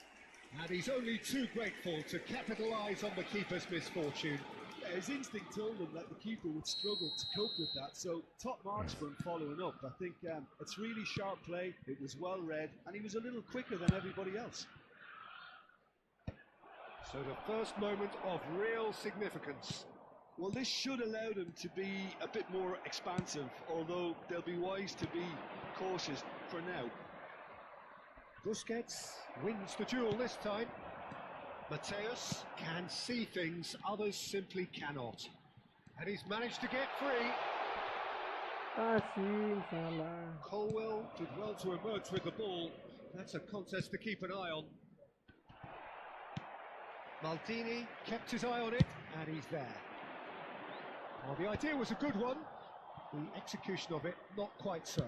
And he's only too grateful to capitalise on the keeper's misfortune. Yeah, his instinct told him that the keeper would struggle to cope with that, so top marks for him following up. I think it's really sharp play, it was well read, and he was a little quicker than everybody else. So the first moment of real significance. Well, this should allow them to be a bit more expansive, although they'll be wise to be cautious for now. Busquets wins the duel this time. Mateus can see things others simply cannot. And he's managed to get free. Asim, salah. Colwell did well to emerge with the ball. That's a contest to keep an eye on. Maldini kept his eye on it, and he's there. Well, the idea was a good one. The execution of it, not quite so.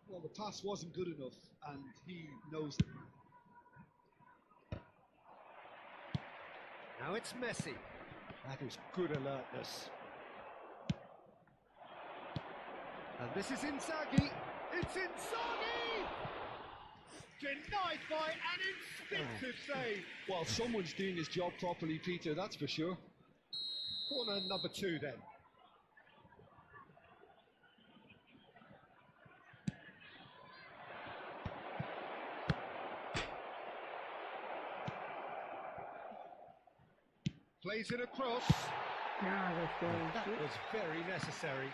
Well, the pass wasn't good enough, and he knows it. Now it's Messi. That is good alertness. And this is Inzaghi. It's Inzaghi! Denied by an instinctive save. Well, someone's doing his job properly, Peter, that's for sure. Corner number 2 then. Plays it across. Yeah, that's That going. was very necessary.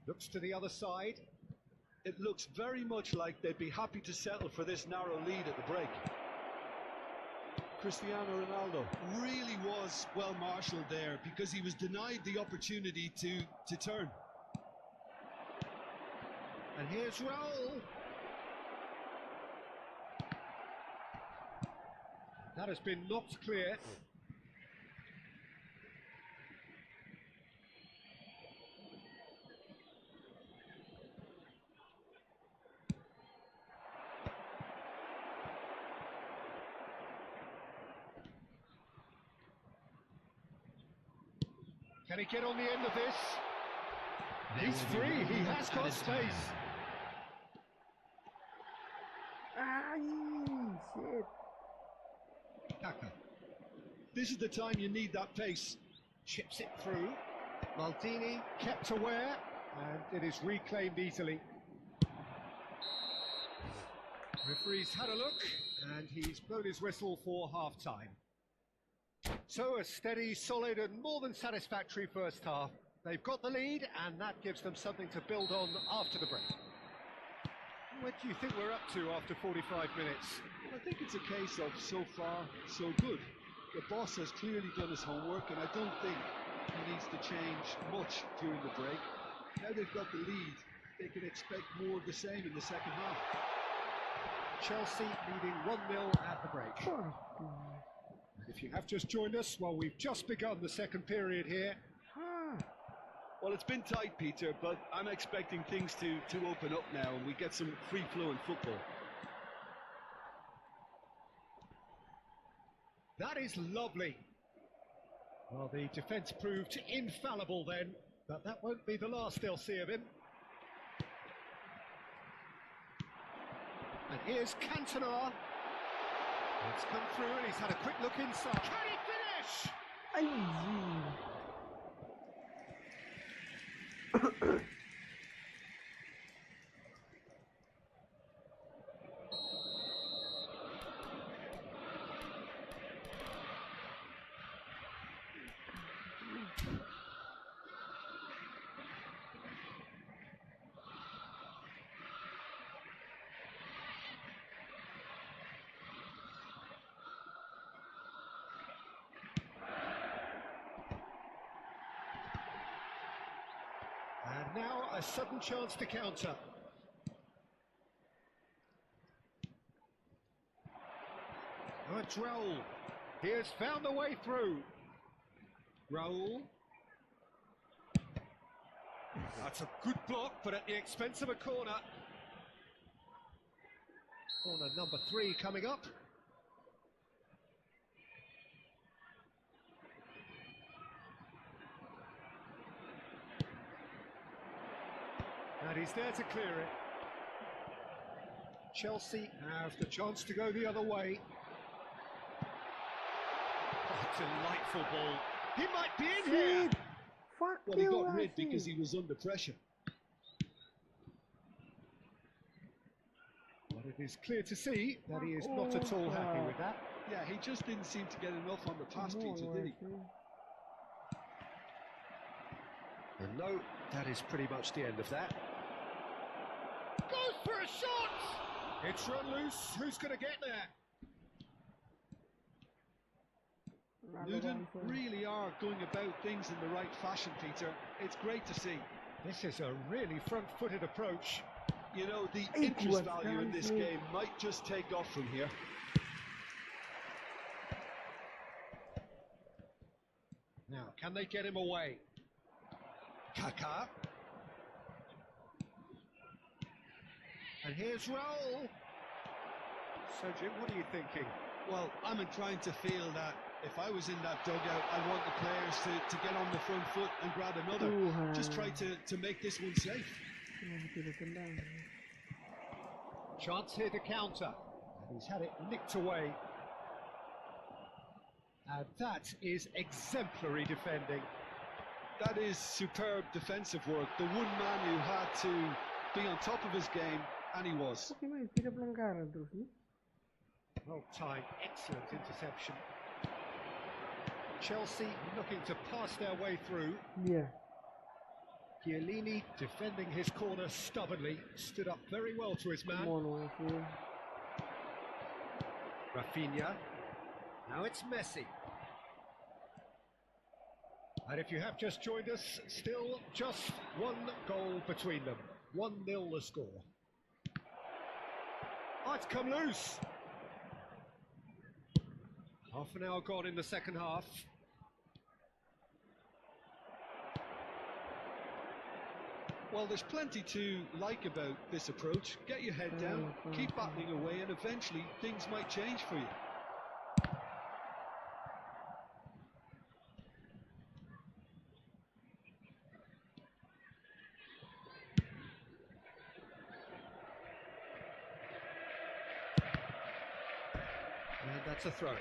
Looks to the other side. It looks very much like they'd be happy to settle for this narrow lead at the break. Cristiano Ronaldo really was well marshalled there because he was denied the opportunity to turn. And here's Raul. That has been knocked clear. Can he get on the end of this? He's free, he has got space. Ah, shit. Kaka This is the time you need that pace. chips it through. Maldini kept aware, and it is reclaimed easily. Referee's had a look, and he's blown his whistle for half-time. So a steady, solid and more than satisfactory first half. They've got the lead, and that gives them something to build on after the break. What do you think we're up to after 45 minutes? I think it's a case of so far, so good. The boss has clearly done his homework, and I don't think he needs to change much during the break. Now they've got the lead, they can expect more of the same in the second half. Chelsea leading 1-0 at the break. If you have just joined us, well, we've just begun the second period here. Well, it's been tight, Peter, but I'm expecting things to open up now and we get some free-flowing football. That is lovely. Well, the defence proved infallible then, but that won't be the last they'll see of him. And here's Cantona. It's come through and he's had a quick look inside. Can he finish? Anjing. And now a sudden chance to counter. Now it's Raul. He has found the way through. Raul. That's a good block, but at the expense of a corner. Corner number 3 coming up. And he's there to clear it. Chelsea have the chance to go the other way. Oh, delightful ball. He might be in here. Fuck Well, he you, got rid Rafi. because he was under pressure. But it is clear to see that he is not at all happy with that. Yeah, he just didn't seem to get enough on the pass, Come on, Peter, did he? Rafi. And no, that is pretty much the end of that. Goes for a shot! It's run loose. Who's going to get there? Luton really are going about things in the right fashion, Peter. It's great to see. This is a really front-footed approach. You know, the It interest was value in this dancing. game might just take off from here. Now, can they get him away? Kaká. And here's Raul. Sergio, what are you thinking? Well, I'm inclined to feel that if I was in that dugout, I'd want the players to get on the front foot and grab another. Just try to make this one safe. Chance here to counter. And he's had it nicked away. And that is exemplary defending. That is superb defensive work. The one man who had to be on top of his game, and he was. Oke, main tidak pelanggaran terus nih. Well timed, excellent interception. Chelsea looking to pass their way through. Iya. Chiellini defending his corner stubbornly, stood up very well to his man. Come on, Rafi. Rafinha. Now it's Messi. And if you have just joined us, still just one goal between them. 1-0 the score. Oh, it's come loose. Half an hour gone in the second half. Well, there's plenty to like about this approach. Get your head down, keep battling away, and eventually things might change for you. And that's a throw.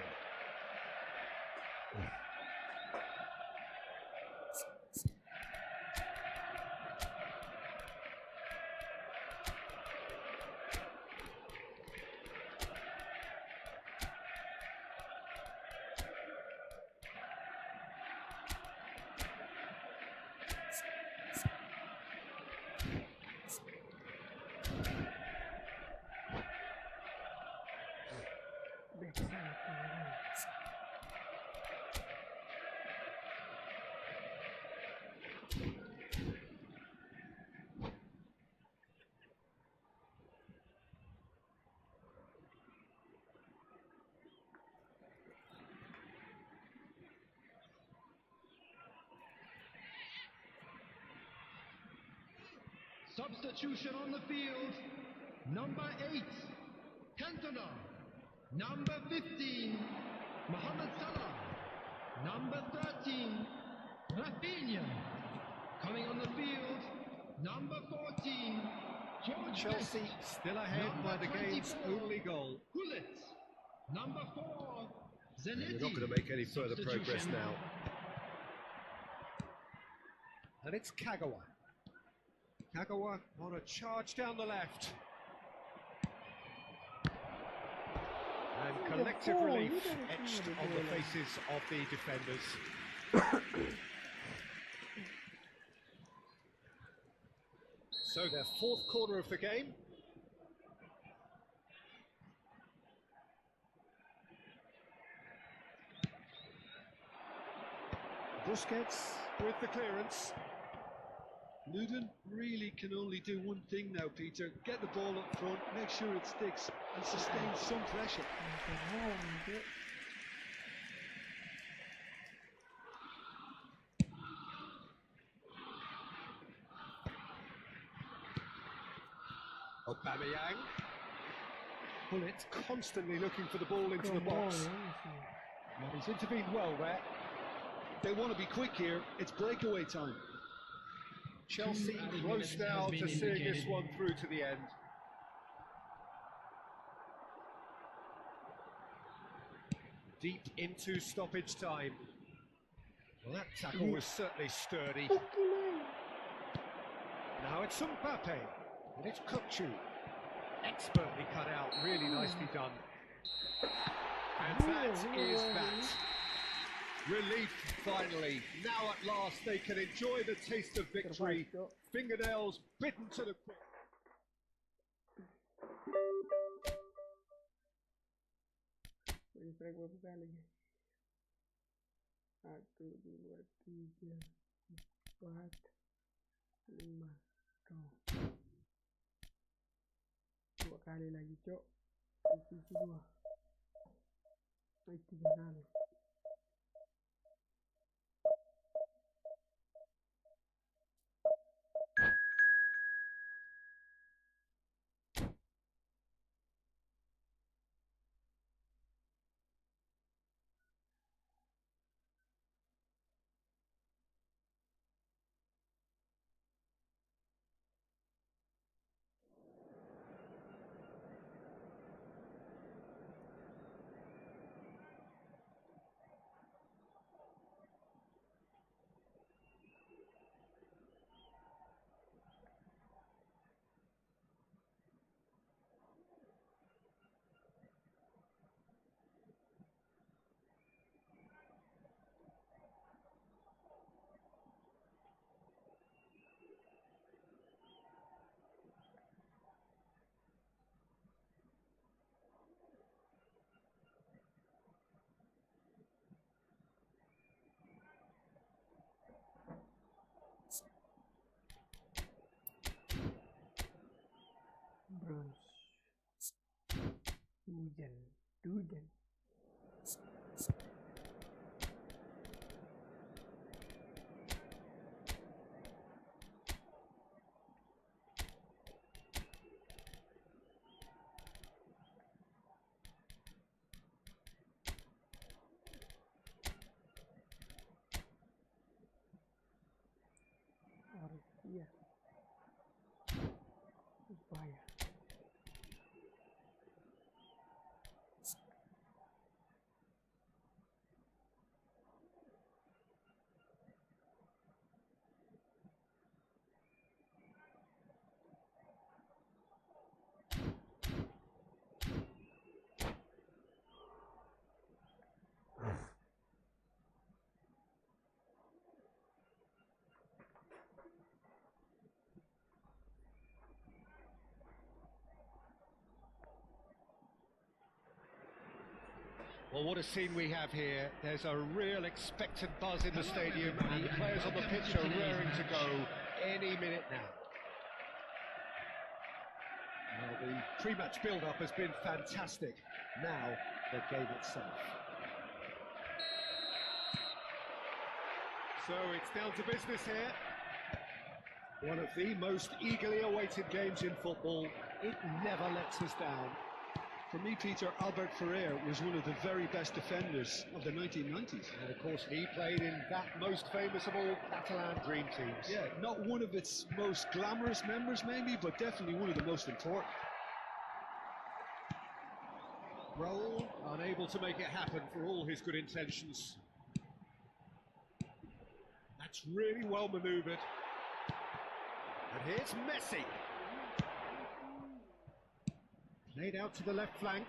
Substitution on the field. Number 8, Cantona. Number 15, Mohamed Salah. Number 13, Chelsea still ahead by the game's only goal. Gullit. Number 4. We're not going to make any further progress now. And it's Kagawa. Kagawa on a charge down the left. And collective relief etched on the faces of the defenders. So their fourth corner of the game. Busquets with the clearance. Luton really can only do one thing now, Peter. Get the ball up front, make sure it sticks, and sustain some pressure. Aubameyang. Bullet constantly looking for the ball into the box. Well, he's intervened well there. They want to be quick here. It's breakaway time. Chelsea close now to seeing this one through to the end. Deep into stoppage time. Well, that tackle was certainly sturdy. Now it's Mbappe, and it's Kukçu. Expertly cut out, really nicely done. And that is that. Relief finally. Now at last they can enjoy the taste of victory. Fingernails bitten to the quick. Berapa kali? 1, 2, 3, 4, 5, tuh. 2 kali lagi, Cok. Sisi 2. 3 kali. Bronze. Hujan. Iya. Upaya. Well, what a scene we have here. There's a real expectant buzz in the stadium, and the players on the pitch are raring to go any minute now. Well, the pre-match build-up has been fantastic. Now, the game itself. So it's down to business here. One of the most eagerly awaited games in football. It never lets us down. For me, Peter, Albert Ferrer was one of the very best defenders of the 1990s. And of course, he played in that most famous of all Catalan dream teams. Yeah, not one of its most glamorous members, maybe, but definitely one of the most important. Raul unable to make it happen for all his good intentions. That's really well manoeuvred. And here's Messi. Played out to the left flank.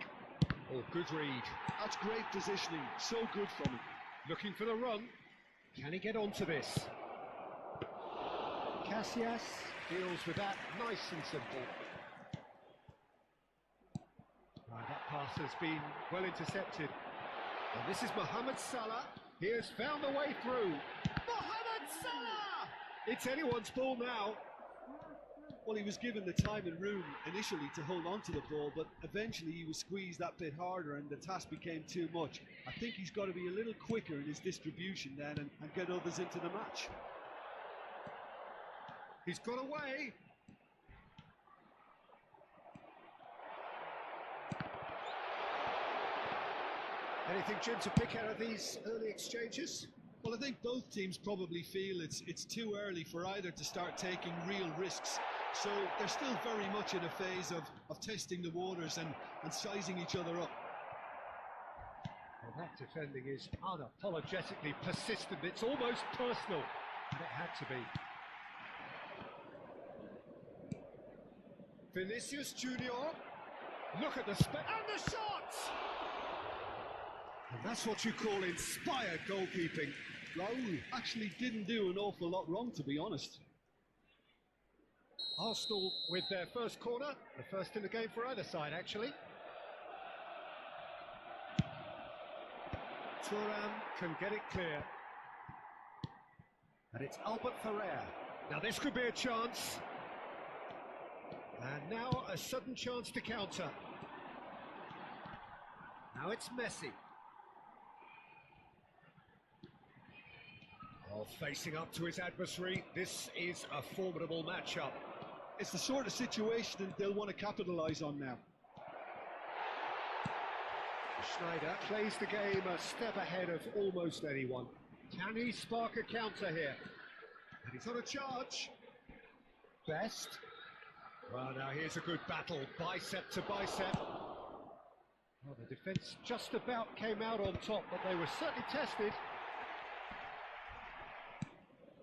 Oh, good read. That's great positioning, so good from him. Looking for the run. Can he get onto this? Casillas deals with that nice and simple. Right, that pass has been well intercepted. And this is Mohamed Salah. He has found the way through. Mohamed Salah! It's anyone's ball now. Well, he was given the time and room initially to hold on to the ball, but eventually he was squeezed that bit harder and the task became too much. I think he's got to be a little quicker in his distribution then and get others into the match. He's got away. Anything, Jim, to pick out of these early exchanges? Well, I think both teams probably feel it's too early for either to start taking real risks. So they're still very much in a phase of testing the waters and sizing each other up. Well, that defending is unapologetically persistent. It's almost personal. And it had to be. Vinicius Junior. Look at the and the shot! And that's what you call inspired goalkeeping. Raul actually didn't do an awful lot wrong, to be honest. Arsenal with their first corner, the first in the game for either side, actually. Thuram can get it clear. And it's Albert Ferrer. Now this could be a chance. And now a sudden chance to counter. Now it's Messi. Oh, facing up to his adversary, this is a formidable matchup. It's the sort of situation they'll want to capitalise on now. Schneider plays the game a step ahead of almost anyone. Can he spark a counter here? And he's on a charge. Best. Well, now here's a good battle, bicep to bicep. Well, the defence just about came out on top, but they were certainly tested.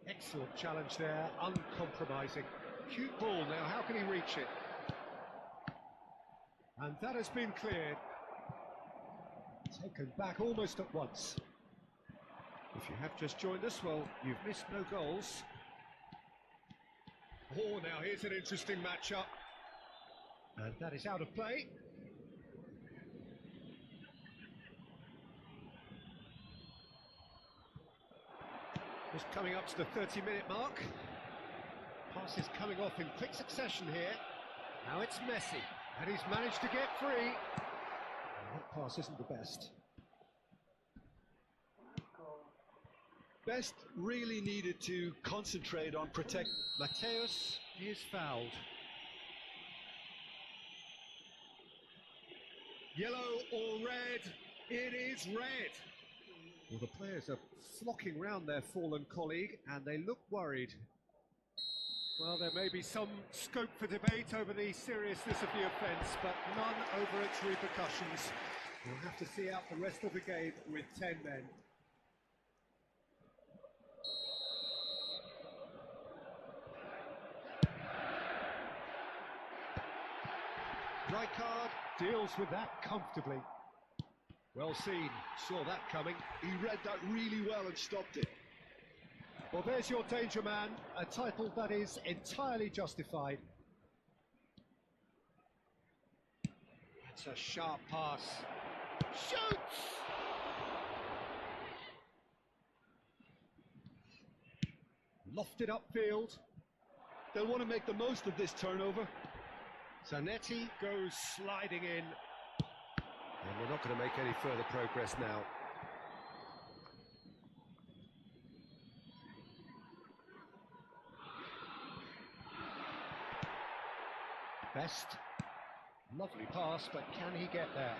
Excellent challenge there, uncompromising. Cute ball now, how can he reach it? And that has been cleared. Taken back almost at once. If you have just joined us, well, you've missed no goals. Oh, now here's an interesting matchup. And that is out of play. Just coming up to the 30-minute mark. Passes coming off in quick succession here. Now it's Messi, and he's managed to get free. And that pass isn't the best. Best really needed to concentrate on protect. Mateus is fouled. Yellow or red? It is red. Well, the players are flocking round their fallen colleague, and they look worried. Well, there may be some scope for debate over the seriousness of the offence, but none over its repercussions. We'll have to see out the rest of the game with 10 men. Rijkaard deals with that comfortably. Well seen, saw that coming. He read that really well and stopped it. Well, there's your danger man, a title that is entirely justified. That's a sharp pass. Shoots! Lofted upfield. They'll want to make the most of this turnover. Zanetti goes sliding in. And we're not going to make any further progress now. Best. Lovely pass, but can he get there?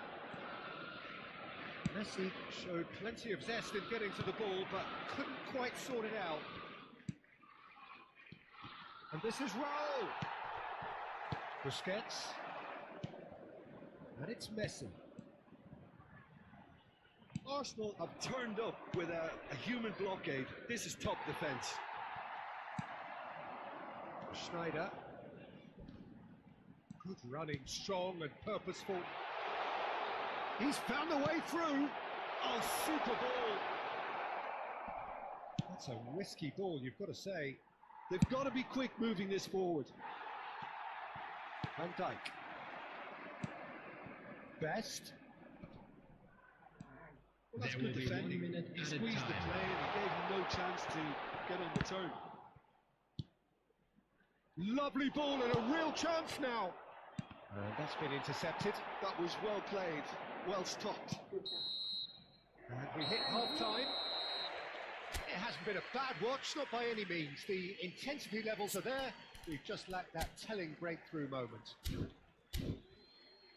Messi showed plenty of zest in getting to the ball, but couldn't quite sort it out. And this is Raul. Busquets. And it's Messi. Arsenal have turned up with a human blockade. This is top defence. Schneider. Good running, strong and purposeful. He's found the way through. Oh, super ball. That's a risky ball, you've got to say. They've got to be quick moving this forward. Van Dijk. Best. Well, that's good defending. He squeezed the play and he gave him no chance to get on the turn. Lovely ball and a real chance now. And that's been intercepted. That was well played, well stopped. And we hit half-time. It hasn't been a bad watch, not by any means. The intensity levels are there. We've just lacked that telling breakthrough moment.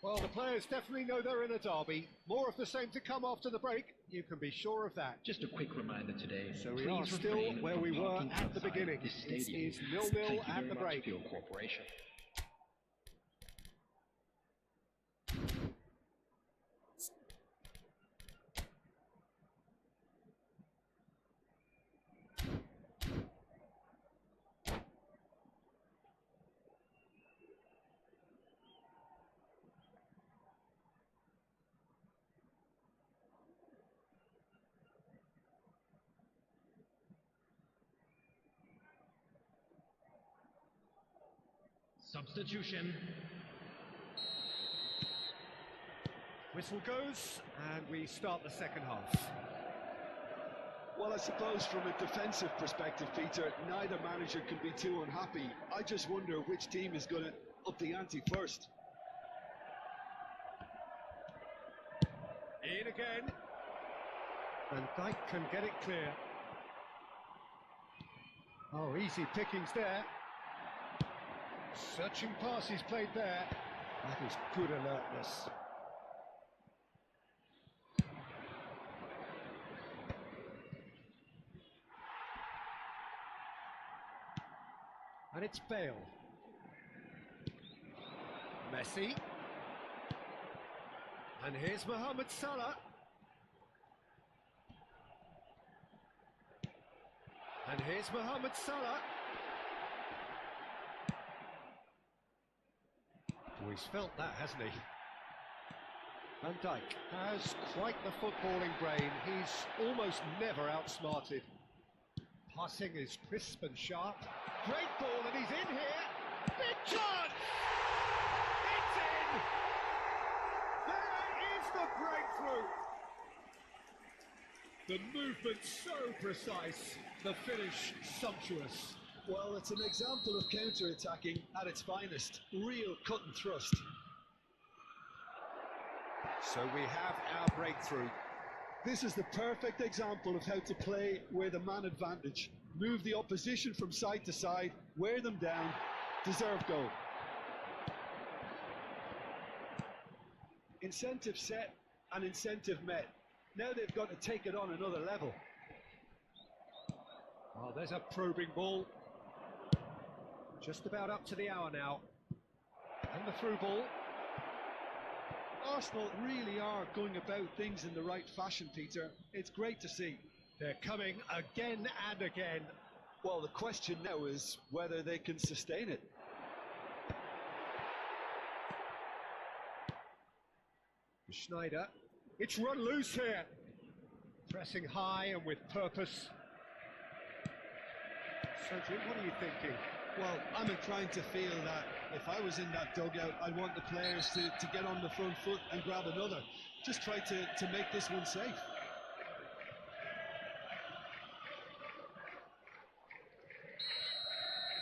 Well, the players definitely know they're in a derby. More of the same to come after the break. You can be sure of that. Just a quick reminder today. So we are still where we were at the beginning. It is 0-0 at the break. For your cooperation. Substitution. Whistle goes, and we start the second half. Well, I suppose from a defensive perspective, Peter, neither manager can be too unhappy. I just wonder which team is going to up the ante first. In again. Van Dijk can get it clear. Oh, easy pickings there. Searching pass he's played there. That is good alertness. And it's Bale. Messi. And here's Mohamed Salah. And here's Mohamed Salah. Oh, he's felt that, hasn't he? Van Dijk has quite the footballing brain. He's almost never outsmarted. Passing is crisp and sharp. Great ball, and he's in here. Big chance! It's in! There is the breakthrough! The movement so precise, the finish sumptuous. Well, it's an example of counter-attacking at its finest. Real cut and thrust. So we have our breakthrough. This is the perfect example of how to play with a man advantage. Move the opposition from side to side, wear them down, deserve goal. Incentive set and incentive met. Now they've got to take it on another level. Oh, there's a probing ball. Just about up to the hour now. And the through ball. Arsenal really are going about things in the right fashion, Peter. It's great to see. They're coming again and again. Well, the question now is whether they can sustain it. Schneider. It's run loose here. Pressing high and with purpose. Cedric, what are you thinking? Well, I'm inclined to feel that if I was in that dugout, I'd want the players to get on the front foot and grab another. Just try to make this one safe.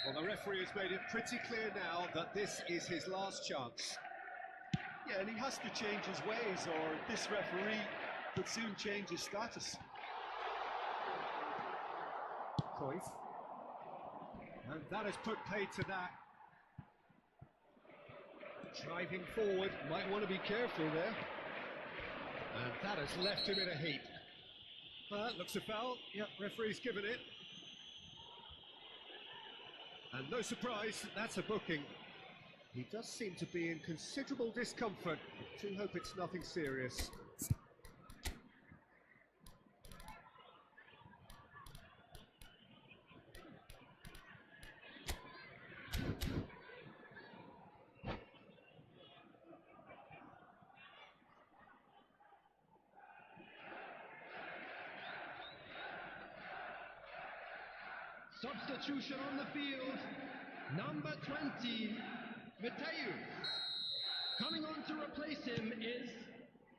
Well, the referee has made it pretty clear now that this is his last chance. Yeah, and he has to change his ways, or this referee could soon change his status. Cruyff. And that has put paid to that. Driving forward, might want to be careful there. And that has left him in a heap. Looks a foul. Yep, referee's given it. And no surprise, that's a booking. He does seem to be in considerable discomfort. Do hope it's nothing serious. Substitution on the field, number 20, Mateus. Coming on to replace him is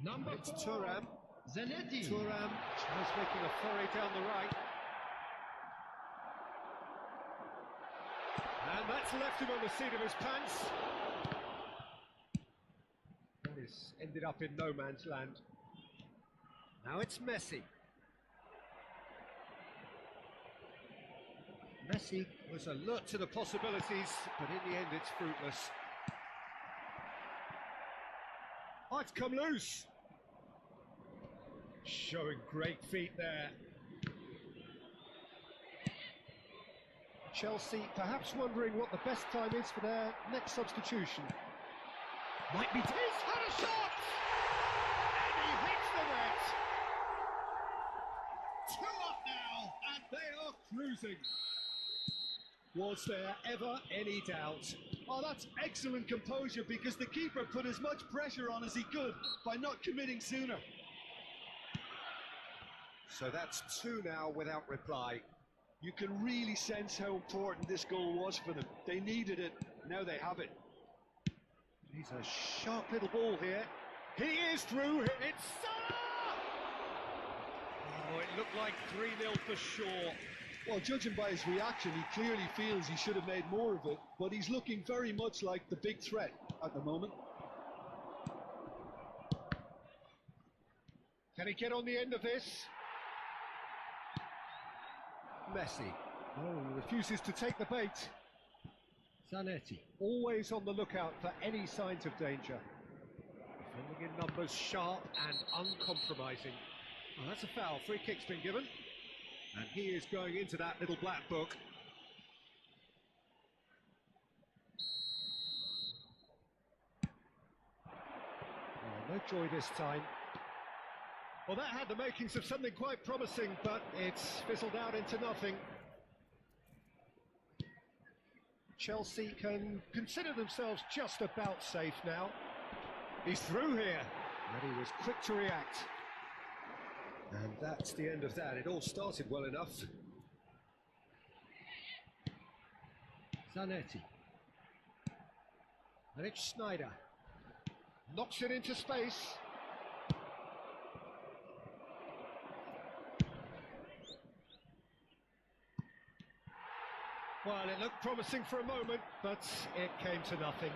number It's 4, Thuram. Zanetti. Thuram tries making a foray down the right. And that's left him on the seat of his pants. That is ended up in no man's land. Now it's Messi. Messi was alert to the possibilities, but in the end it's fruitless. Oh, it's come loose. Showing great feet there. Chelsea perhaps wondering what the best time is for their next substitution. Might be... He's had a shot! And he hits the net! 2 up now, and they are cruising. Was there ever any doubt? Oh, that's excellent composure, because the keeper put as much pressure on as he could by not committing sooner. So that's 2 now without reply. You can really sense how important this goal was for them. They needed it, now they have it. He's a sharp little ball here. He is through. It's Salah! Oh, it looked like 3-0 for sure. Well, judging by his reaction, he clearly feels he should have made more of it, but he's looking very much like the big threat at the moment. Can he get on the end of this? Messi. Oh, refuses to take the bait. Zanetti, always on the lookout for any signs of danger. Defending in numbers, sharp and uncompromising. Oh, that's a foul. Free kick's been given. And he is going into that little black book. Oh, no joy this time. Well, that had the makings of something quite promising, but it's fizzled out into nothing. Chelsea can consider themselves just about safe now. He's through here, and he was quick to react. And that's the end of that. It all started well enough. Zanetti. And it's Snyder. Knocks it into space. Well, it looked promising for a moment, but it came to nothing.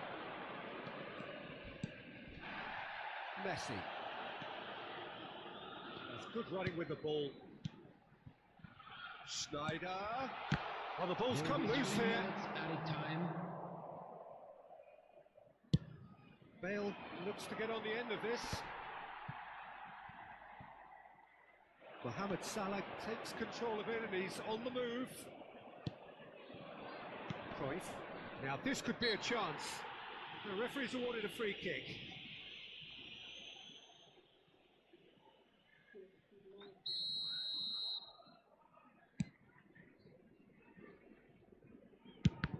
Messi. That's good running with the ball. Snyder. Well, the ball's come loose here. Added time. Bale looks to get on the end of this. Mohamed Salah takes control of it and he's on the move. Cruyff. Now this could be a chance. The referee's awarded a free kick.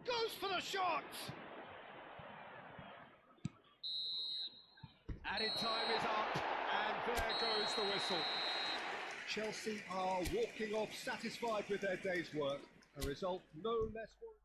Goes for the shot! Added time is up, and there goes the whistle. Chelsea are walking off satisfied with their day's work. A result no less worrying.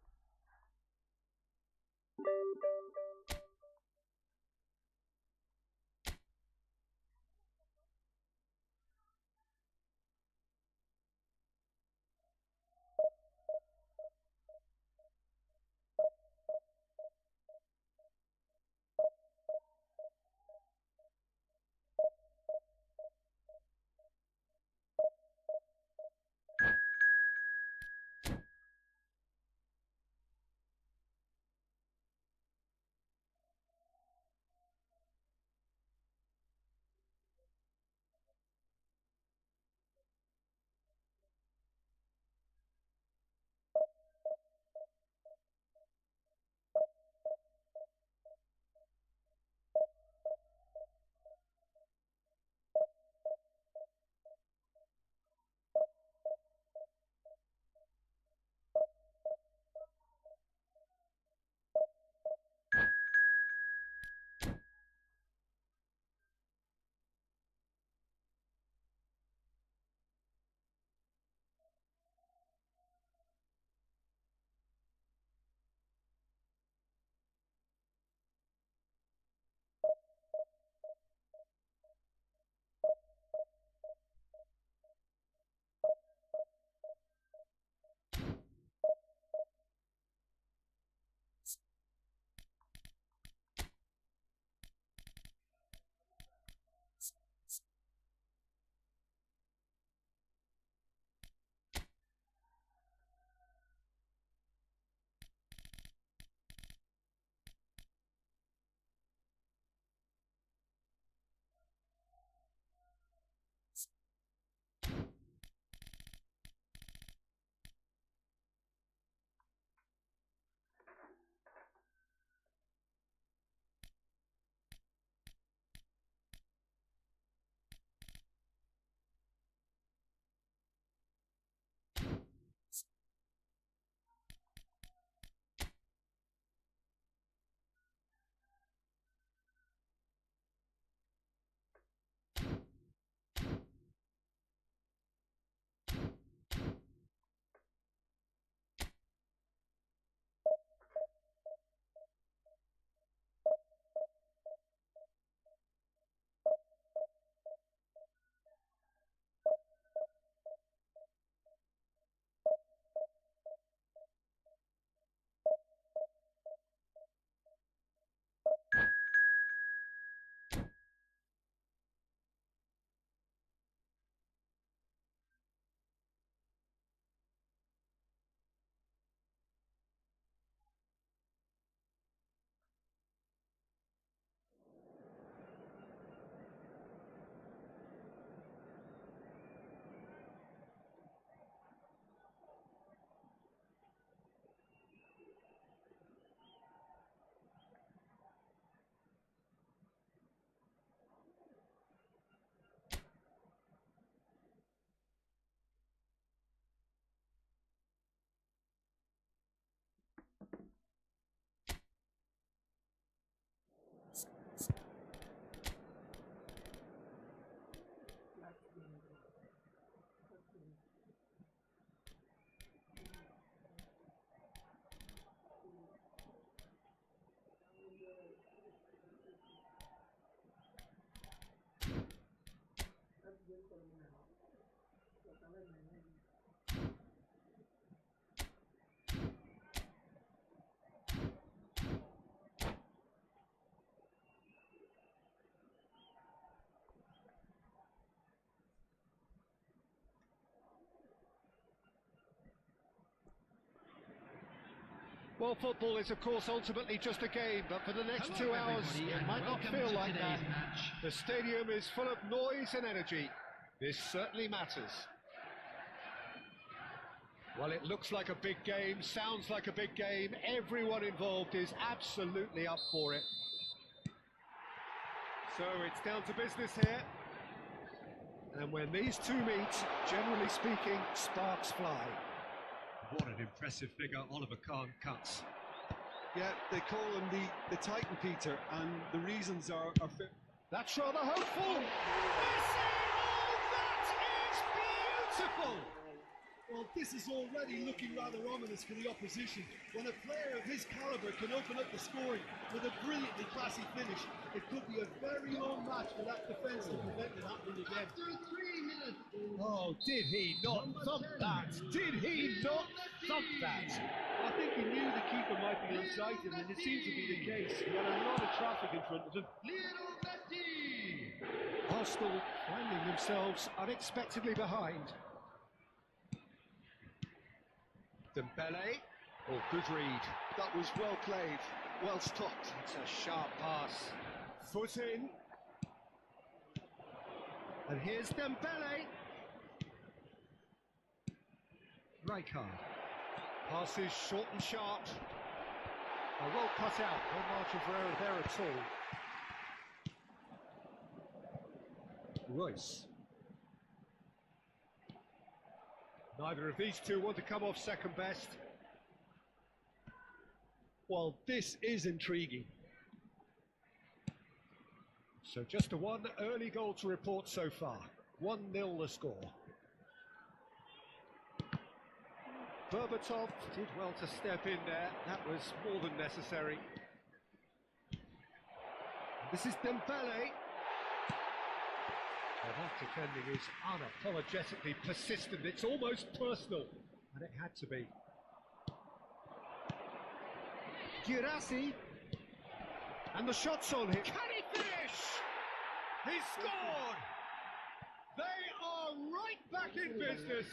Well, football is, of course, ultimately just a game, but for the next Hello, 2 hours, everybody, it and might not welcome feel to like that. today's match. The stadium is full of noise and energy. This certainly matters. Well, it looks like a big game, sounds like a big game. Everyone involved is absolutely up for it. So it's down to business here. And when these two meet, generally speaking, sparks fly. What an impressive figure Oliver Kahn cuts. Yeah, they call him the Titan, Peter, and the reasons are That's rather hopeful. Messi! Oh, that is beautiful! well, this is already looking rather ominous for the opposition. When a player of his calibre can open up the scoring with a brilliantly classy finish, it could be a very long match for that defence to prevent it happening again. After 3 minutes. Oh, did he not thump that? Did he not thump that? Well, I think he knew the keeper might be unsighted, and it seemed to be the case. He had a lot of traffic in front of him. Lionel Messi. Arsenal finding themselves unexpectedly behind. Dembele. Oh, good read. That was well played, well stopped. It's a sharp pass. Foot in. And here's Dembele. Rijkaard. Passes short and sharp. Oh, well cut out. No margin for error there at all. Royce. Neither of these two want to come off second best. Well, this is intriguing. So just a one early goal to report so far. 1-0 the score. Berbatov did well to step in there. That was more than necessary. This is Dembele. Well, that defending is unapologetically persistent. It's almost personal, and it had to be. Girassi. And the shot's on him. Can he finish? He scored! They are right back in business.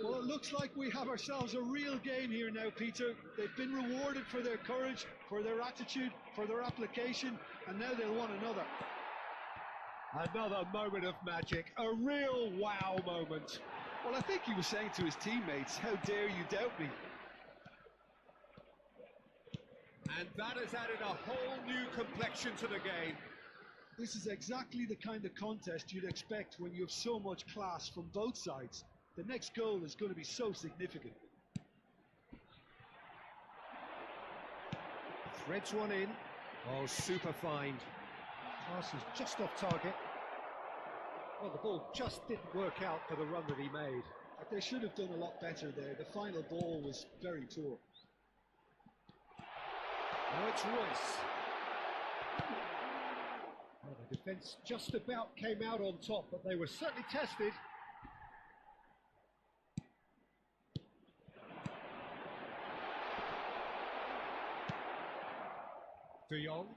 Well, it looks like we have ourselves a real game here now, Peter. They've been rewarded for their courage, for their attitude, for their application, and now they'll want another. Another moment of magic, a real wow moment. Well, I think he was saying to his teammates, how dare you doubt me? And that has added a whole new complexion to the game. This is exactly the kind of contest you'd expect when you have so much class from both sides. The next goal is going to be so significant. Threads one in. Oh, super find. Pass is just off target. Well, the ball just didn't work out for the run that he made. But they should have done a lot better there. The final ball was very poor. Now it's Royce. Well, the defence just about came out on top, but they were certainly tested. De Jong.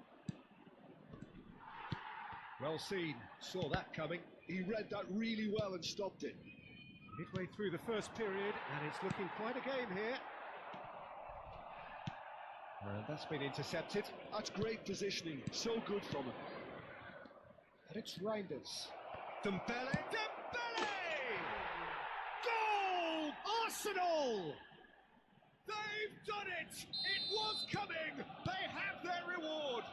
Well seen, saw that coming. He read that really well and stopped it. Midway through the first period, and it's looking quite a game here. And that's been intercepted. That's great positioning, so good from him. And it's Reinders. Dembele! Dembele! Goal! Arsenal! They've done it! It was coming! They have their reward!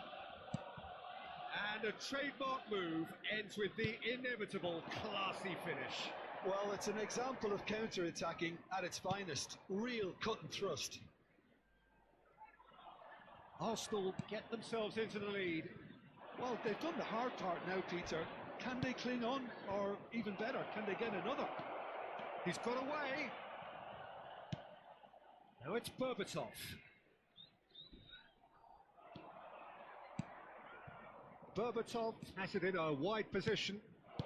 And a trademark move ends with the inevitable classy finish. Well, it's an example of counter-attacking at its finest. Real cut and thrust. Arsenal get themselves into the lead. Well, they've done the hard part now, Peter. Can they cling on? Or even better, can they get another? He's got away. Now it's Berbatov. Berbatov has it in a wide position.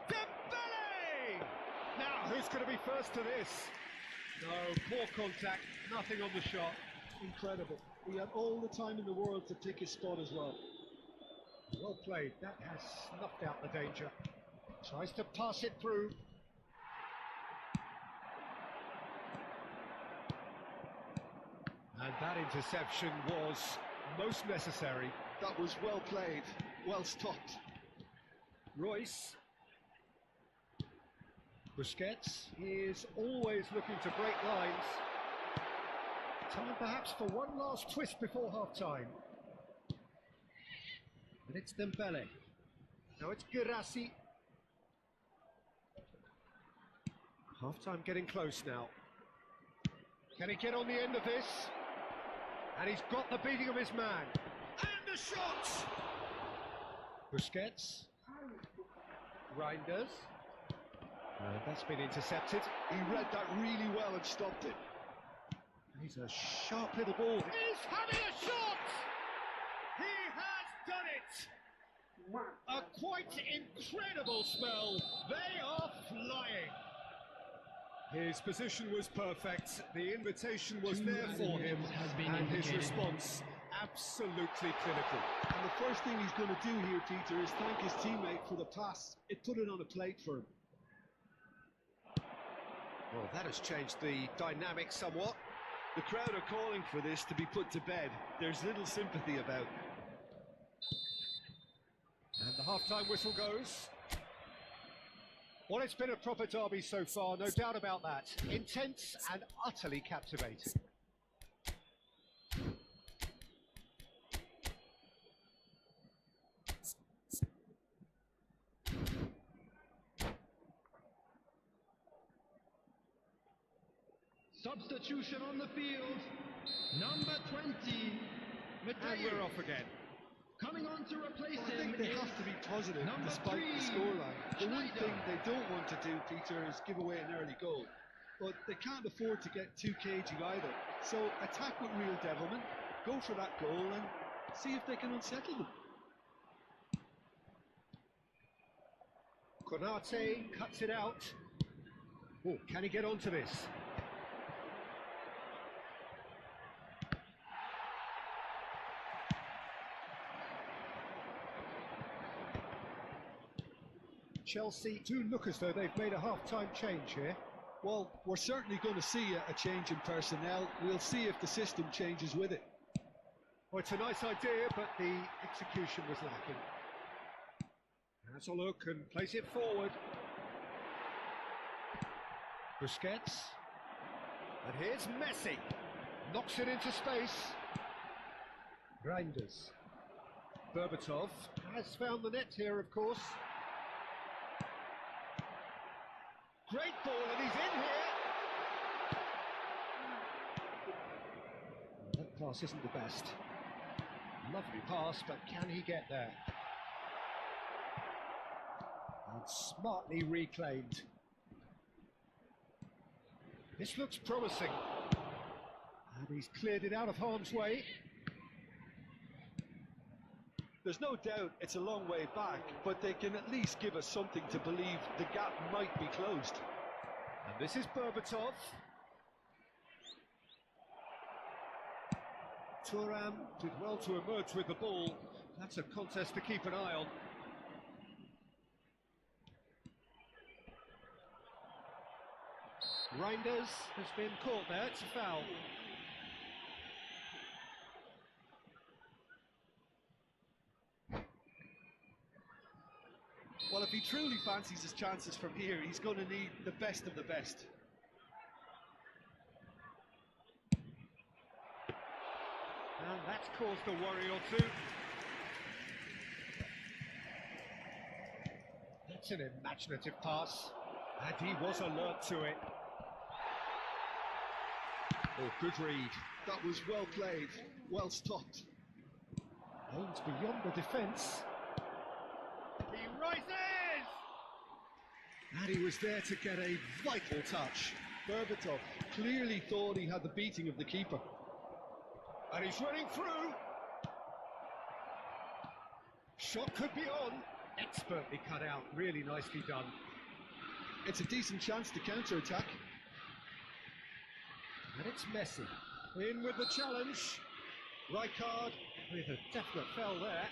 Dembele! Now, who's going to be first to this? No, poor contact, nothing on the shot. Incredible. He had all the time in the world to pick his spot as well. Well played, that has snuffed out the danger. Tries to pass it through. And And that interception was most necessary. That was well played, well stopped. Royce. Busquets is always looking to break lines. Time perhaps for one last twist before half-time. And it's Dembele. Now it's Girassi. Half-time getting close now. Can he get on the end of this? And he's got the beating of his man. And the shot! Busquets. Reinders. That's been intercepted. He read that really well and stopped it. He's a sharp little ball. He's having a shot! He has done it! A quite incredible spell. They are flying. His position was perfect. The invitation was there for him, and his response absolutely clinical. And the first thing he's going to do here, Peter, is thank his teammate for the pass. It put it on a plate for him. Well, that has changed the dynamic somewhat. The crowd are calling for this to be put to bed. There's little sympathy about. And the half-time whistle goes. Well, it's been a proper derby so far, no doubt about that. Intense and utterly captivating. Substitution on the field. Number 20, And we're off again. Coming on to replace I him think they is have to be positive number despite 3, the scoreline. The one Schneider. thing they don't want to do, Peter, is give away an early goal. But they can't afford to get too cagey either. So attack with real devilment, go for that goal and see if they can unsettle them. Konate cuts it out. Oh, can he get onto this? Chelsea do look as though they've made a half-time change here. Well, we're certainly going to see a change in personnel. We'll see if the system changes with it. Well, it's a nice idea, but the execution was lacking. Has a look and plays it forward. Busquets. And here's Messi. Knocks it into space. Reinders. Berbatov has found the net here, of course. Great ball, and he's in here. That pass isn't the best. Lovely pass, but can he get there? And smartly reclaimed. This looks promising. And he's cleared it out of harm's way. There's no doubt it's a long way back, but they can at least give us something to believe the gap might be closed. And this is Berbatov. Thuram did well to emerge with the ball. That's a contest to keep an eye on. Reinders has been caught there, it's a foul. Well, if he truly fancies his chances from here, he's going to need the best of the best. And that's caused a worry or two. That's an imaginative pass. And he was alert to it. Oh, good read. That was well played, well stopped. Aims beyond the defence. He rises! And he was there to get a vital touch. Berbatov clearly thought he had the beating of the keeper. And he's running through. Shot could be on. Expertly cut out, really nicely done. It's a decent chance to counter-attack. And it's Messi. In with the challenge. Rijkaard with a definite foul there.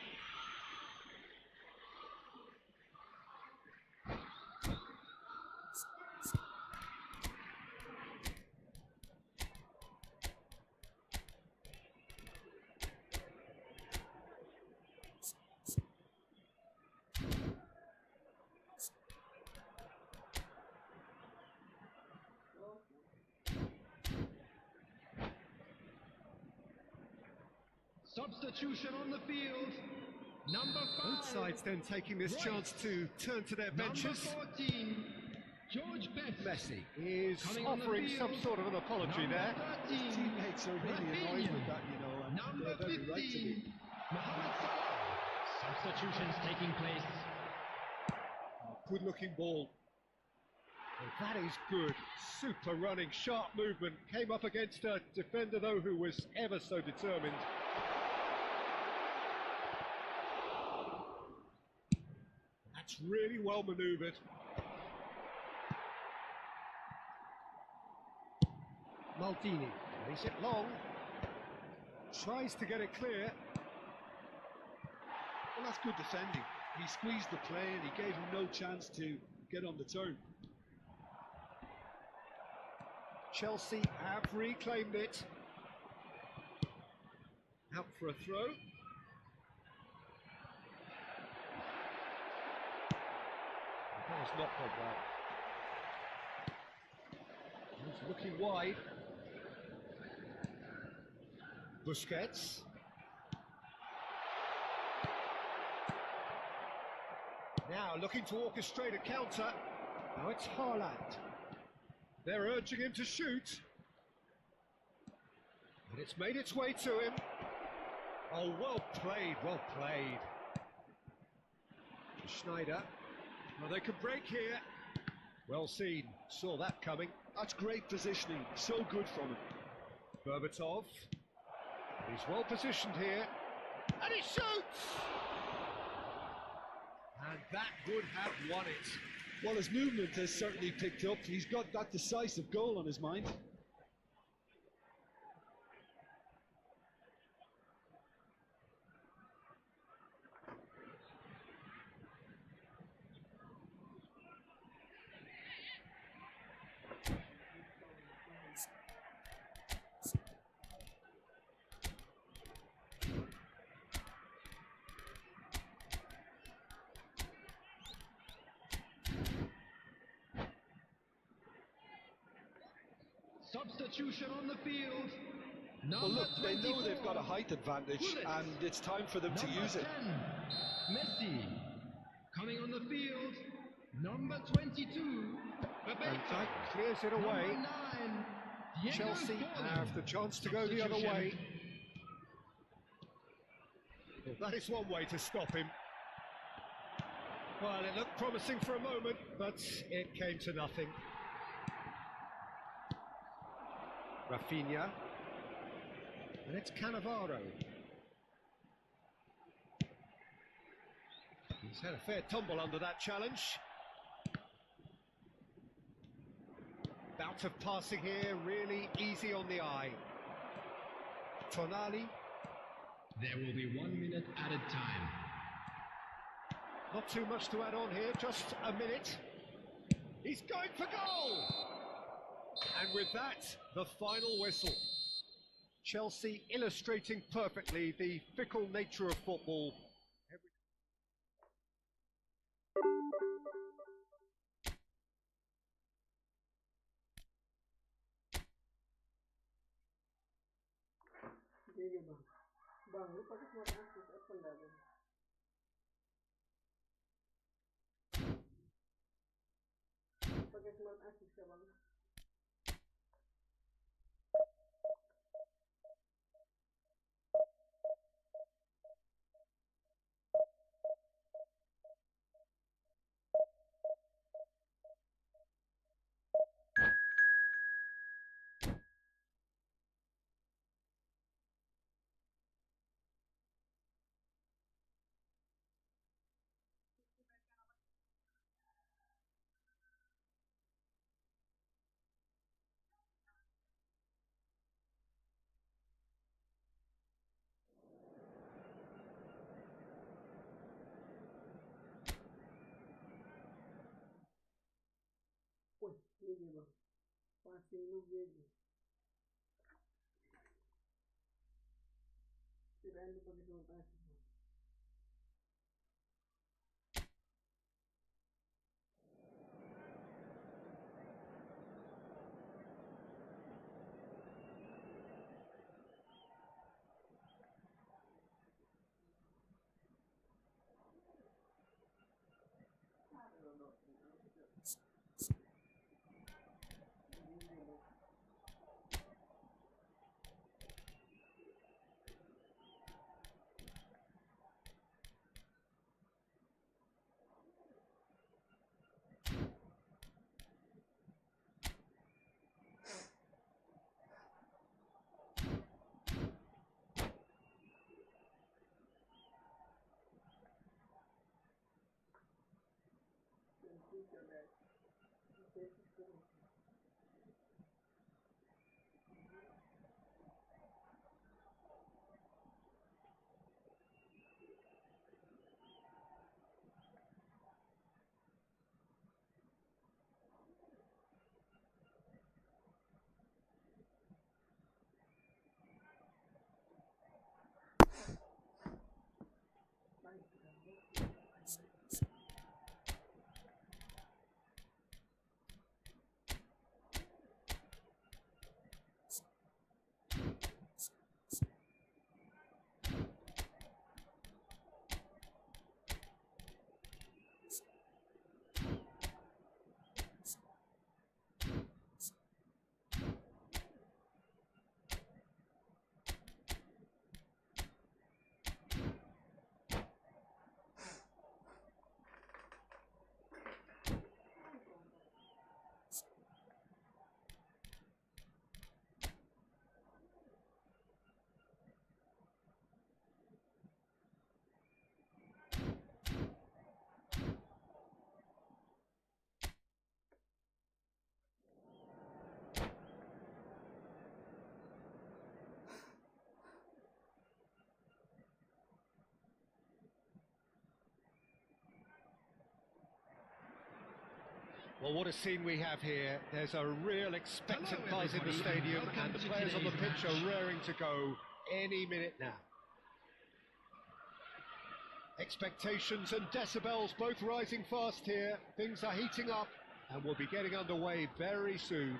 Substitution on the field. Number 5. Both sides then taking this chance to turn to their benches. Number 14. George Best. Messi is Coming on the offering some field. sort of an apology Number there. 13. His teammates are really annoyed with that, you know, and Number they're very 15. right to be. Mohamed Salah. Substitutions taking place. Good looking ball. Well, that is good. Super running, sharp movement. Came up against a defender though who was ever so determined. That's really well manoeuvred. Maldini plays it long. Tries to get it clear. Well, that's good defending. He squeezed the play and he gave him no chance to get on the turn. Chelsea have reclaimed it. Out for a throw. That was not played well. He's looking wide. Busquets. Now looking to orchestrate a counter. Now it's Haaland. They're urging him to shoot. And it's made its way to him. Oh, well played, well played. Schneider. Well, they could break here. Well seen, saw that coming. That's great positioning, so good from him. Berbatov. He's well positioned here. And he shoots! And that would have won it. Well, his movement has certainly picked up. He's got that decisive goal on his mind. Substitution on the field. Well, Number look, they know 24. they've got a height advantage, Bullets. and it's time for them to Number use it. 10, Messi. Coming on the field. Number 22. And Bebeto. that clears it away. Number 9. Diego Chelsea Forlan. have the chance to go the other Substitution. way. Well, that is one way to stop him. Well, it looked promising for a moment, but it came to nothing. Rafinha. And it's Cannavaro. He's had a fair tumble under that challenge. Bout of passing here, really easy on the eye. Tonali. There will be 1 minute added time. Not too much to add on here, just a minute. He's going for goal! And with that, the final whistle. Chelsea illustrating perfectly the fickle nature of football. Gini bang, bang lu pakai smart access apa enggak bang? Pakai smart access ya bang? Wih, gini bang, passing lu gini. Kirain lu pakai smart access bang. vídeo, aliás. Não sei se ficou. Well, what a scene we have here. There's a real expectant Hello, buzz in the everybody, and stadium, welcome and the to players on the today's pitch are match. raring to go any minute now. Expectations and decibels both rising fast here. Things are heating up, and we'll be getting underway very soon.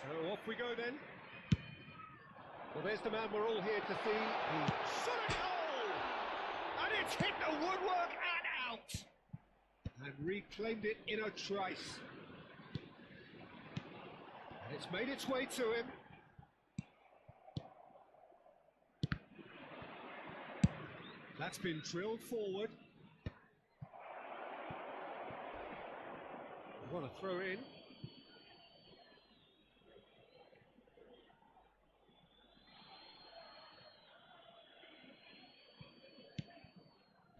So off we go then. Well, there's the man we're all here to see. He shot a goal! And it's hit the woodwork and out! And reclaimed it in a trice. And it's made its way to him. That's been drilled forward. We want to throw in.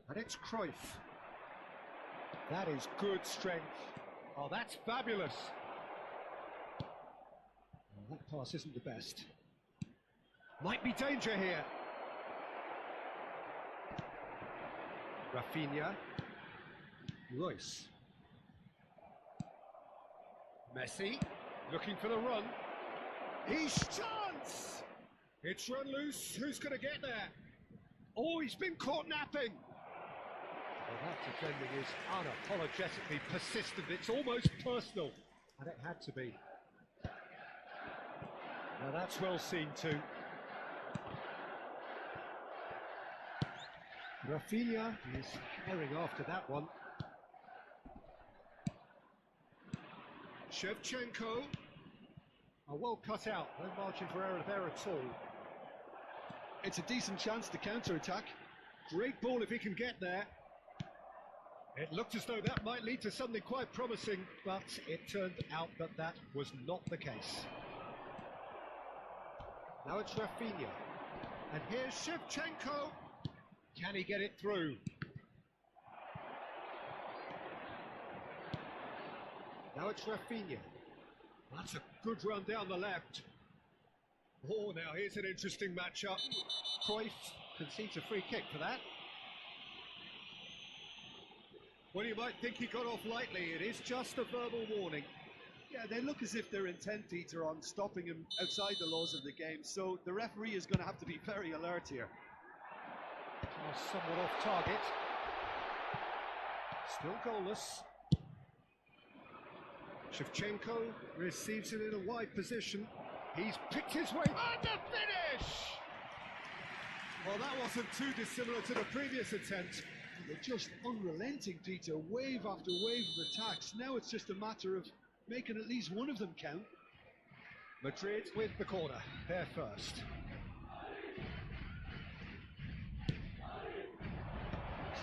And it's Cruyff. That is good strength. Oh, that's fabulous. Well, that pass isn't the best. Might be danger here. Rafinha. Royce. Messi. Looking for the run. He's chance! It's run loose. Who's going to get there? Oh, he's been caught napping. Well, that defending is unapologetically persistent. It's almost personal. And it had to be. Now that's well seen too. Rafinha is carrying after that one. Shevchenko. Oh, well cut out. No margin for error there at all. It's a decent chance to counter-attack. Great ball if he can get there. It looked as though that might lead to something quite promising, but it turned out that that was not the case. Now it's Rafinha. And here's Shevchenko. Can he get it through? Now it's Rafinha. That's a good run down the left. Oh, now here's an interesting matchup. Cruyff concedes a free kick for that. Well, you might think he got off lightly. It is just a verbal warning. Yeah, they look as if they're intent, Peter, on stopping him outside the laws of the game, so the referee is going to have to be very alert here. Oh, somewhat off target. Still goalless. Shevchenko receives it in a wide position. He's picked his way and the finish! Well, that wasn't too dissimilar to the previous attempt. They're just unrelenting, Peter, wave after wave of attacks. Now it's just a matter of making at least one of them count. Madrid with the corner, they're first.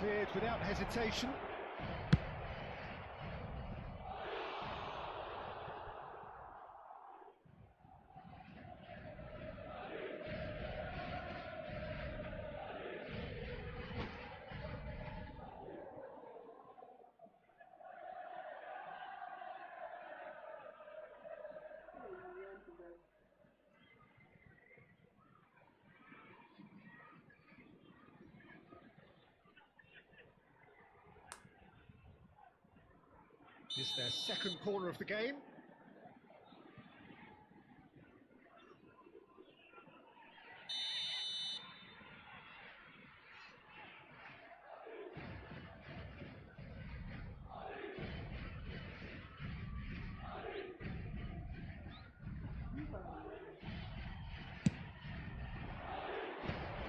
Cleared without hesitation. is their second corner of the game.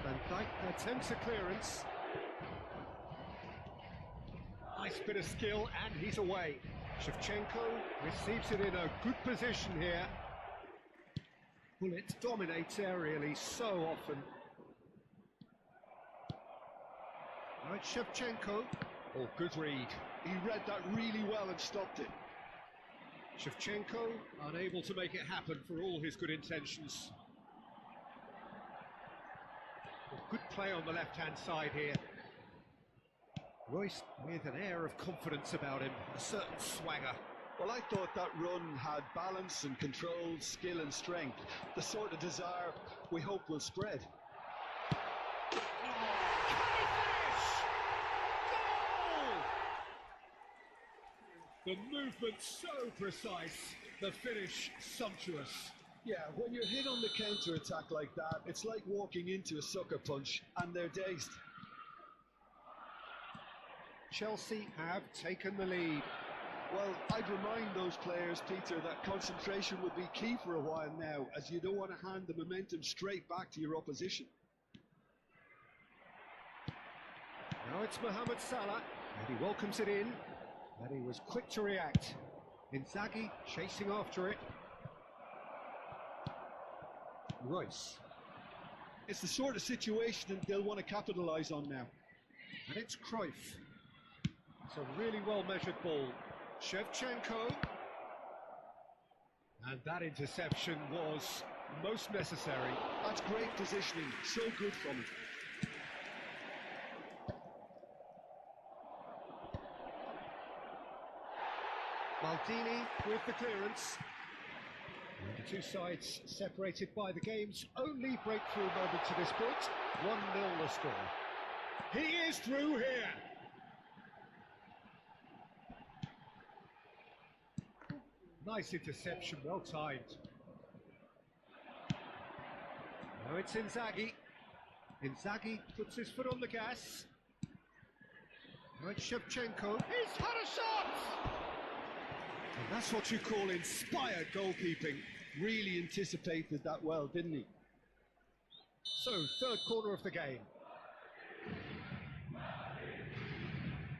Van Dijk attempts a clearance. Nice bit of skill, and he's away. Shevchenko receives it in a good position here. Bullet dominates aerially so often. Right, Shevchenko. Oh, good read. He read that really well and stopped it. Shevchenko unable to make it happen for all his good intentions. Good play on the left-hand side here. Royce with an air of confidence about him, a certain swagger. Well, I thought that run had balance and control, skill and strength. The sort of desire we hope will spread. Can he finish? Goal! The movement so precise, the finish sumptuous. Yeah, when you're hit on the counter-attack like that, it's like walking into a sucker punch and they're dazed. Chelsea have taken the lead. Well, I'd remind those players, Peter, that concentration will be key for a while now, as you don't want to hand the momentum straight back to your opposition. Now it's Mohamed Salah, and he welcomes it in, and he was quick to react. Inzaghi chasing after it. Royce. It's the sort of situation that they'll want to capitalise on now. And it's Cruyff. It's a really well-measured ball. Shevchenko. And that interception was most necessary. That's great positioning, so good from him. Maldini with the clearance. And the two sides separated by the game's only breakthrough moment to this point. 1-0 the score. He is through here. Nice interception, well timed. Now it's Inzaghi. Inzaghi puts his foot on the gas. Now it's Shevchenko. He's had a shot! And that's what you call inspired goalkeeping. Really anticipated that well, didn't he? So, third corner of the game.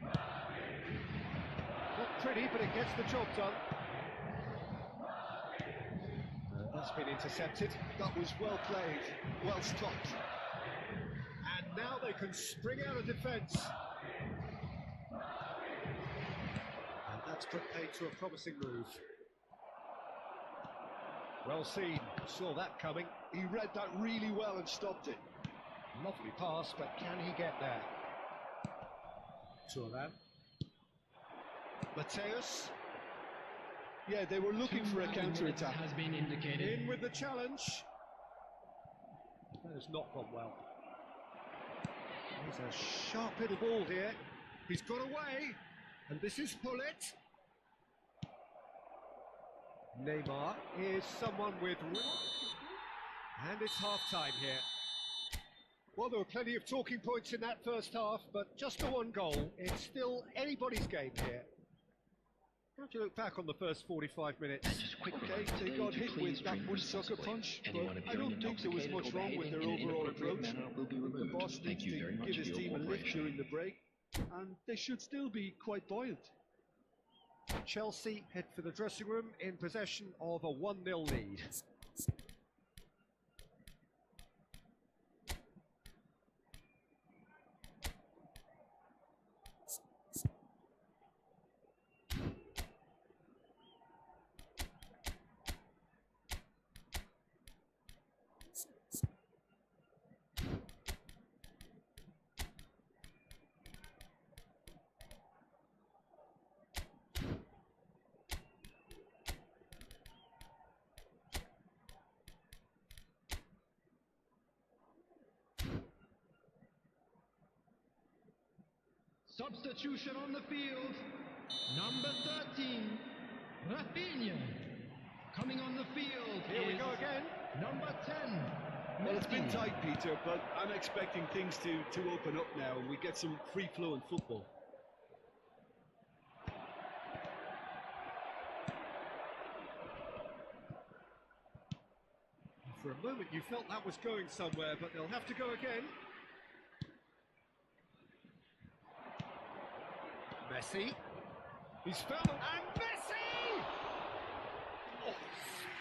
Not pretty, but it gets the job done. And that's been intercepted. That was well played, well stopped. And now they can spring out of defence. And that's put paid to a promising move. Well seen, saw that coming. He read that really well and stopped it. Lovely pass, but can he get there? Turan. Mateus. Yeah, they were looking for a counter-attack. Has been indicated. In with the challenge. That has not gone well. There's a sharp little ball here. He's got away. And this is Pullet. Neymar is someone with... And it's half-time here. Well, there were plenty of talking points in that first half, but just the one goal. It's still anybody's game here. How do you look back on the first 45 minutes? Okay, they got hit with that one sucker punch, but I don't think there was much wrong with their overall approach. The boss needs to give his team a lift during the break, and they should still be quite buoyant. Chelsea head for the dressing room in possession of a 1-0 lead. Substitution on the field. Number 13, Rafinha. Coming on the field Here we is go again. number 10. Well, it's been Messi. tight, Peter, but I'm expecting things to open up now and we get some free-flowing football. For a moment you felt that was going somewhere, but they'll have to go again. Messi. He's found. And Messi! Oh,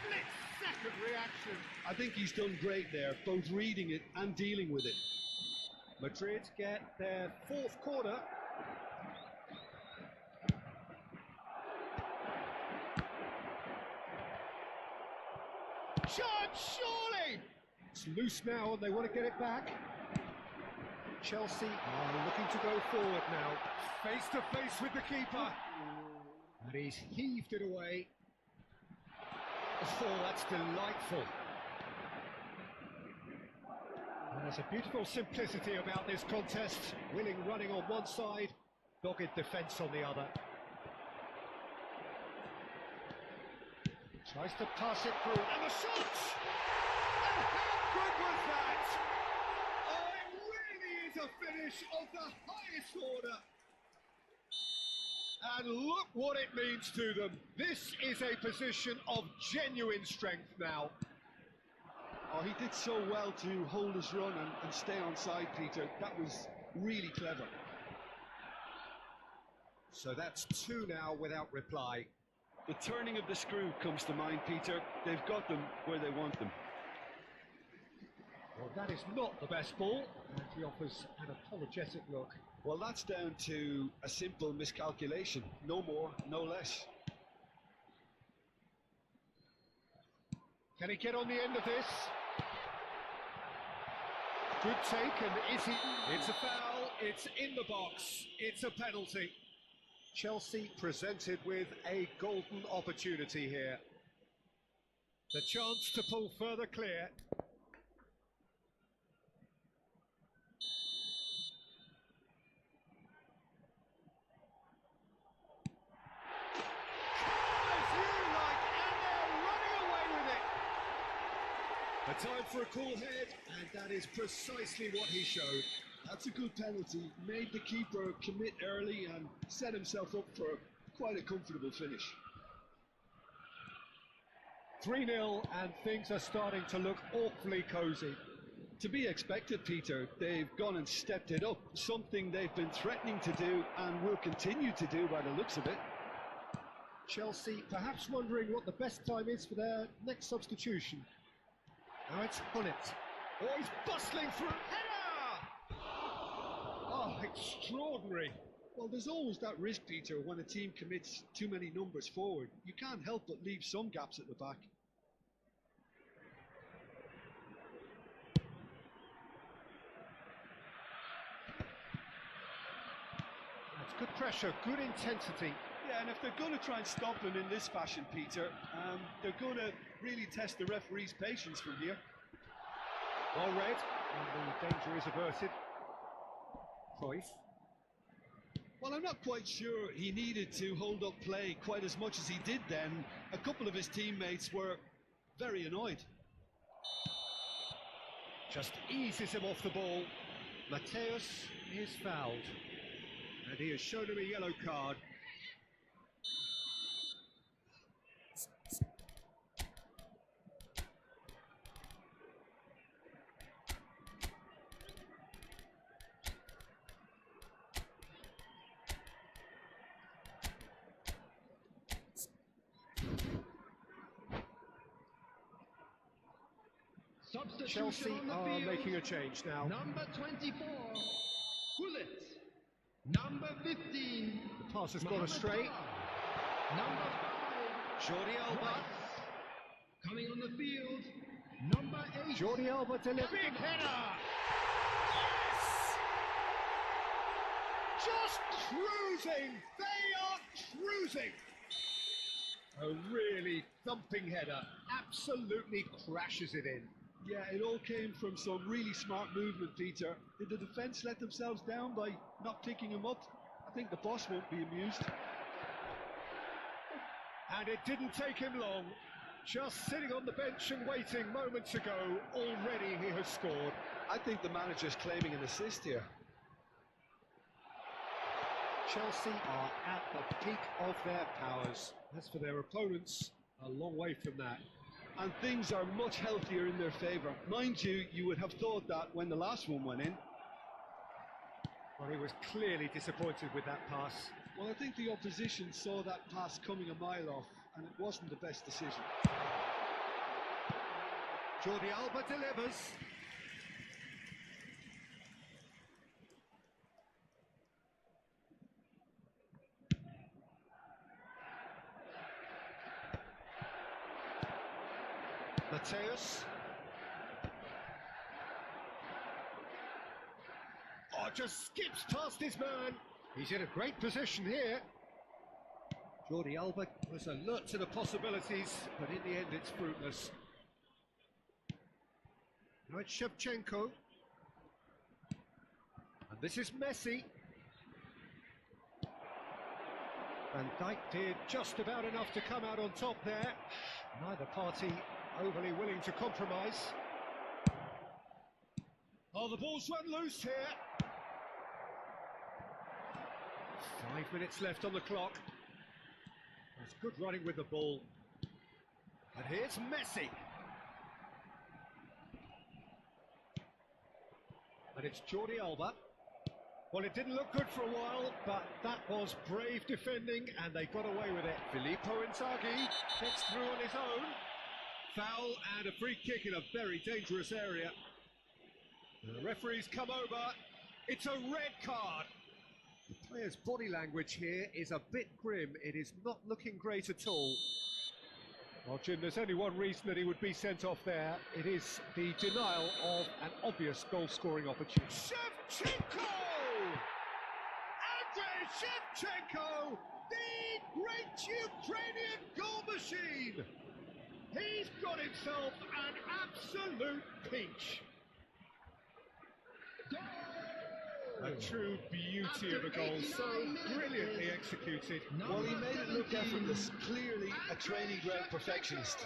split-second reaction. I think he's done great there, both reading it and dealing with it. Madrid get their fourth corner. Shot, surely! It's loose now and they want to get it back. Chelsea are looking to go forward now. Face to face with the keeper. And he's heaved it away. Oh, that's delightful. And there's a beautiful simplicity about this contest. Willing running on one side, dogged defence on the other. Tries to pass it through, and the shot! And how good was that? Oh, it really is a finish of the highest order. And look what it means to them. This is a position of genuine strength now. Oh, he did so well to hold his run and stay on side, Peter. That was really clever. So that's two now without reply. The turning of the screw comes to mind, Peter. They've got them where they want them. Well, that is not the best ball, and he offers an apologetic look. Well, that's down to a simple miscalculation. No more, no less. Can he get on the end of this? Good take, and is he? It's a foul, it's in the box, it's a penalty. Chelsea presented with a golden opportunity here. The chance to pull further clear. A time for a cool head, and that is precisely what he showed. That's a good penalty. Made the keeper commit early and set himself up for quite a comfortable finish. 3-0, and things are starting to look awfully cosy. To be expected, Peter. They've gone and stepped it up. Something they've been threatening to do and will continue to do by the looks of it. Chelsea perhaps wondering what the best time is for their next substitution. Now it's Hunnit. Oh, he's bustling through. Header! Oh, extraordinary. Well, there's always that risk, Peter, when a team commits too many numbers forward. You can't help but leave some gaps at the back. That's good pressure, good intensity. Yeah, and if they're going to try and stop them in this fashion, Peter, they're going to really test the referee's patience from here. Well read, and the danger is averted. Cruyff. Well, I'm not quite sure he needed to hold up play quite as much as he did then. A couple of his teammates were very annoyed. Just eases him off the ball. Mateus is fouled. And he has shown him a yellow card. Chelsea are making a change now. Number 24, Gullit. Number 15, The pass has gone Mohamed astray. Salah. Number 5, Jordi Alba. Ross. Coming on the field, number 8. Jordi Alba delivers. Big header! Yes! Just cruising! They are cruising! A really thumping header. Absolutely crashes it in. Yeah, it all came from some really smart movement, Peter. Did the defence let themselves down by not picking him up? I think the boss won't be amused. And it didn't take him long. Just sitting on the bench and waiting moments ago, already he has scored. I think the manager's claiming an assist here. Chelsea are at the peak of their powers. As for their opponents, a long way from that. And things are much healthier in their favour. Mind you, you would have thought that when the last one went in. Well, he was clearly disappointed with that pass. Well, I think the opposition saw that pass coming a mile off, and it wasn't the best decision. Jordi Alba delivers. Mateus. Oh, just skips past his man. He's in a great position here. Jordi Alba was alert to the possibilities, but in the end it's fruitless. Now it's Shevchenko. And this is Messi. Van Dijk did just about enough to come out on top there. Neither party overly willing to compromise. Oh, the ball's run loose here. 5 minutes left on the clock. That's good running with the ball. And here's Messi. And it's Jordi Alba. Well, it didn't look good for a while, but that was brave defending, and they got away with it. Filippo Inzaghi gets through on his own. Foul and a free kick in a very dangerous area. The referee's come over. It's a red card. The player's body language here is a bit grim. It is not looking great at all. Well, Jim, there's only one reason that he would be sent off there. It is the denial of an obvious goal-scoring opportunity. Shevchenko! Andrei Shevchenko, the great Ukrainian goal machine! He's got himself an absolute pinch. A true beauty of a goal, so brilliantly executed. Well, he made it look effortless, clearly a training ground perfectionist.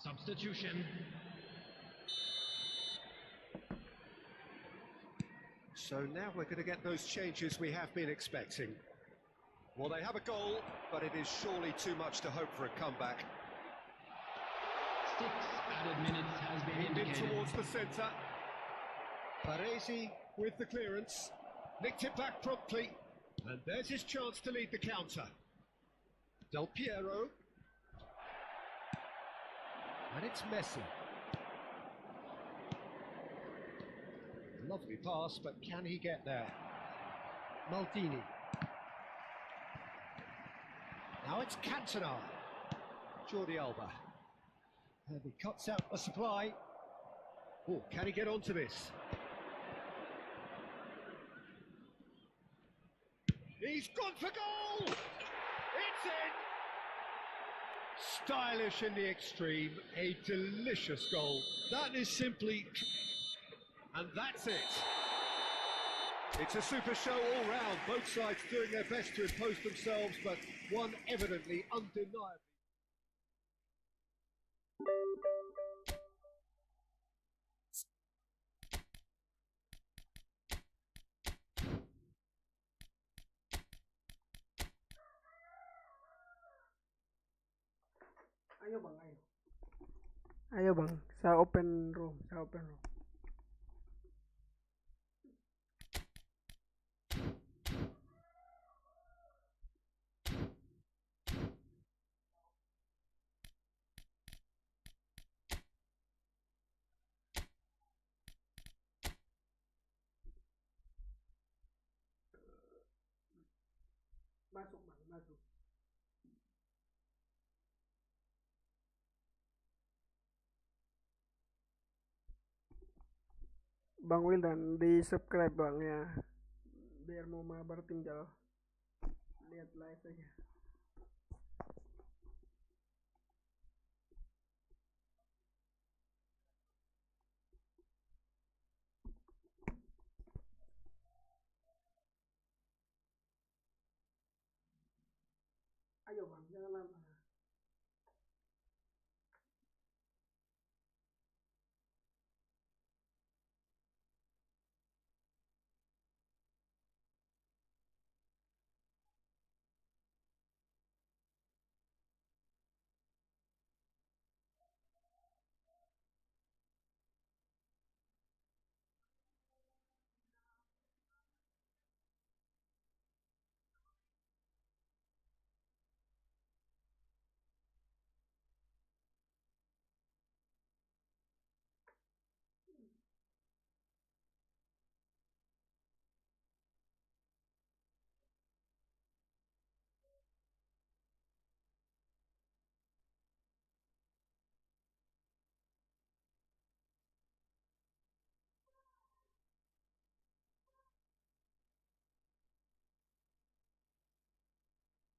Substitution. So now we're going to get those changes we have been expecting. Well, they have a goal, but it is surely too much to hope for a comeback. 6 added minutes has been Aimed in indicated. towards the centre. Paresi with the clearance. Nicked it back promptly. And there's his chance to lead the counter. Del Piero. And it's Messi. Lovely pass, but can he get there? Maldini. Now it's Cantona. Jordi Alba. And he cuts out the supply. Oh, can he get onto this? He's gone for goal! It's in! Stylish in the extreme, a delicious goal. That is simply... And that's it. It's a super show all round, both sides doing their best to impose themselves, but one evidently undeniably. Ayo bang, ayo. Ayo bang, sa open room, sa open room. Masuk bang, masuk. Bang Wildan di subscribe bang ya, biar mau mabar tinggal lihat live aja. Ayo bang, jangan lama.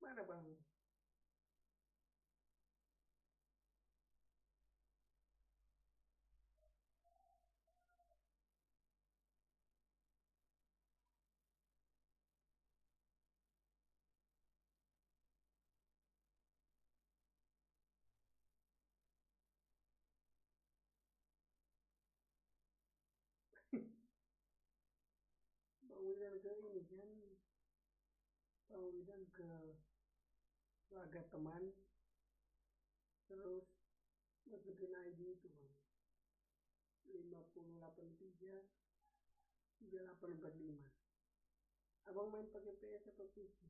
Mana bang? Bang Wildan ke ini kan, Bang Wildan ke laga teman, terus masukin ID itu bang, 5083 3845. Abang main pakai PS atau PC?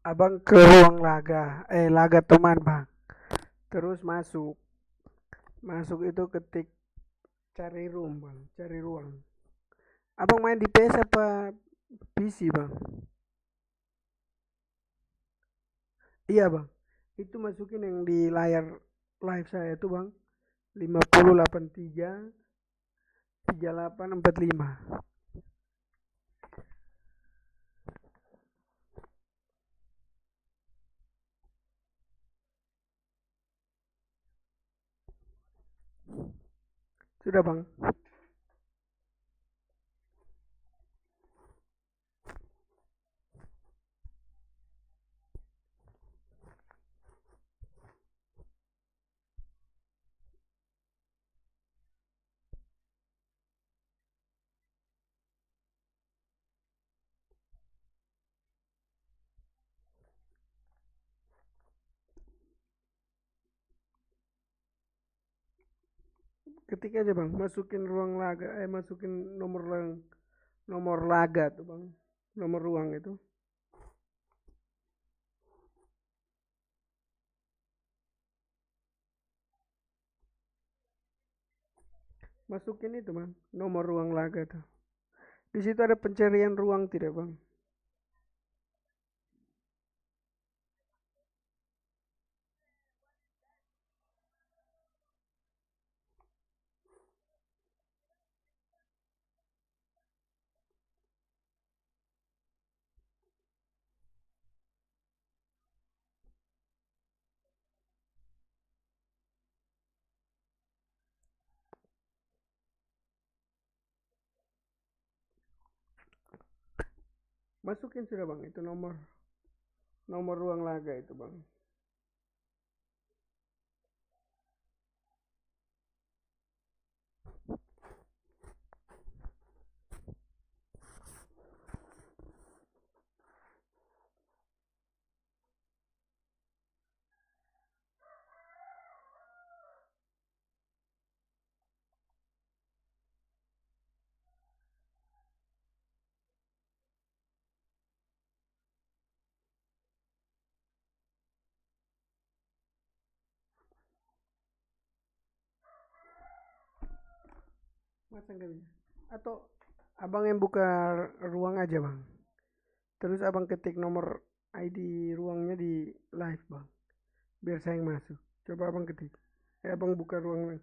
Abang ke ruang laga, laga teman bang. Terus masuk, masuk itu ketik cari room bang, cari ruang. Abang main di PS apa PC bang? Iya bang, itu masukin yang di layar live saya tuh bang, 5083 3845. Sudah bang. ketik aja bang, masukin ruang laga, masukin nomor laga tuh bang, nomor ruang itu. Masukin itu bang, nomor ruang laga tuh. Di situ ada pencarian ruang tidak bang? Masukin sudah bang, itu nomor ruang laga itu bang. Masa nggak bisa? Atau abang yang buka ruang aja bang. Terus abang ketik nomor ID ruangnya di live bang. Biar saya yang masuk. Coba abang ketik. Abang buka ruang bang.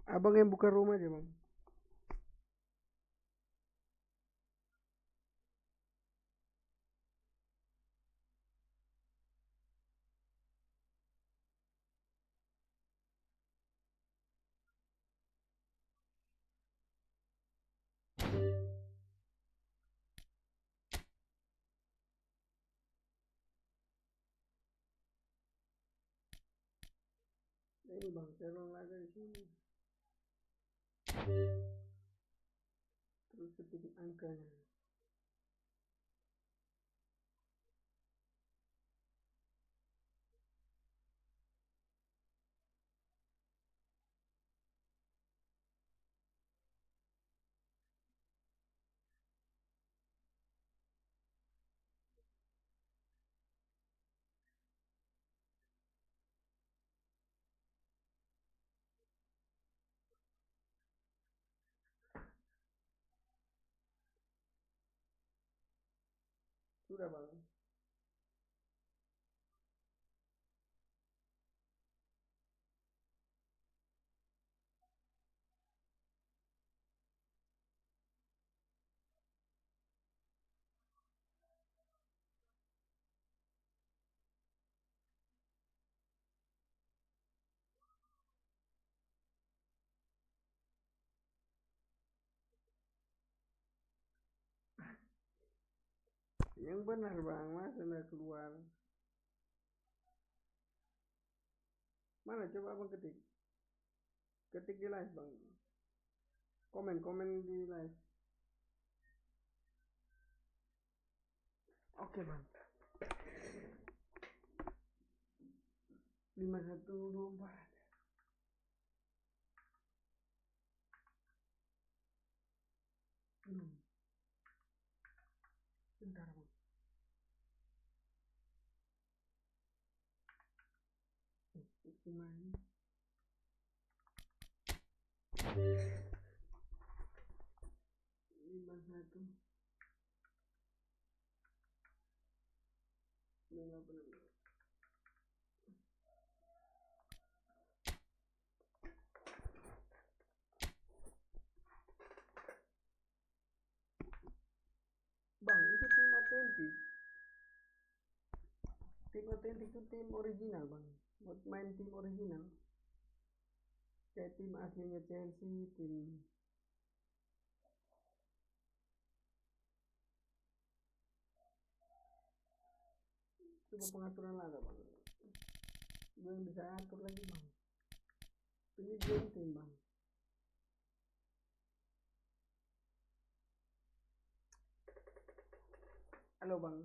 Abang yang buka rumah aja bang. Nah, ini bang, saya ruang laga di sini. Terus ketik angkanya. Sudah bang. Yang benar bang, masa nggak keluar? Mana coba abang ketik. Ketik di live bang. Komen di live. Oke bang. 5124. Bentar bang. Gimana? 51. Bang, itu tim otentik. Tim otentik itu tim original bang. Buat main tim original. Kayak tim aslinya Chelsea, tim coba pengaturan laga bang. Gue yang bisa atur lagi bang. Ini dream team bang. Halo bang.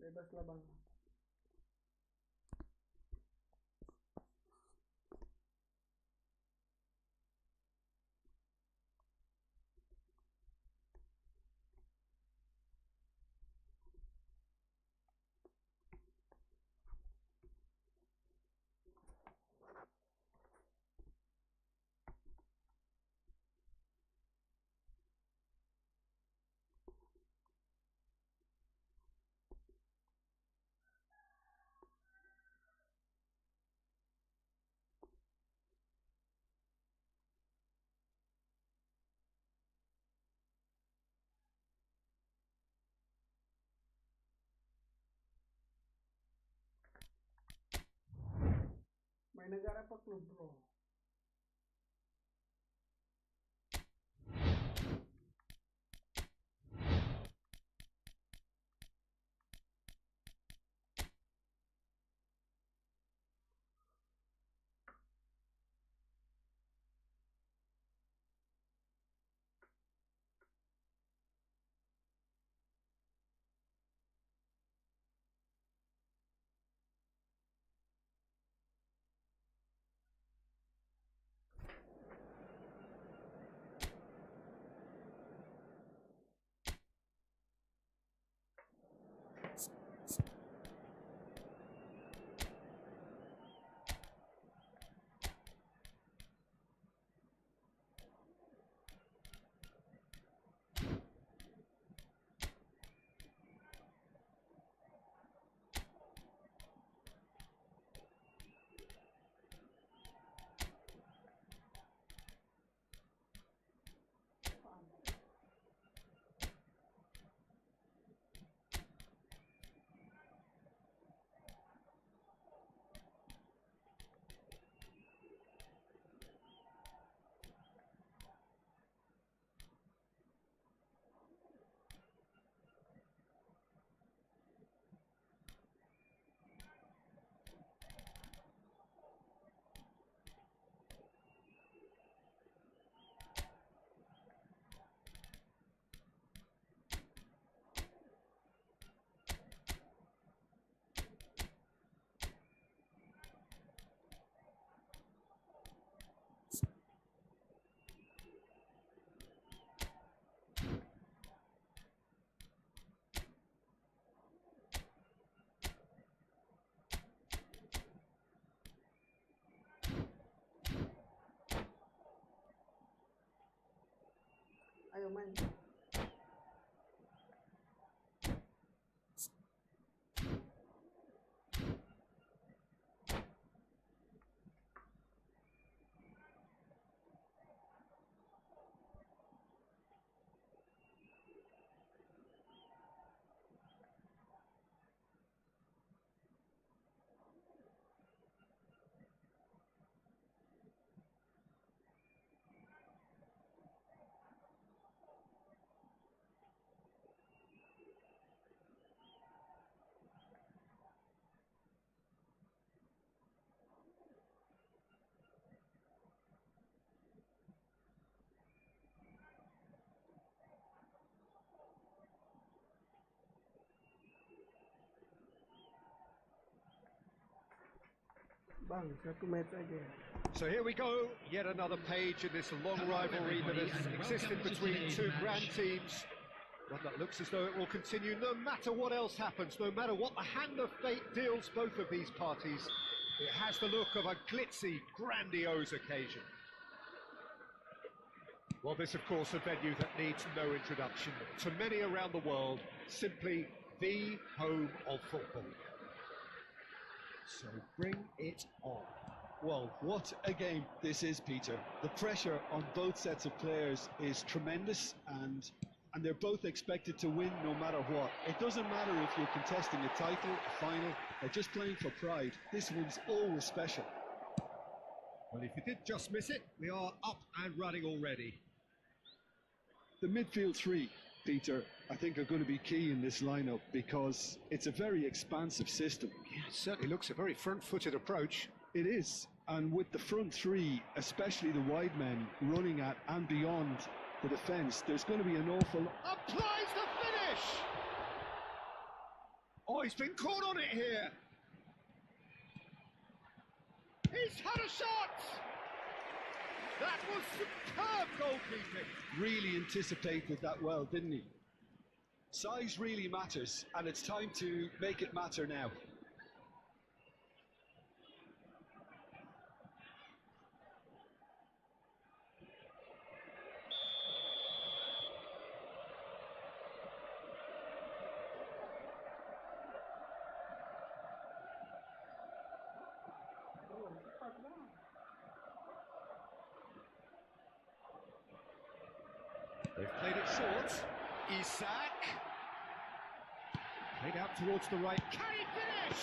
Bebas lah bang. Main negara apa klub bro? Ayo main. Bang, satu match aja. So here we go, yet another page in this long rivalry that has existed between two grand teams. One that looks as though it will continue no matter what else happens, no matter what the hand of fate deals both of these parties. It has the look of a glitzy, grandiose occasion. Well, this, of course, a venue that needs no introduction. To many around the world, simply the home of football. So bring it on. Well, what a game this is, Peter. The pressure on both sets of players is tremendous, and they're both expected to win no matter what. It doesn't matter if you're contesting a title, a final, or just playing for pride. This one's always special. Well, if you did just miss it, we are up and running already. The midfield three, Peter, I think are going to be key in this lineup because it's a very expansive system. Yeah, it certainly looks a very front-footed approach. It is, and with the front three, especially the wide men, running at and beyond the defence, there's going to be an awful... Applies the finish! Oh, he's been caught on it here. He's had a shot! That was superb goalkeeping. Really anticipated that well, didn't he? Size really matters, and it's time to make it matter now. They've played it short. Isak. Played out towards the right. Can he finish?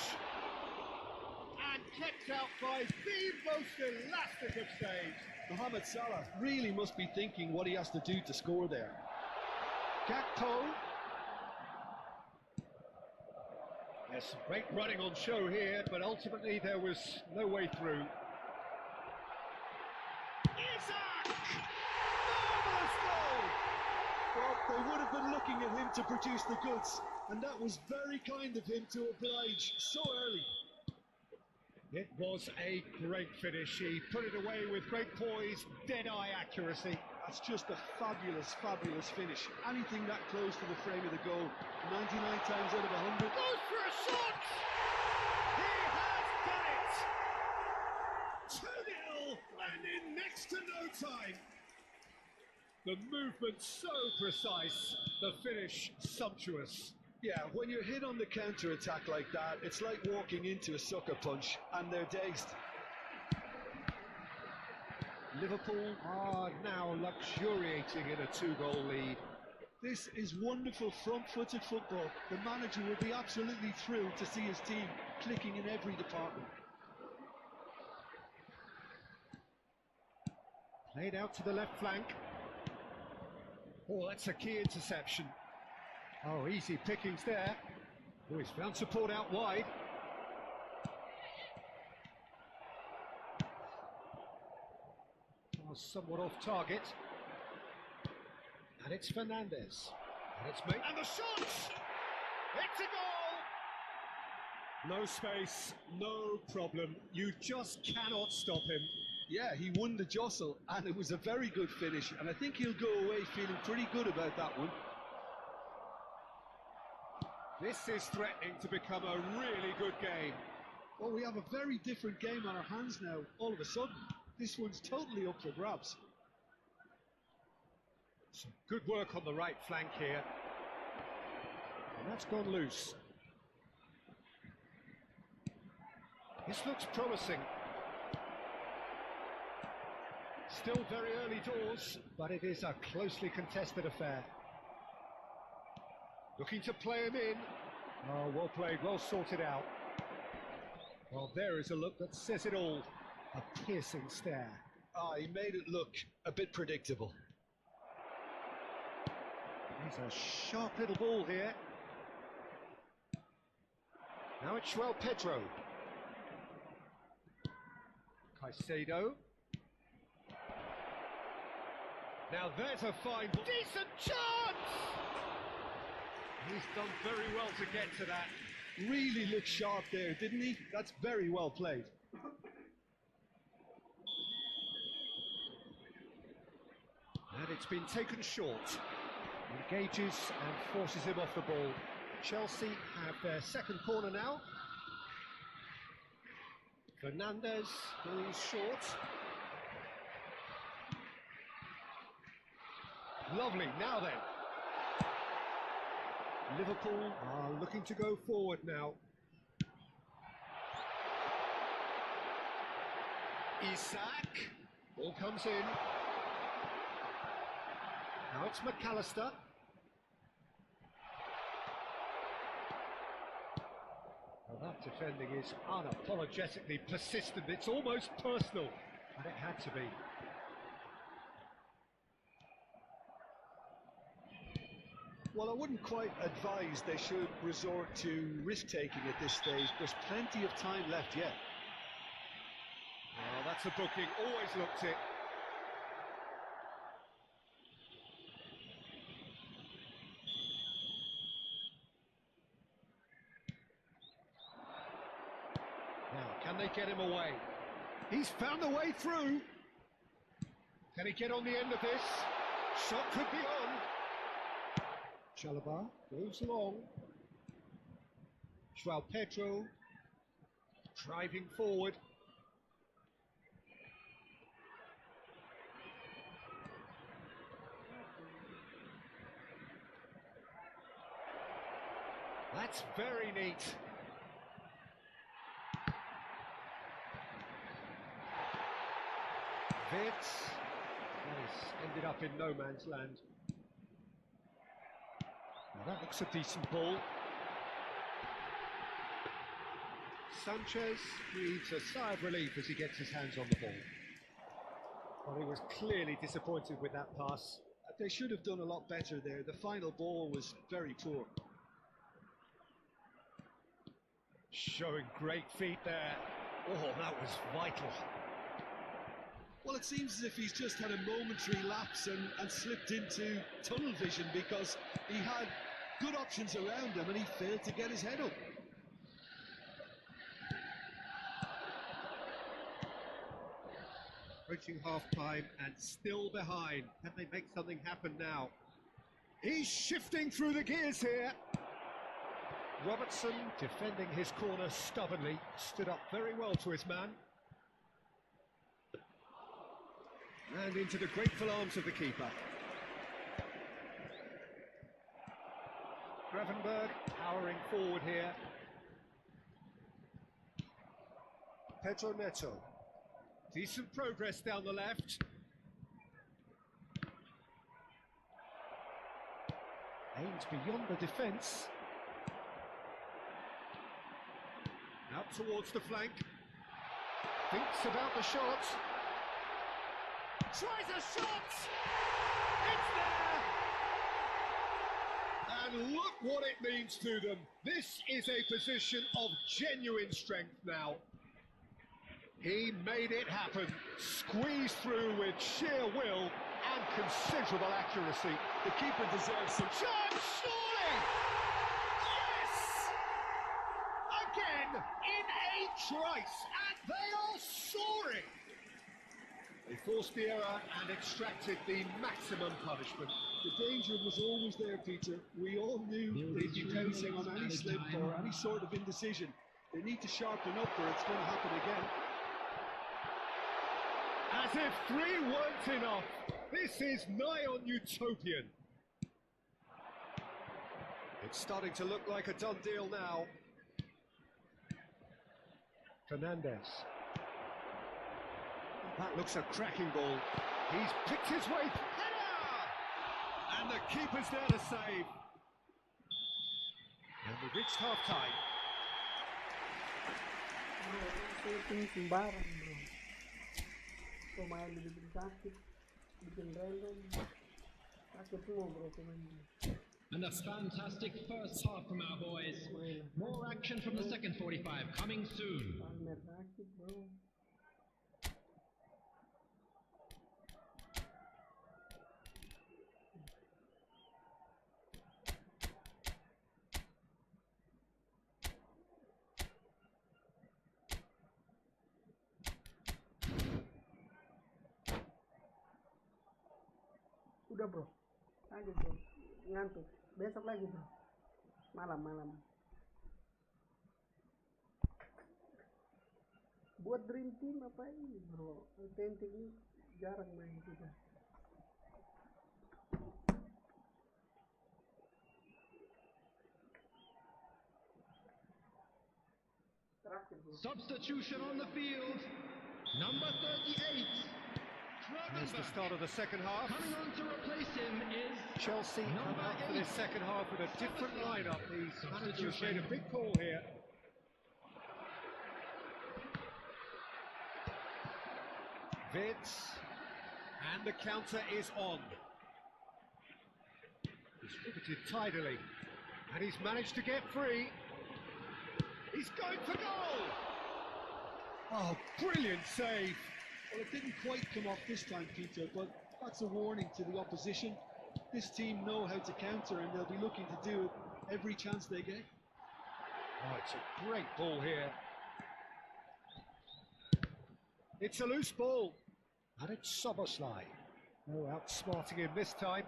And kept out by the most elastic of saves. Mohamed Salah really must be thinking what he has to do to score there. Gakpo. There's some great running on show here, but ultimately there was no way through. Isak! Marvellous goal! Well, they would have been looking at him to produce the goods, and that was very kind of him to oblige so early. It was a great finish. He put it away with great poise, dead-eye accuracy. That's just a fabulous, fabulous finish. Anything that close to the frame of the goal, 99 times out of 100. Goes for a shot! He has done it! 2-0, and in next to no time. The movement so precise, the finish sumptuous. Yeah, when you're hit on the counter-attack like that, it's like walking into a sucker punch, and they're dazed. Liverpool are now luxuriating in a 2-goal lead. This is wonderful front-footed football. The manager will be absolutely thrilled to see his team clicking in every department. Played out to the left flank. Oh, that's a key interception. Oh, easy pickings there. Oh, he's found support out wide. Oh, somewhat off target. And it's Fernandez. And it's made. And the shot! It's a goal! No space, no problem. You just cannot stop him. Yeah, he won the jostle, and it was a very good finish, and I think he'll go away feeling pretty good about that one. This is threatening to become a really good game. Well, we have a very different game on our hands now, all of a sudden. This one's totally up for grabs. Some good work on the right flank here. And that's gone loose. This looks promising. Still very early doors, but it is a closely contested affair. Looking to play him in. Oh, well played, well sorted out. Well, there is a look that says it all. A piercing stare. Ah, he made it look a bit predictable. He's a sharp little ball here. Now it's João Pedro. Caicedo. Now there's a fine, decent chance! He's done very well to get to that. Really looked sharp there, didn't he? That's very well played. And it's been taken short. Engages and forces him off the ball. Chelsea have their second corner now. Fernandez goes short. Lovely, now then. Liverpool are looking to go forward now. Isak. Ball comes in. Now it's McAllister. Well, that defending is unapologetically persistent. It's almost personal, and it had to be. Well, I wouldn't quite advise they should resort to risk-taking at this stage. There's plenty of time left yet. Well, that's a booking. Always looked it. Now, can they get him away? He's found a way through. Can he get on the end of this? Shot could be on. Chalobah moves along. João Pedro driving forward. That's very neat. Vitz has ended up in no man's land. Now that looks a decent ball. Sanchez breathes a sigh of relief as he gets his hands on the ball. Well, he was clearly disappointed with that pass. They should have done a lot better there. The final ball was very poor. Showing great feet there. Oh, that was vital. Well, it seems as if he's just had a momentary lapse and slipped into tunnel vision, because he had good options around him and he failed to get his head up. Approaching half-time and still behind. Can they make something happen now? He's shifting through the gears here. Robertson, defending his corner stubbornly, stood up very well to his man. And into the grateful arms of the keeper. Gravenberg powering forward here. Pedro Neto. Decent progress down the left. Aims beyond the defence. Out towards the flank. Thinks about the shot. Tries a shot! It's there! And look what it means to them. This is a position of genuine strength now. He made it happen. Squeezed through with sheer will and considerable accuracy. The keeper deserves some Chance, surely! Yes! Again, in a trice, and they are soaring! They forced the error and extracted the maximum punishment. The danger was always there, Peter. We all knew they'd be pouncing on any slip or any sort of indecision. They need to sharpen up or it's going to happen again. As if 3 weren't enough, this is nigh on utopian. It's starting to look like a done deal now. Fernandez. That looks a cracking ball. He's picked his way. Header! And the keeper's there to save. And we've reached half-time. Bro, itu sembarang bro. Pemain bikin sakit, bikin random. Sakit semua bro pemain. And a fantastic first half from our boys. More action from the second 45 coming soon. Palmer sakit bro. Udah bro, lanjut bro, ngantuk. Besok lagi bro, malam. Buat dream team apa ini bro? Authentic ini jarang main kita. Terakhir bro. Substitution on the field. Number 38, Here's the Kravenberg. start of the second half. Coming on to replace him is Chelsea come number out for 8. this second half with a different lineup. The manager's made a big call here. Vince, and the counter is on. He's riveted tidily, and he's managed to get free. He's going for goal! Oh, brilliant save. Well, it didn't quite come off this time, Peter, but that's a warning to the opposition. This team know how to counter, and they'll be looking to do it every chance they get. Oh, it's a great ball here. It's a loose ball, and it's Soboslai. No outsmarting him this time.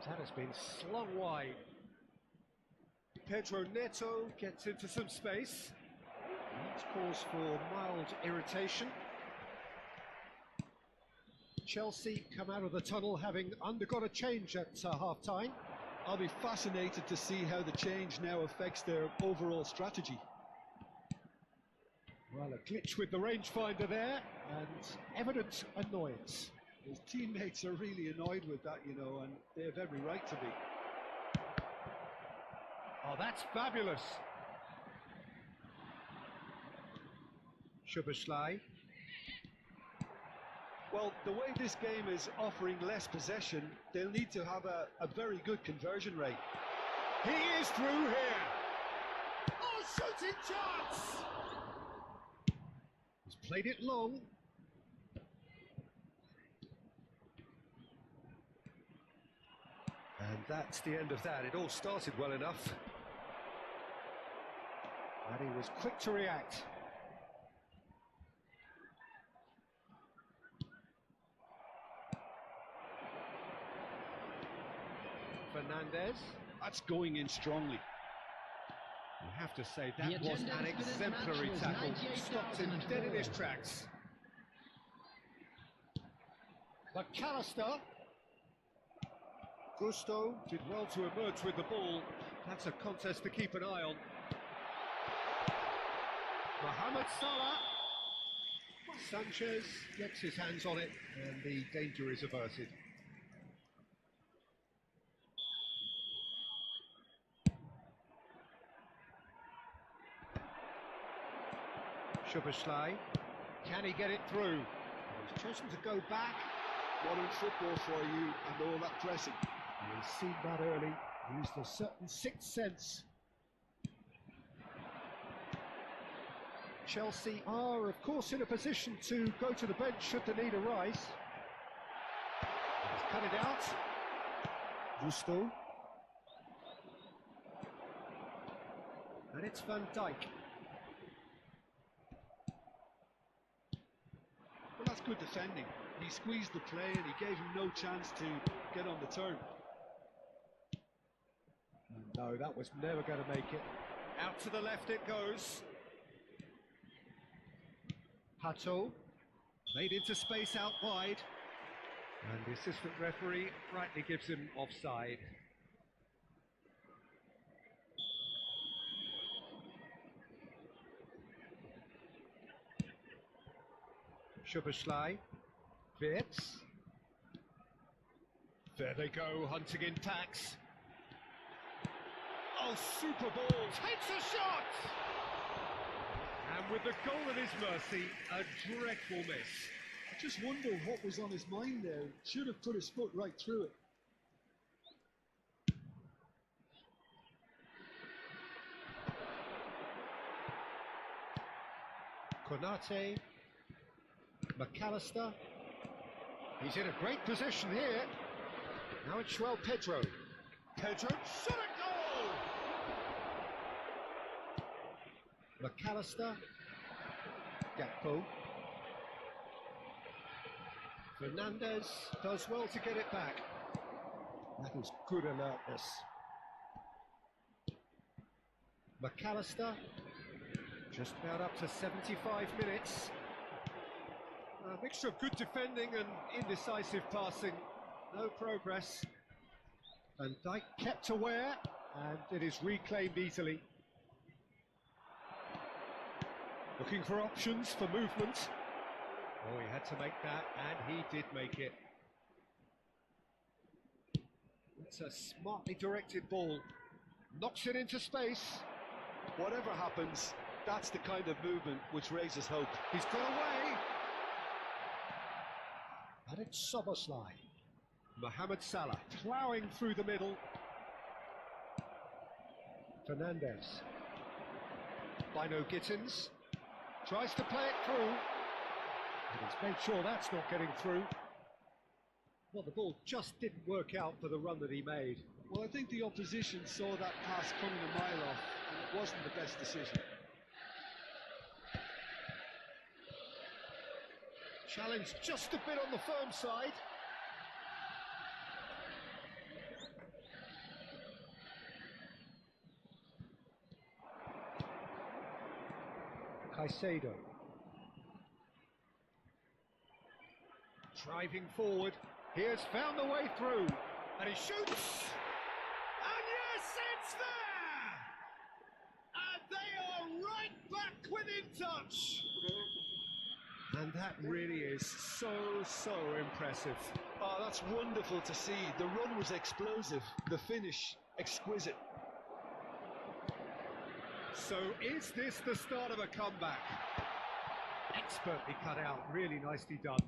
That has been slung wide. Pedro Neto gets into some space. That's cause for mild irritation. Chelsea come out of the tunnel having undergone a change at half-time. I'll be fascinated to see how the change now affects their overall strategy. Well, a glitch with the rangefinder there, and evident annoyance. His teammates are really annoyed with that, you know, and they have every right to be. Oh, that's fabulous. Szoboszlai. Well, the way this game is offering less possession, they'll need to have a very good conversion rate. He is through here. Oh, shooting chance! He's played it long. And that's the end of that. It all started well enough. And he was quick to react. Fernandez. That's going in strongly. You have to say that was an exemplary tackle. Stopped him dead in his tracks. McAllister. Gusto did well to emerge with the ball. That's a contest to keep an eye on. Mohamed Salah. Sanchez gets his hands on it, and the danger is averted. Szoboszlai. Can he get it through? He's chosen to go back. Modern football for you and all that pressing. He's seen that early. Used a certain sixth sense. Chelsea are, of course, in a position to go to the bench should the need arise. He's cut it out. Gusto. And it's Van Dijk. Well, that's good defending. He squeezed the play and he gave him no chance to get on the turn. No, that was never going to make it. Out to the left it goes. Hato, made into space out wide. And the assistant referee rightly gives him offside. Szoboszlai. Wirtz. There they go, hunting in packs. Oh, super ball, takes a shot! And with the goal at his mercy, a dreadful miss. I just wonder what was on his mind there. Should have put his foot right through it. Konate. McAllister. He's in a great position here. Now it's João Pedro. Pedro, shot at goal! McAllister. Gakpo. Fernandez does well to get it back. That is good alertness. McAllister. Just about up to 75 minutes. A mixture of good defending and indecisive passing. No progress. And Dijk kept aware, and it is reclaimed easily. Looking for options for movement. Oh, he had to make that, and he did make it. It's a smartly directed ball. Knocks it into space. Whatever happens, that's the kind of movement which raises hope. He's got away. And it's Soboslai. Mohamed Salah ploughing through the middle. Fernandez. Bino Gittins tries to play it through. And he's made sure that's not getting through. Well, the ball just didn't work out for the run that he made. Well, I think the opposition saw that pass coming a mile off, and it wasn't the best decision. Challenge just a bit on the firm side. Caicedo. Driving forward. He has found the way through. And he shoots! And yes, it's there! And they are right back within touch! And that really is so impressive. Oh, that's wonderful to see. The run was explosive, the finish exquisite. So is this the start of a comeback? Expertly cut out, really nicely done.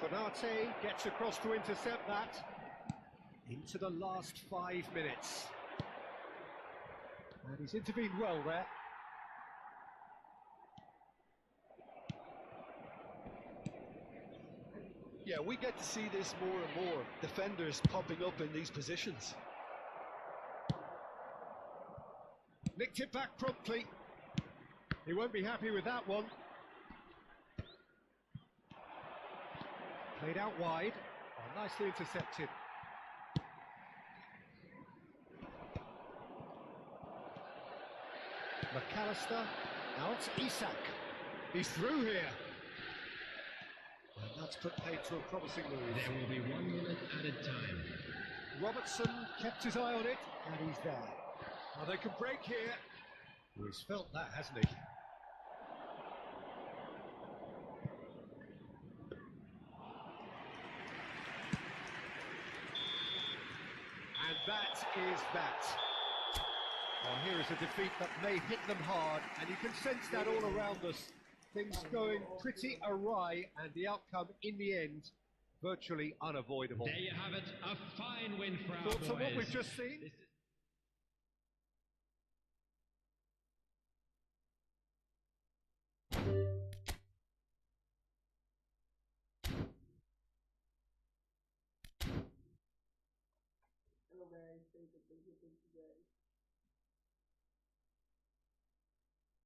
Konate gets across to intercept that. Into the last 5 minutes. And he's intervened well there. Yeah, we get to see this more and more. Defenders popping up in these positions. Nicked it back promptly. He won't be happy with that one. Played out wide. Oh, nicely intercepted. McAllister. Now it's Isak. He's through here. And that's put paid to a promising move. There will be 1 minute added time. Robertson kept his eye on it, and he's there. Now they can break here. Well, he's felt that, hasn't he? And that is that. Well, here is a defeat that may hit them hard, and you can sense that all around us. Things going pretty awry, and the outcome in the end virtually unavoidable. There you have it, a fine win for our Thoughts on what boys. we've just seen? Hello guys, thank you guys.